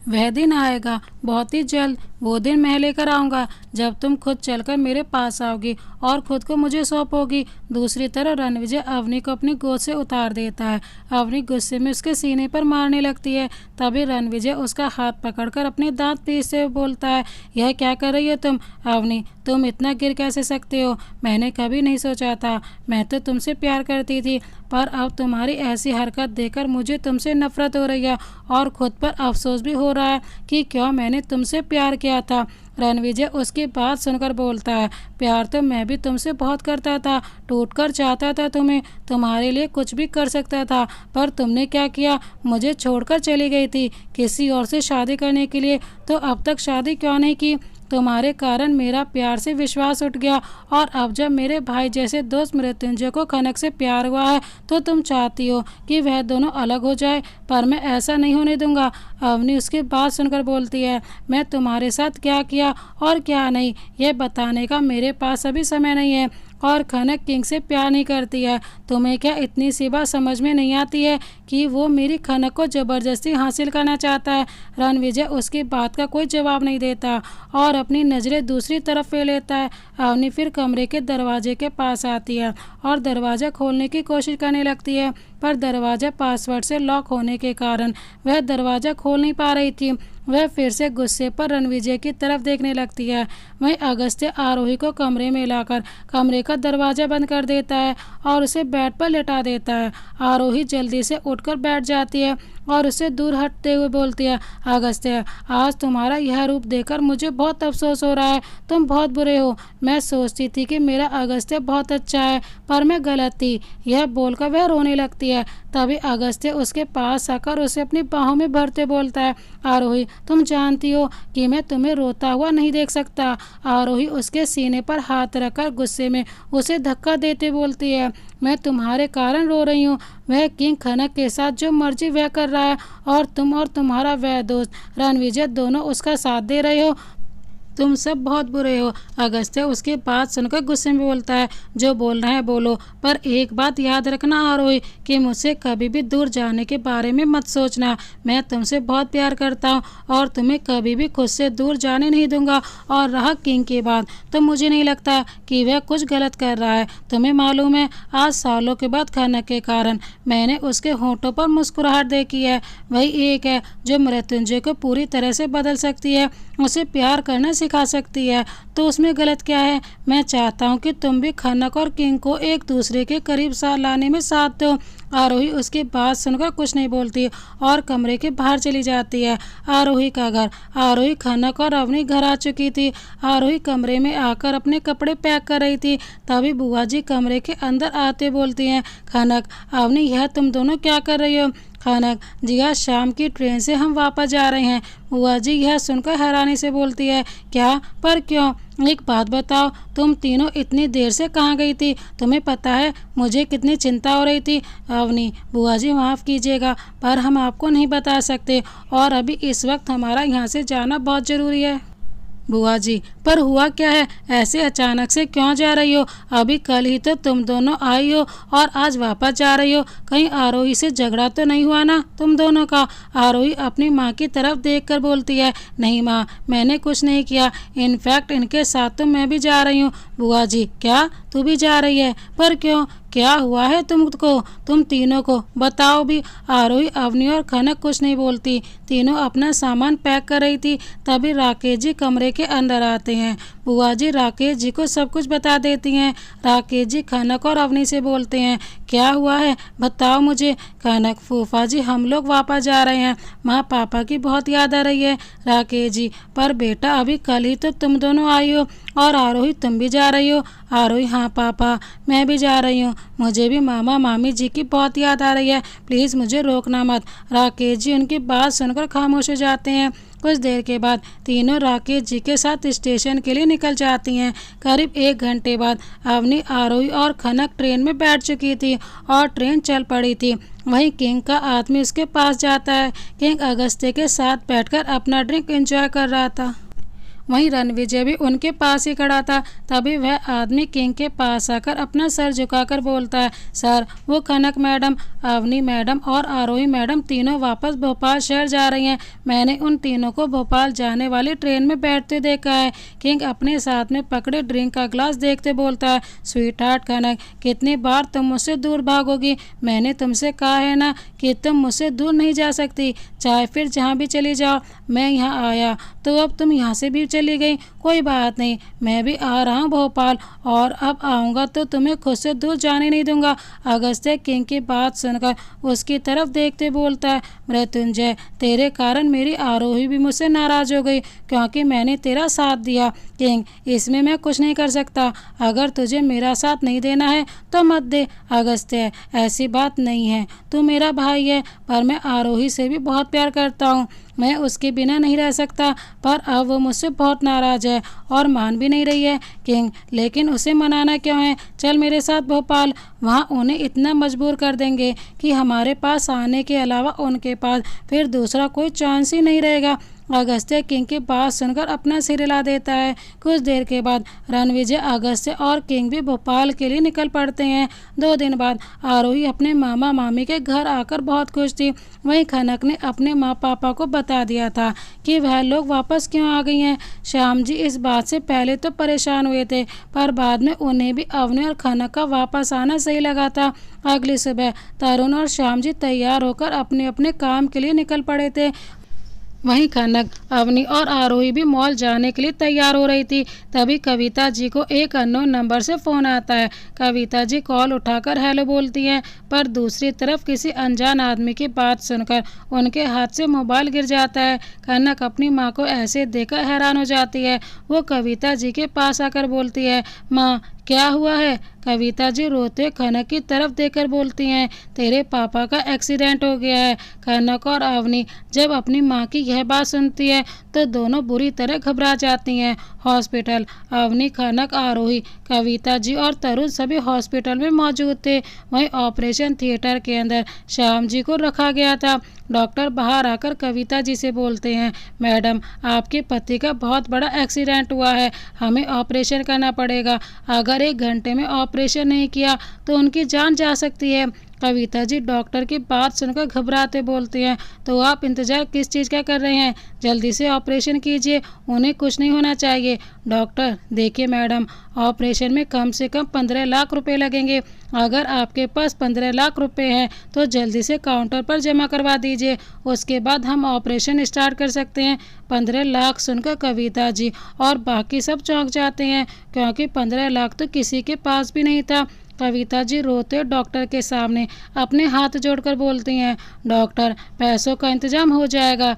A: वह दिन आएगा बहुत ही जल्द। वो दिन मैं लेकर आऊँगा जब तुम खुद चलकर मेरे पास आओगी और खुद को मुझे सौंपोगी। दूसरी तरफ रणविजय अवनी को अपनी गोद से उतार देता है। अवनी गुस्से में उसके सीने पर मारने लगती है। तभी रणविजय उसका हाथ पकड़कर अपने दांत पीसते हुए बोलता है, यह क्या कर रही हो तुम अवनी, तुम इतना गिर कैसे सकते हो? मैंने कभी नहीं सोचा था, मैं तो तुमसे प्यार करती थी, पर अब तुम्हारी ऐसी हरकत देखकर मुझे तुमसे नफरत हो रही है और खुद पर अफसोस भी हो रहा है कि क्यों मैंने तुमसे प्यार किया था। रणविजय उसकी बात सुनकर बोलता है, प्यार तो मैं भी तुमसे बहुत करता था, टूटकर चाहता था तुम्हें, तुम्हारे लिए कुछ भी कर सकता था, पर तुमने क्या किया, मुझे छोड़कर चली गई थी किसी और से शादी करने के लिए। तो अब तक शादी क्यों नहीं की? तुम्हारे कारण मेरा प्यार से विश्वास उठ गया और अब जब मेरे भाई जैसे दोस्त मृत्युंजय को खनक से प्यार हुआ है तो तुम चाहती हो कि वह दोनों अलग हो जाए, पर मैं ऐसा नहीं होने दूंगा। अवनी उसकी बात सुनकर बोलती है, मैं तुम्हारे साथ क्या किया और क्या नहीं यह बताने का मेरे पास अभी समय नहीं है, और खनक किंग से प्यार नहीं करती है। तुम्हें क्या इतनी सी बात समझ में नहीं आती है कि वो मेरी खनक को ज़बरदस्ती हासिल करना चाहता है? रणविजय उसकी बात का कोई जवाब नहीं देता और अपनी नज़रें दूसरी तरफ फेर लेता है। अवनी फिर कमरे के दरवाजे के पास आती है और दरवाज़ा खोलने की कोशिश करने लगती है, पर दरवाज़ा पासवर्ड से लॉक होने के कारण वह दरवाज़ा खोल नहीं पा रही थी। वह फिर से गुस्से पर रणविजय की तरफ देखने लगती है। वहीं अगस्त्य आरोही को कमरे में लाकर कमरे का दरवाज़ा बंद कर देता है और उसे बेड पर लेटा देता है। आरोही जल्दी से उठकर बैठ जाती है और उसे दूर हटते हुए बोलती है, अगस्त्य, आज तुम्हारा यह रूप देखकर मुझे बहुत अफसोस हो रहा है, तुम बहुत बुरे हो। मैं सोचती थी कि मेरा अगस्त्य बहुत अच्छा है, पर मैं गलत थी। यह बोलकर वह रोने लगती है। तभी अगस्त्य उसके पास आकर उसे अपनी बाहों में भरते बोलता है, आरोही, तुम जानती हो कि मैं तुम्हें रोता हुआ नहीं देख सकता। आरोही उसके सीने पर हाथ रखकर गुस्से में उसे धक्का देते बोलती है, मैं तुम्हारे कारण रो रही हूँ। वह किंग खनक के साथ जो मर्जी वह कर रहा है और तुम और तुम्हारा वह दोस्त रणविजय दोनों उसका साथ दे रहे हो। तुम सब बहुत बुरे हो। अगस्त्य उसकी बात सुनकर गुस्से में बोलता है, जो बोलना है बोलो, पर एक बात याद रखना आरोही कि मुझसे कभी भी दूर जाने के बारे में मत सोचना। मैं तुमसे बहुत प्यार करता हूँ और तुम्हें कभी भी खुद से दूर जाने नहीं दूंगा। और रहा किंग की बात, तो मुझे नहीं लगता कि वह कुछ गलत कर रहा है। तुम्हें मालूम है, आज सालों के बाद खनक के कारण मैंने उसके होंठों पर मुस्कुराहट देखी है। वही एक है जो मृत्युंजय को पूरी तरह से बदल सकती है, उसे प्यार करना सिखा सकती है। तो उसमें गलत क्या है? मैं चाहता हूँ कि तुम भी खनक और किंग को एक दूसरे के करीब लाने में साथ दो। आरोही उसकी बात सुनकर कुछ नहीं बोलती और कमरे के बाहर चली जाती है। आरोही का घर। आरोही, खनक और अवनी घर आ चुकी थी। आरोही कमरे में आकर अपने कपड़े पैक कर रही थी। तभी बुआ जी कमरे के अंदर आते बोलती हैं, खनक, अवनी, यह तुम दोनों क्या कर रही हो? खनक, जी आज शाम की ट्रेन से हम वापस जा रहे हैं। बुआ जी यह सुनकर हैरानी से बोलती है, क्या? पर क्यों? एक बात बताओ, तुम तीनों इतनी देर से कहाँ गई थी? तुम्हें पता है मुझे कितनी चिंता हो रही थी। अवनी, बुआ जी माफ़ कीजिएगा, पर हम आपको नहीं बता सकते और अभी इस वक्त हमारा यहाँ से जाना बहुत ज़रूरी है। बुआ जी, पर हुआ क्या है? ऐसे अचानक से क्यों जा रही हो? अभी कल ही तो तुम दोनों आई हो और आज वापस जा रही हो। कहीं आरोही से झगड़ा तो नहीं हुआ ना तुम दोनों का? आरोही अपनी माँ की तरफ देखकर बोलती है, नहीं माँ, मैंने कुछ नहीं किया। इनफैक्ट इनके साथ तो मैं भी जा रही हूँ। बुआ जी, क्या तू भी जा रही है? पर क्यों? क्या हुआ है तुमको, तुम तीनों को? बताओ भी। आरोही, अवनी और खनक कुछ नहीं बोलती। तीनों अपना सामान पैक कर रही थी। तभी राकेश जी कमरे के अंदर आते हैं। बुआ जी राकेश जी को सब कुछ बता देती हैं। राकेश जी खनक और अवनी से बोलते हैं, क्या हुआ है बताओ मुझे। खनक, फूफा जी हम लोग वापस जा रहे हैं, माँ पापा की बहुत याद आ रही है। राकेश जी, पर बेटा अभी कल ही तो तुम दोनों आई हो, और आरोही तुम भी जा रही हो। आरोही, हाँ पापा मैं भी जा रही हूँ, मुझे भी मामा मामी जी की बहुत याद आ रही है, प्लीज़ मुझे रोकना मत। राकेश जी उनकी बात सुनकर खामोश हो जाते हैं। कुछ देर के बाद तीनों राकेश जी के साथ स्टेशन के लिए निकल जाती हैं। करीब 1 घंटे बाद अवनी, आरोही और खनक ट्रेन में बैठ चुकी थी और ट्रेन चल पड़ी थी। वहीं किंग का आदमी उसके पास जाता है। किंग अगस्त्य के साथ बैठकर अपना ड्रिंक एंजॉय कर रहा था। वहीं रणविजय भी उनके पास ही खड़ा था। तभी वह आदमी किंग के पास आकर अपना सर झुकाकर बोलता है, सर वो खनक मैडम, अवनी मैडम और आरोही मैडम तीनों वापस भोपाल शहर जा रही हैं। मैंने उन तीनों को भोपाल जाने वाली ट्रेन में बैठते देखा है। किंग अपने साथ में पकड़े ड्रिंक का ग्लास देखते बोलता है, स्वीट हार्ट खनक, कितनी बार तुम मुझसे दूर भागोगी। मैंने तुमसे कहा है ना कि तुम मुझसे दूर नहीं जा सकती, चाहे फिर जहाँ भी चली जाओ। मैं यहाँ आया तो अब तुम यहाँ से भी चली गई, कोई बात नहीं, मैं भी आ रहा हूँ भोपाल, और अब आऊँगा तो तुम्हें खुद से दूर जाने नहीं दूंगा। अगस्त्य किंग की बात सुनकर उसकी तरफ देखते बोलता है, मृत्युंजय तेरे कारण मेरी आरोही भी मुझसे नाराज हो गई क्योंकि मैंने तेरा साथ दिया। किंग, इसमें मैं कुछ नहीं कर सकता, अगर तुझे मेरा साथ नहीं देना है तो मत दे। अगस्त्य, ऐसी बात नहीं है, तू मेरा भाई है, पर मैं आरोही से भी बहुत प्यार करता हूँ, मैं उसके बिना नहीं रह सकता, पर अब वो मुझसे बहुत नाराज है और मान भी नहीं रही है। किंग, लेकिन उसे मनाना क्यों है, चल मेरे साथ भोपाल, वहाँ उन्हें इतना मजबूर कर देंगे कि हमारे पास आने के अलावा उनके पास फिर दूसरा कोई चांस ही नहीं रहेगा। अगस्त्य किंग की बात सुनकर अपना सिर हिला देता है। कुछ देर के बाद रणविजय, अगस्त्य और किंग भी भोपाल के लिए निकल पड़ते हैं। 2 दिन बाद आरोही अपने मामा मामी के घर आकर बहुत खुश थी। वहीं खनक ने अपने माँ पापा को बता दिया था कि वह लोग वापस क्यों आ गई हैं। श्याम जी इस बात से पहले तो परेशान हुए थे, पर बाद में उन्हें भी अवनी और खनक का वापस आना सही लगा था। अगली सुबह तरुण और श्याम जी तैयार होकर अपने अपने काम के लिए निकल पड़े थे। वहीं खनक, अवनी और आरोही भी मॉल जाने के लिए तैयार हो रही थी। तभी कविता जी को एक अननोन नंबर से फ़ोन आता है। कविता जी कॉल उठाकर हेलो बोलती हैं, पर दूसरी तरफ किसी अनजान आदमी की बात सुनकर उनके हाथ से मोबाइल गिर जाता है। खनक अपनी माँ को ऐसे देखकर हैरान हो जाती है। वो कविता जी के पास आकर बोलती है, माँ क्या हुआ है। कविता जी रोते खनक की तरफ देखकर बोलती हैं, तेरे पापा का एक्सीडेंट हो गया है। खनक और अवनी जब अपनी माँ की यह बात सुनती है तो दोनों बुरी तरह घबरा जाती हैं। हॉस्पिटल, अवनी, खनक, आरोही, कविता जी और तरुण सभी हॉस्पिटल में मौजूद थे। वहीं ऑपरेशन थिएटर के अंदर श्याम जी को रखा गया था। डॉक्टर बाहर आकर कविता जी से बोलते हैं, मैडम आपके पति का बहुत बड़ा एक्सीडेंट हुआ है, हमें ऑपरेशन करना पड़ेगा, अगर 1 घंटे में ऑपरेशन नहीं किया तो उनकी जान जा सकती है। कविता जी डॉक्टर की बात सुनकर घबराते बोलती हैं, तो आप इंतज़ार किस चीज़ का कर रहे हैं, जल्दी से ऑपरेशन कीजिए, उन्हें कुछ नहीं होना चाहिए। डॉक्टर, देखिए मैडम, ऑपरेशन में कम से कम 15 लाख रुपए लगेंगे, अगर आपके पास 15 लाख रुपए हैं तो जल्दी से काउंटर पर जमा करवा दीजिए, उसके बाद हम ऑपरेशन स्टार्ट कर सकते हैं। 15 लाख सुनकर कविता जी और बाकी सब चौंक जाते हैं, क्योंकि 15 लाख तो किसी के पास भी नहीं था। कविता जी रोते डॉक्टर के सामने अपने हाथ जोड़कर बोलती हैं, डॉक्टर पैसों का इंतजाम हो जाएगा,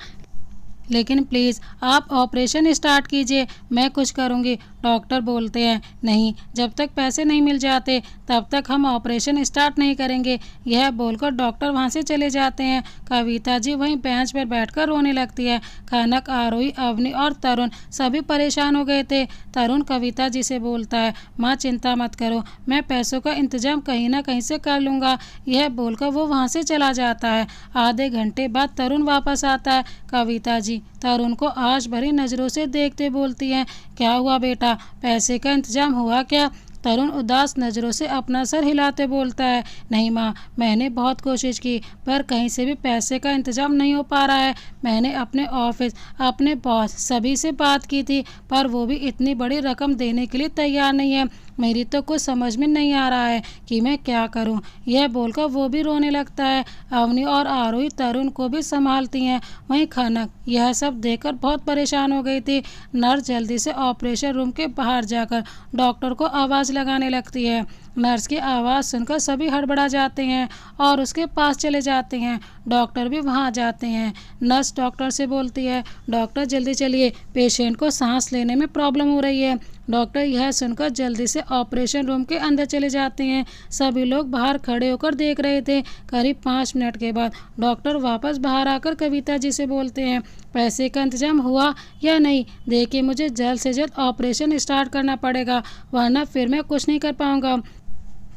A: लेकिन प्लीज़ आप ऑपरेशन स्टार्ट कीजिए, मैं कुछ करूँगी। डॉक्टर बोलते हैं, नहीं, जब तक पैसे नहीं मिल जाते तब तक हम ऑपरेशन स्टार्ट नहीं करेंगे। यह बोलकर डॉक्टर वहां से चले जाते हैं। कविता जी वहीं बेंच पर बैठकर रोने लगती है। खनक, आरोही, अवनी और तरुण सभी परेशान हो गए थे। तरुण कविता जी से बोलता है, माँ चिंता मत करो, मैं पैसों का इंतजाम कहीं ना कहीं से कर लूँगा। यह बोलकर वो वहाँ से चला जाता है। आधे घंटे बाद तरुण वापस आता है। कविता जी तरुण को आश भरी नज़रों से देखते बोलती हैं, क्या हुआ बेटा, पैसे का इंतजाम हुआ क्या। तरुण उदास नज़रों से अपना सर हिलाते बोलता है, नहीं माँ, मैंने बहुत कोशिश की पर कहीं से भी पैसे का इंतजाम नहीं हो पा रहा है। मैंने अपने ऑफिस, अपने बॉस सभी से बात की थी पर वो भी इतनी बड़ी रकम देने के लिए तैयार नहीं है। मेरी तो कुछ समझ में नहीं आ रहा है कि मैं क्या करूं। यह बोलकर वो भी रोने लगता है। अवनी और आरोही तरुण को भी संभालती हैं। वहीं खनक यह सब देखकर बहुत परेशान हो गई थी। नर्स जल्दी से ऑपरेशन रूम के बाहर जाकर डॉक्टर को आवाज़ लगाने लगती है। नर्स की आवाज़ सुनकर सभी हड़बड़ा जाते हैं और उसके पास चले जाते हैं। डॉक्टर भी वहां जाते हैं। नर्स डॉक्टर से बोलती है, डॉक्टर जल्दी चलिए, पेशेंट को सांस लेने में प्रॉब्लम हो रही है। डॉक्टर यह सुनकर जल्दी से ऑपरेशन रूम के अंदर चले जाते हैं। सभी लोग बाहर खड़े होकर देख रहे थे। करीब 5 मिनट के बाद डॉक्टर वापस बाहर आकर कविता जी से बोलते हैं, पैसे का इंतजाम हुआ या नहीं? देखिए, मुझे जल्द से जल्द ऑपरेशन स्टार्ट करना पड़ेगा वरना फिर मैं कुछ नहीं कर पाऊंगा।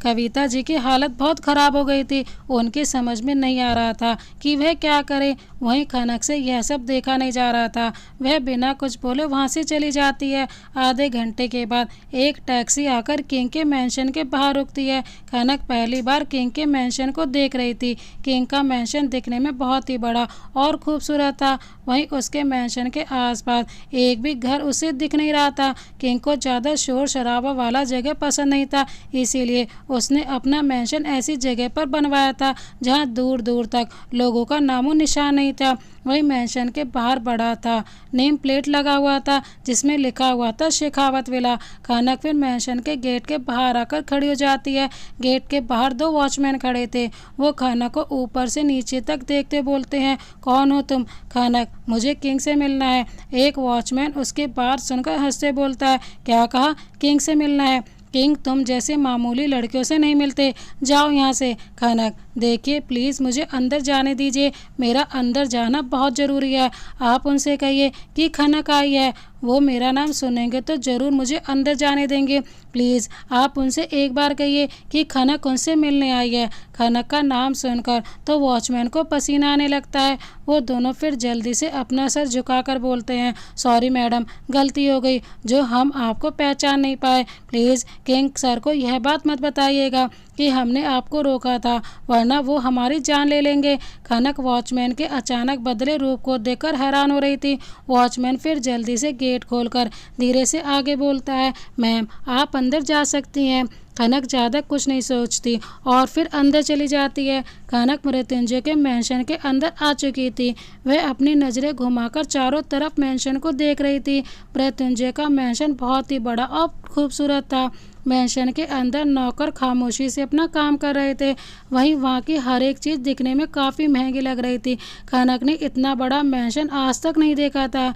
A: कविता जी की हालत बहुत ख़राब हो गई थी। उनके समझ में नहीं आ रहा था कि वह क्या करे। वहीं खनक से यह सब देखा नहीं जा रहा था। वह बिना कुछ बोले वहां से चली जाती है। आधे घंटे के बाद एक टैक्सी आकर किंग के मैंशन के बाहर रुकती है। खनक पहली बार किंग के मैंशन को देख रही थी। किंग का मैंशन दिखने में बहुत ही बड़ा और खूबसूरत था। वहीं उसके मैंशन के आसपास एक भी घर उसे दिख नहीं रहा था। किंग को ज़्यादा शोर शराबा वाला जगह पसंद नहीं था, इसीलिए उसने अपना मैंशन ऐसी जगह पर बनवाया था जहां दूर दूर तक लोगों का नामो निशान नहीं था। वही मैंशन के बाहर बड़ा था नेम प्लेट लगा हुआ था जिसमें लिखा हुआ था शेखावत विला। खनक फिर मैंशन के गेट के बाहर आकर खड़ी हो जाती है। गेट के बाहर 2 वॉचमैन खड़े थे। वो खनक को ऊपर से नीचे तक देखते बोलते हैं, कौन हो तुम? खनक, मुझे किंग से मिलना है। एक वॉचमैन उसके बात सुनकर हंसते बोलता है, क्या कहा? किंग से मिलना है? किंग तुम जैसे मामूली लड़कियों से नहीं मिलते, जाओ यहाँ से। खनक, देखिए प्लीज़ मुझे अंदर जाने दीजिए, मेरा अंदर जाना बहुत ज़रूरी है। आप उनसे कहिए कि खनक आई है, वो मेरा नाम सुनेंगे तो ज़रूर मुझे अंदर जाने देंगे। प्लीज़ आप उनसे एक बार कहिए कि खनक उनसे मिलने आई है। खनक का नाम सुनकर तो वॉचमैन को पसीना आने लगता है। वो दोनों फिर जल्दी से अपना सर झुकाकर बोलते हैं, सॉरी मैडम, गलती हो गई जो हम आपको पहचान नहीं पाए। प्लीज़ किंग सर को यह बात मत बताइएगा कि हमने आपको रोका था, वरना वो हमारी जान ले लेंगे। खनक वॉचमैन के अचानक बदले रूप को देखकर हैरान हो रही थी। वॉचमैन फिर जल्दी से गेट खोलकर धीरे से आगे बोलता है, मैम आप अंदर जा सकती हैं। खनक ज़्यादा कुछ नहीं सोचती और फिर अंदर चली जाती है। खनक मृत्युंजय के मैंशन के अंदर आ चुकी थी। वह अपनी नज़रें घुमाकर चारों तरफ मैंशन को देख रही थी। मृत्युंजय का मैंशन बहुत ही बड़ा और खूबसूरत था। मैंशन के अंदर नौकर खामोशी से अपना काम कर रहे थे। वहीं वहाँ की हर एक चीज़ दिखने में काफ़ी महंगी लग रही थी। खनक ने इतना बड़ा मैंशन आज तक नहीं देखा था।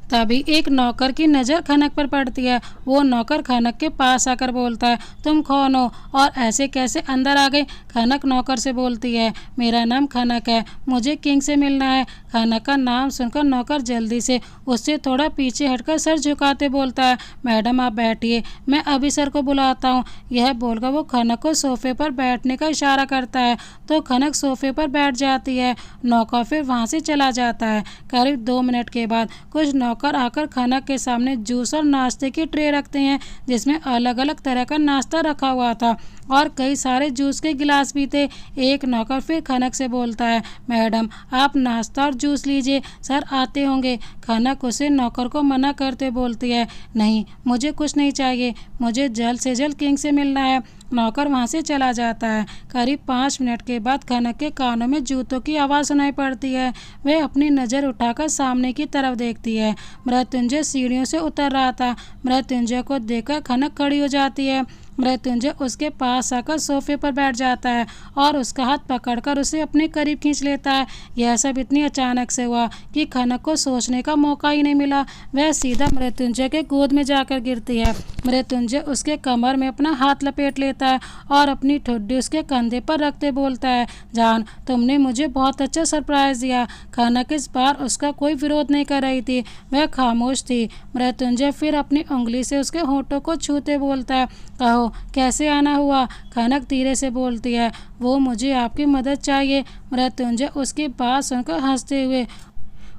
A: तभी एक नौकर की नज़र खनक पर पड़ती है। वो नौकर खनक के पास आकर बोलता है, तुम कौन हो और ऐसे कैसे अंदर आ गए? खनक नौकर से बोलती है, मेरा नाम खनक है, मुझे किंग से मिलना है। खनक का नाम सुनकर नौकर जल्दी से उससे थोड़ा पीछे हटकर सर झुकाते बोलता है, मैडम आप बैठिए, मैं अभी सर को बुलाता हूँ। यह बोलकर वो खनक को सोफे पर बैठने का इशारा करता है तो खनक सोफे पर बैठ जाती है। नौकर फिर वहाँ से चला जाता है। करीब 2 मिनट के बाद कुछ नौकर आकर खनक के सामने जूस और नाश्ते की ट्रे रखते हैं जिसमें अलग अलग तरह का नाश्ता रखा हुआ था और कई सारे जूस के गिलास भी थे। एक नौकर फिर खनक से बोलता है, मैडम आप नाश्ता और जूस लीजिए, सर आते होंगे। खनक उसे नौकर को मना करते बोलती है, नहीं मुझे कुछ नहीं चाहिए, मुझे जल्द से जल्द किंग से मिलना है। नौकर वहाँ से चला जाता है। करीब 5 मिनट के बाद खनक के कानों में जूतों की आवाज़ सुनाई पड़ती है। वह अपनी नज़र उठाकर सामने की तरफ देखती है। मृत्युंजय सीढ़ियों से उतर रहा था। मृत्युंजय को देखकर खनक खड़ी हो जाती है। मृत्युंजय उसके पास आकर सोफे पर बैठ जाता है और उसका हाथ पकड़कर उसे अपने करीब खींच लेता है। यह सब इतनी अचानक से हुआ कि खनक को सोचने का मौका ही नहीं मिला। वह सीधा मृत्युंजय के गोद में जाकर गिरती है। मृत्युंजय उसके कमर में अपना हाथ लपेट लेता है और अपनी ठुड्डी उसके कंधे पर रखते बोलता है, जान तुमने मुझे बहुत अच्छा सरप्राइज दिया। खनक इस बार उसका कोई विरोध नहीं कर रही थी, वह खामोश थी। मृत्युंजय फिर अपनी उंगली से उसके होठों को छूते बोलता है, कहो कैसे आना हुआ? खनक धीरे से बोलती है, वो मुझे आपकी मदद चाहिए। मृत्युंजय उसकी बात सुनकर हंसते हुए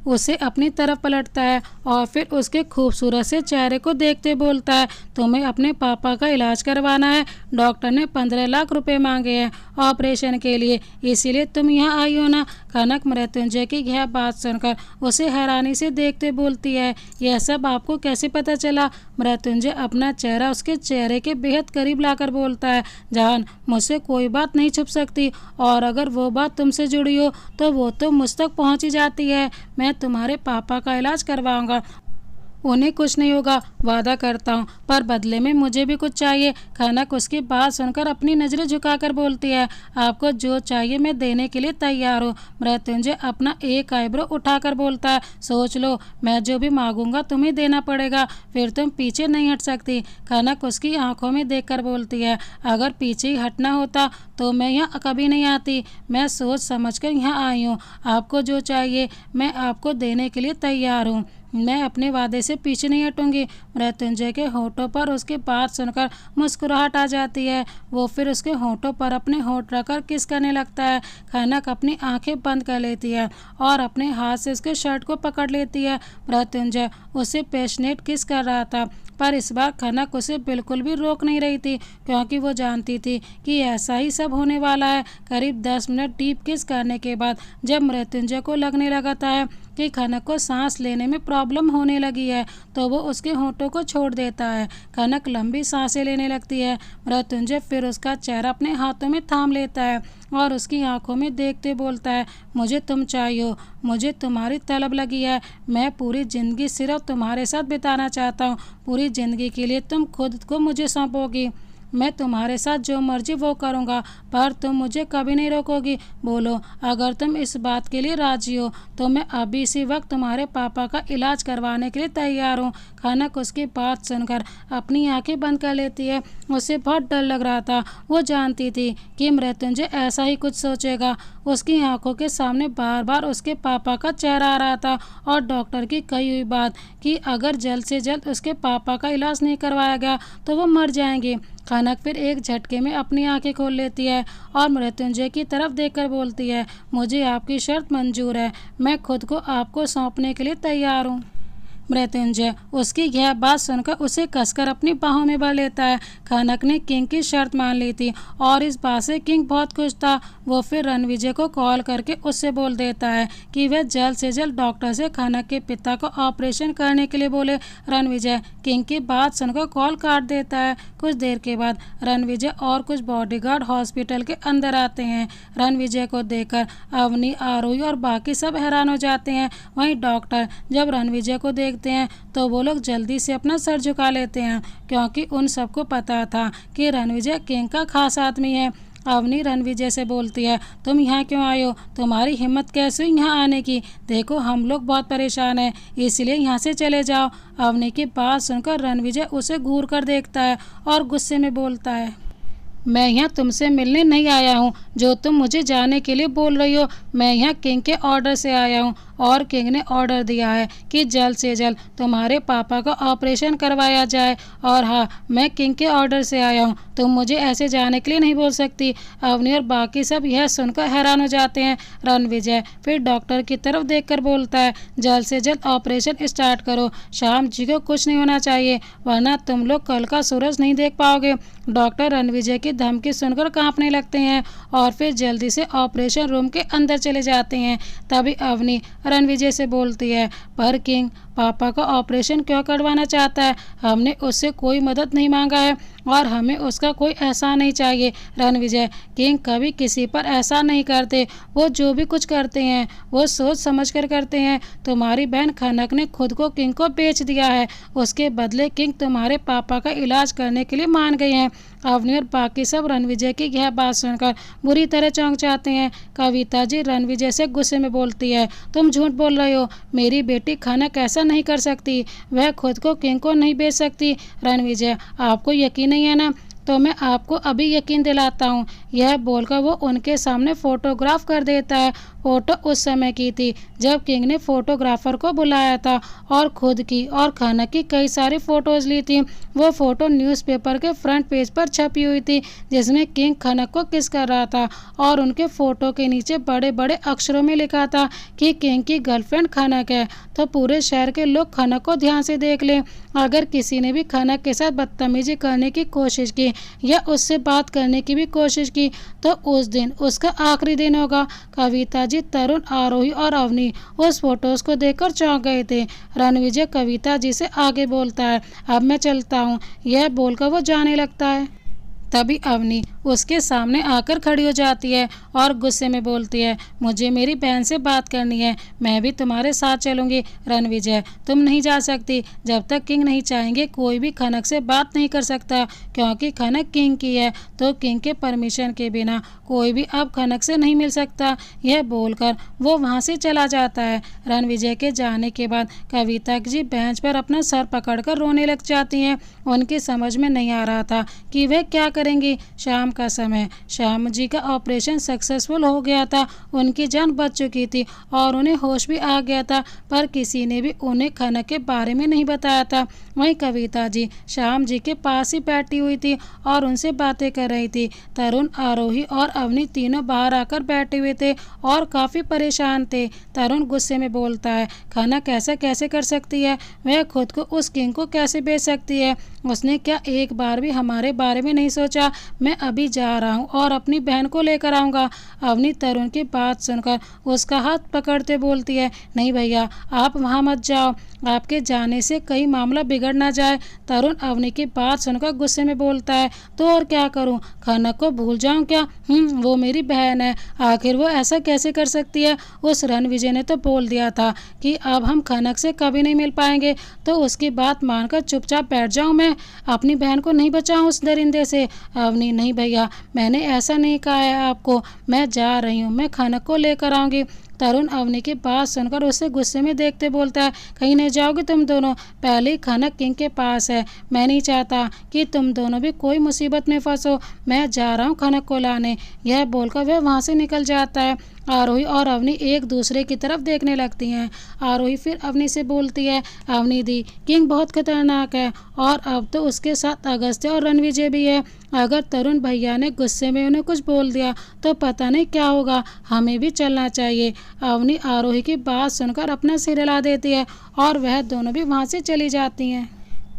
A: उसे अपनी तरफ पलटता है और फिर उसके खूबसूरत से चेहरे को देखते बोलता है, तुम्हें अपने पापा का इलाज करवाना है। डॉक्टर ने 15 लाख रुपए मांगे हैं ऑपरेशन के लिए, इसीलिए तुम यहाँ आई हो ना। कनक मृत्युंजय की यह बात सुनकर उसे हैरानी से देखते बोलती है, यह सब आपको कैसे पता चला? मृत्युंजय अपना चेहरा उसके चेहरे के बेहद करीब लाकर बोलता है, जान, मुझसे कोई बात नहीं छुप सकती, और अगर वो बात तुमसे जुड़ी हो तो वो तो मुझ तक पहुँच ही जाती है। मैं तुम्हारे पापा का इलाज करवाऊंगा, उन्हें कुछ नहीं होगा, वादा करता हूँ, पर बदले में मुझे भी कुछ चाहिए। कनक उसकी बात सुनकर अपनी नज़रें झुकाकर बोलती है, आपको जो चाहिए मैं देने के लिए तैयार हूँ। मृत्युंजय अपना एक आईब्रो उठाकर बोलता है, सोच लो, मैं जो भी मांगूंगा तुम्हें देना पड़ेगा, फिर तुम पीछे नहीं हट सकती। कनक उसकी आंखों में देखकर बोलती है, अगर पीछे ही हटना होता तो मैं यहाँ कभी नहीं आती। मैं सोच समझकर यहाँ आई हूँ, आपको जो चाहिए मैं आपको देने के लिए तैयार हूँ, मैं अपने वादे से पीछे नहीं हटूंगी। मृत्युंजय के होठों पर उसकी बात सुनकर मुस्कुराहट आ जाती है। वो फिर उसके होठों पर अपने होठ रखकर किस करने लगता है। कनक अपनी आंखें बंद कर लेती है और अपने हाथ से उसके शर्ट को पकड़ लेती है। मृत्युंजय उसे पैशनेट किस कर रहा था, पर इस बार कनक उसे बिल्कुल भी रोक नहीं रही थी, क्योंकि वो जानती थी कि ऐसा ही सब होने वाला है। करीब 10 मिनट डीप किस करने के बाद जब मृत्युंजय को लगने लगता है कि कनक को सांस लेने में प्रॉब्लम होने लगी है, तो वो उसके होठों को छोड़ देता है। कनक लंबी सांसें लेने लगती है। मृत्युंजय फिर उसका चेहरा अपने हाथों में थाम लेता है और उसकी आंखों में देखते बोलता है, मुझे तुम चाहिए, मुझे तुम्हारी तलब लगी है, मैं पूरी ज़िंदगी सिर्फ तुम्हारे साथ बिताना चाहता हूँ, पूरी ज़िंदगी के लिए तुम खुद को मुझे सौंपोगी, मैं तुम्हारे साथ जो मर्जी वो करूँगा, पर तुम मुझे कभी नहीं रोकोगी। बोलो, अगर तुम इस बात के लिए राजी हो तो मैं अभी इसी वक्त तुम्हारे पापा का इलाज करवाने के लिए तैयार हूँ। कनक उसकी बात सुनकर अपनी आंखें बंद कर लेती है। उसे बहुत डर लग रहा था। वो जानती थी कि मृत्युंजय ऐसा ही कुछ सोचेगा। उसकी आंखों के सामने बार बार उसके पापा का चेहरा आ रहा था और डॉक्टर की कही हुई बात कि अगर जल्द से जल्द उसके पापा का इलाज नहीं करवाया गया तो वो मर जाएंगे। कनक फिर एक झटके में अपनी आंखें खोल लेती है और मृत्युंजय की तरफ देखकर बोलती है, मुझे आपकी शर्त मंजूर है, मैं खुद को आपको सौंपने के लिए तैयार हूँ। मृत्युंजय उसकी यह बात सुनकर उसे कसकर अपनी बाहों में भर लेता है। कनक ने किंग की शर्त मान ली थी और इस बात से किंग बहुत खुश था। वो फिर रणविजय को कॉल करके उससे बोल देता है कि वह जल्द से जल्द डॉक्टर से कनक के पिता को ऑपरेशन करने के लिए बोले। रणविजय किंग की बात सुनकर कॉल काट देता है। कुछ देर के बाद रणविजय और कुछ बॉडीगार्ड हॉस्पिटल के अंदर आते हैं। रणविजय को देखकर अवनी, आरोही और बाकी सब हैरान हो जाते हैं। वहीं डॉक्टर जब रणविजय को देखते हैं तो वो लोग जल्दी से अपना सर झुका लेते हैं, क्योंकि उन सबको पता था कि रणविजय किंग का खास आदमी है। अवनी रणविजय से बोलती है, तुम यहाँ क्यों आए हो? तुम्हारी हिम्मत कैसे हुई यहाँ आने की? देखो हम लोग बहुत परेशान हैं, इसलिए यहाँ से चले जाओ। अवनी की बात सुनकर रणविजय उसे घूर कर देखता है और गुस्से में बोलता है, मैं यहाँ तुमसे मिलने नहीं आया हूँ जो तुम मुझे जाने के लिए बोल रही हो। मैं यहाँ किंग के ऑर्डर से आया हूँ और किंग ने ऑर्डर दिया है कि जल्द से जल्द तुम्हारे पापा का ऑपरेशन करवाया जाए। और हाँ, मैं किंग के ऑर्डर से आया हूँ, तुम मुझे ऐसे जाने के लिए नहीं बोल सकती। अवनी और बाकी सब यह सुनकर हैरान हो जाते हैं। रणविजय फिर डॉक्टर की तरफ देखकर बोलता है, जल्द से जल्द ऑपरेशन स्टार्ट करो, शाम जी को कुछ नहीं होना चाहिए, वरना तुम लोग कल का सूरज नहीं देख पाओगे। डॉक्टर रणविजय की धमकी सुनकर कांपने लगते हैं और फिर जल्दी से ऑपरेशन रूम के अंदर चले जाते हैं। तभी अवनी रणविजय से बोलती है, पर किंग पापा का ऑपरेशन क्यों करवाना चाहता है? हमने उससे कोई मदद नहीं मांगा है और हमें उसका कोई एहसान नहीं चाहिए। रणविजय, किंग कभी किसी पर एहसान नहीं करते, वो जो भी कुछ करते हैं वो सोच समझ कर करते हैं। तुम्हारी बहन कनक ने खुद को किंग को बेच दिया है, उसके बदले किंग तुम्हारे पापा का इलाज करने के लिए मान गए हैं। अवनी और बाकी सब रणविजय की यह बात सुनकर बुरी तरह चौंक जाते हैं। कविता जी रणविजय से गुस्से में बोलती है, तुम झूठ बोल रहे हो, मेरी बेटी कनक ऐसा नहीं कर सकती, वह खुद को किंग को नहीं बेच सकती। रणविजय, आपको यकीन नहीं है ना? तो मैं आपको अभी यकीन दिलाता हूँ। यह बोलकर वो उनके सामने फोटोग्राफ कर देता है। फोटो उस समय की थी जब किंग ने फोटोग्राफर को बुलाया था और खुद की और खनक की कई सारी फोटोज ली थी। वो फोटो न्यूज़पेपर के फ्रंट पेज पर छपी हुई थी जिसमें किंग खनक को किस कर रहा था और उनके फोटो के नीचे बड़े बड़े अक्षरों में लिखा था कि किंग की गर्लफ्रेंड खनक है। तो पूरे शहर के लोग खनक को ध्यान से देख लें। अगर किसी ने भी खनक के साथ बदतमीजी करने की कोशिश की या उससे बात करने की भी कोशिश की तो उस दिन उसका आखिरी दिन होगा। कविता जी, तरुण, आरोही और अवनी उस फोटोज को देखकर चौंक गए थे। रणविजय कविता जी से आगे बोलता है, अब मैं चलता हूँ। यह बोलकर वो जाने लगता है। तभी अवनी उसके सामने आकर खड़ी हो जाती है और गुस्से में बोलती है, मुझे मेरी बहन से बात करनी है, मैं भी तुम्हारे साथ चलूंगी। रणविजय, तुम नहीं जा सकती। जब तक किंग नहीं चाहेंगे कोई भी खनक से बात नहीं कर सकता, क्योंकि खनक किंग की है। तो किंग के परमिशन के बिना कोई भी अब खनक से नहीं मिल सकता। यह बोलकर वो वहाँ से चला जाता है। रणविजय के जाने के बाद कविता जी बेंच पर अपना सर पकड़कर रोने लग जाती हैं। उनकी समझ में नहीं आ रहा था कि वे क्या करेंगी। शाम का समय, श्याम जी का ऑपरेशन सक्सेसफुल हो गया था। उनकी जान बच चुकी थी और उन्हें होश भी आ गया था, पर किसी ने भी उन्हें खनक के बारे में नहीं बताया था। वहीं कविता जी श्याम जी के पास ही बैठी हुई थी और उनसे बातें कर रही थी। तरुण, आरोही और अवनी तीनों बाहर आकर बैठे हुए थे और काफ़ी परेशान थे। तरुण गुस्से में बोलता है, खनक ऐसा कैसे कर सकती है? वह खुद को उस किंग को कैसे बेच सकती है? उसने क्या एक बार भी हमारे बारे में नहीं सोचा? मैं अभी जा रहा हूँ और अपनी बहन को लेकर आऊँगा। अवनी तरुण की बात सुनकर उसका हाथ पकड़ते बोलती है, नहीं भैया, आप वहाँ मत जाओ, आपके जाने से कहीं मामला बिगड़ ना जाए। तरुण अवनी की बात सुनकर गुस्से में बोलता है, तो और क्या करूं? खनक को भूल जाऊं क्या? वो मेरी बहन है, आखिर वो ऐसा कैसे कर सकती है? उस रणविजय ने तो बोल दिया था कि अब हम खनक से कभी नहीं मिल पाएंगे, तो उसकी बात मानकर चुपचाप बैठ जाऊं मैं? अपनी बहन को नहीं बचाऊं उस दरिंदे से? अवनी, नहीं भैया, मैंने ऐसा नहीं कहा है आपको, मैं जा रही हूँ, मैं खनक को लेकर आऊँगी। तरुण अवनी की बात सुनकर उसे गुस्से में देखते बोलता है, कहीं नहीं जाओगे तुम दोनों? पहले ही खनक किंग के पास है, मैं नहीं चाहता कि तुम दोनों भी कोई मुसीबत में फंसो। मैं जा रहा हूँ खनक को लाने। यह बोलकर वह वहाँ से निकल जाता है। आरोही और अवनी एक दूसरे की तरफ देखने लगती हैं। आरोही फिर अवनी से बोलती है, अवनी दी, किंग बहुत खतरनाक है और अब तो उसके साथ अगस्त्य और रणविजय भी है। अगर तरुण भैया ने गुस्से में उन्हें कुछ बोल दिया तो पता नहीं क्या होगा, हमें भी चलना चाहिए। अवनी आरोही की बात सुनकर अपना सिर हिला देती है और वह दोनों भी वहाँ से चली जाती हैं।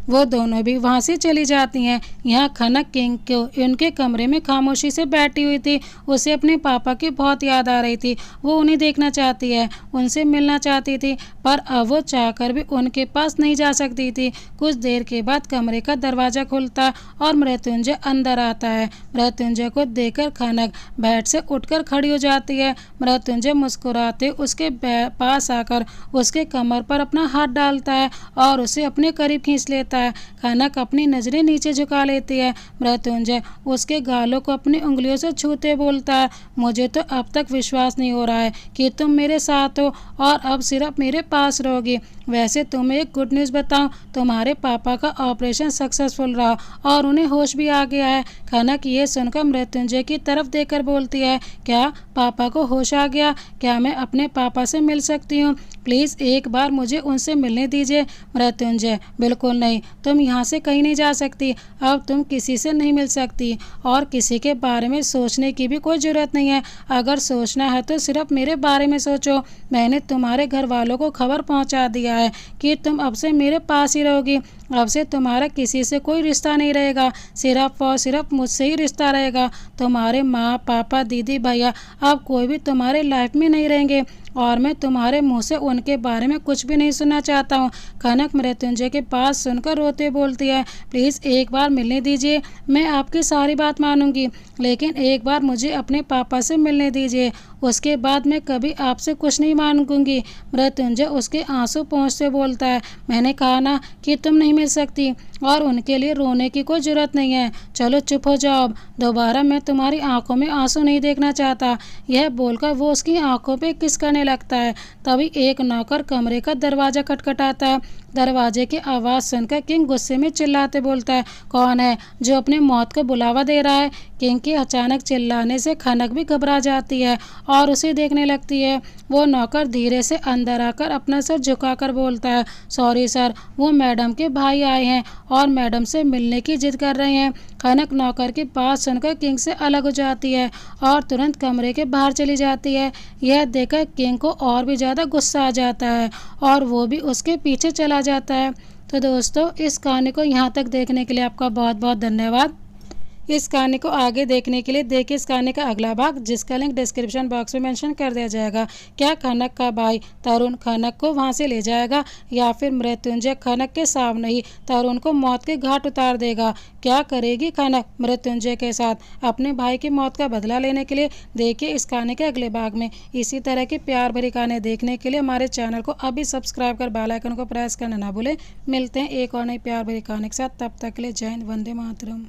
A: वो दोनों भी वहाँ से चली जाती हैं। यहाँ खनक किंग को उनके कमरे में खामोशी से बैठी हुई थी। उसे अपने पापा की बहुत याद आ रही थी। वो उन्हें देखना चाहती है, उनसे मिलना चाहती थी, पर अब वो चाहकर भी उनके पास नहीं जा सकती थी। कुछ देर के बाद कमरे का दरवाज़ा खुलता और मृत्युंजय अंदर आता है। मृत्युंजय को देखकर खनक बेड से उठकर खड़ी हो जाती है। मृत्युंजय मुस्कुराते उसके पास आकर उसके कमर पर अपना हाथ डालता है और उसे अपने करीब खींच लेता है। खनक अपनी नजरें नीचे झुका लेती है। मृत्युंजय उसके गालों को अपनी उंगलियों से छूते बोलता है, मुझे तो अब तक विश्वास नहीं हो रहा है कि तुम मेरे साथ हो और अब सिर्फ मेरे पास रहोगी। वैसे तुम्हें एक गुड न्यूज़ बताऊं, तुम्हारे पापा का ऑपरेशन सक्सेसफुल रहा और उन्हें होश भी आ गया है। खनक ये सुनकर मृत्युंजय की तरफ देखकर बोलती है, क्या पापा को होश आ गया? क्या मैं अपने पापा से मिल सकती हूँ? प्लीज़ एक बार मुझे उनसे मिलने दीजिए। मृत्युंजय, बिल्कुल नहीं, तुम यहाँ से कहीं नहीं जा सकती। अब तुम किसी से नहीं मिल सकती और किसी के बारे में सोचने की भी कोई ज़रूरत नहीं है। अगर सोचना है तो सिर्फ मेरे बारे में सोचो। मैंने तुम्हारे घर वालों को खबर पहुँचा दिया है कि तुम अब से मेरे पास ही रहोगी। अब से तुम्हारा किसी से कोई रिश्ता नहीं रहेगा, सिर्फ और सिर्फ मुझसे ही रिश्ता रहेगा। तुम्हारे माँ, पापा, दीदी, भैया अब कोई भी तुम्हारे लाइफ में नहीं रहेंगे और मैं तुम्हारे मुंह से उनके बारे में कुछ भी नहीं सुनना चाहता हूँ। खनक मृत्युंजय के पास सुनकर रोते बोलती है, प्लीज़ एक बार मिलने दीजिए, मैं आपकी सारी बात मानूंगी, लेकिन एक बार मुझे अपने पापा से मिलने दीजिए, उसके बाद मैं कभी आपसे कुछ नहीं मांगूंगी। मृत्युंजय उसके आंसू पोंछते बोलता है, मैंने कहा ना कि तुम नहीं मिल सकती और उनके लिए रोने की कोई ज़रूरत नहीं है। चलो चुप हो जाओ, अब दोबारा मैं तुम्हारी आंखों में आंसू नहीं देखना चाहता। यह बोलकर वो उसकी आंखों पे किस करने लगता है। तभी एक नौकर कमरे का दरवाज़ा खटखटाता है। दरवाजे की आवाज़ सुनकर किंग गुस्से में चिल्लाते बोलता है, कौन है जो अपनी मौत को बुलावा दे रहा है। किंग के अचानक चिल्लाने से खनक भी घबरा जाती है और उसे देखने लगती है। वो नौकर धीरे से अंदर आकर अपना सर झुकाकर बोलता है, सॉरी सर, वो मैडम के भाई आए हैं और मैडम से मिलने की जिद कर रहे हैं। खनक नौकर की बात सुनकर किंग से अलग हो जाती है और तुरंत कमरे के बाहर चली जाती है। यह देखकर किंग को और भी ज़्यादा गुस्सा आ जाता है और वो भी उसके पीछे चला जाता है। तो दोस्तों, इस कहानी को यहाँ तक देखने के लिए आपका बहुत बहुत धन्यवाद। इस कहानी को आगे देखने के लिए देखिए इस कहानी का अगला भाग, जिसका लिंक डिस्क्रिप्शन बॉक्स में मेंशन कर दिया जाएगा। क्या खनक का भाई तरुण खनक को वहां से ले जाएगा या फिर मृत्युंजय खनक के सामने ही तरुण को मौत के घाट उतार देगा? क्या करेगी खनक मृत्युंजय के साथ अपने भाई की मौत का बदला लेने के लिए? देखिए इस कहानी के अगले भाग में। इसी तरह की प्यार भरी कहानी देखने के लिए हमारे चैनल को अभी सब्सक्राइब कर बेल आइकन को प्रेस करना ना भूलें। मिलते हैं एक और नई प्यार भरी कहानी के साथ, तब तक के लिए जय हिंद, वंदे मातरम।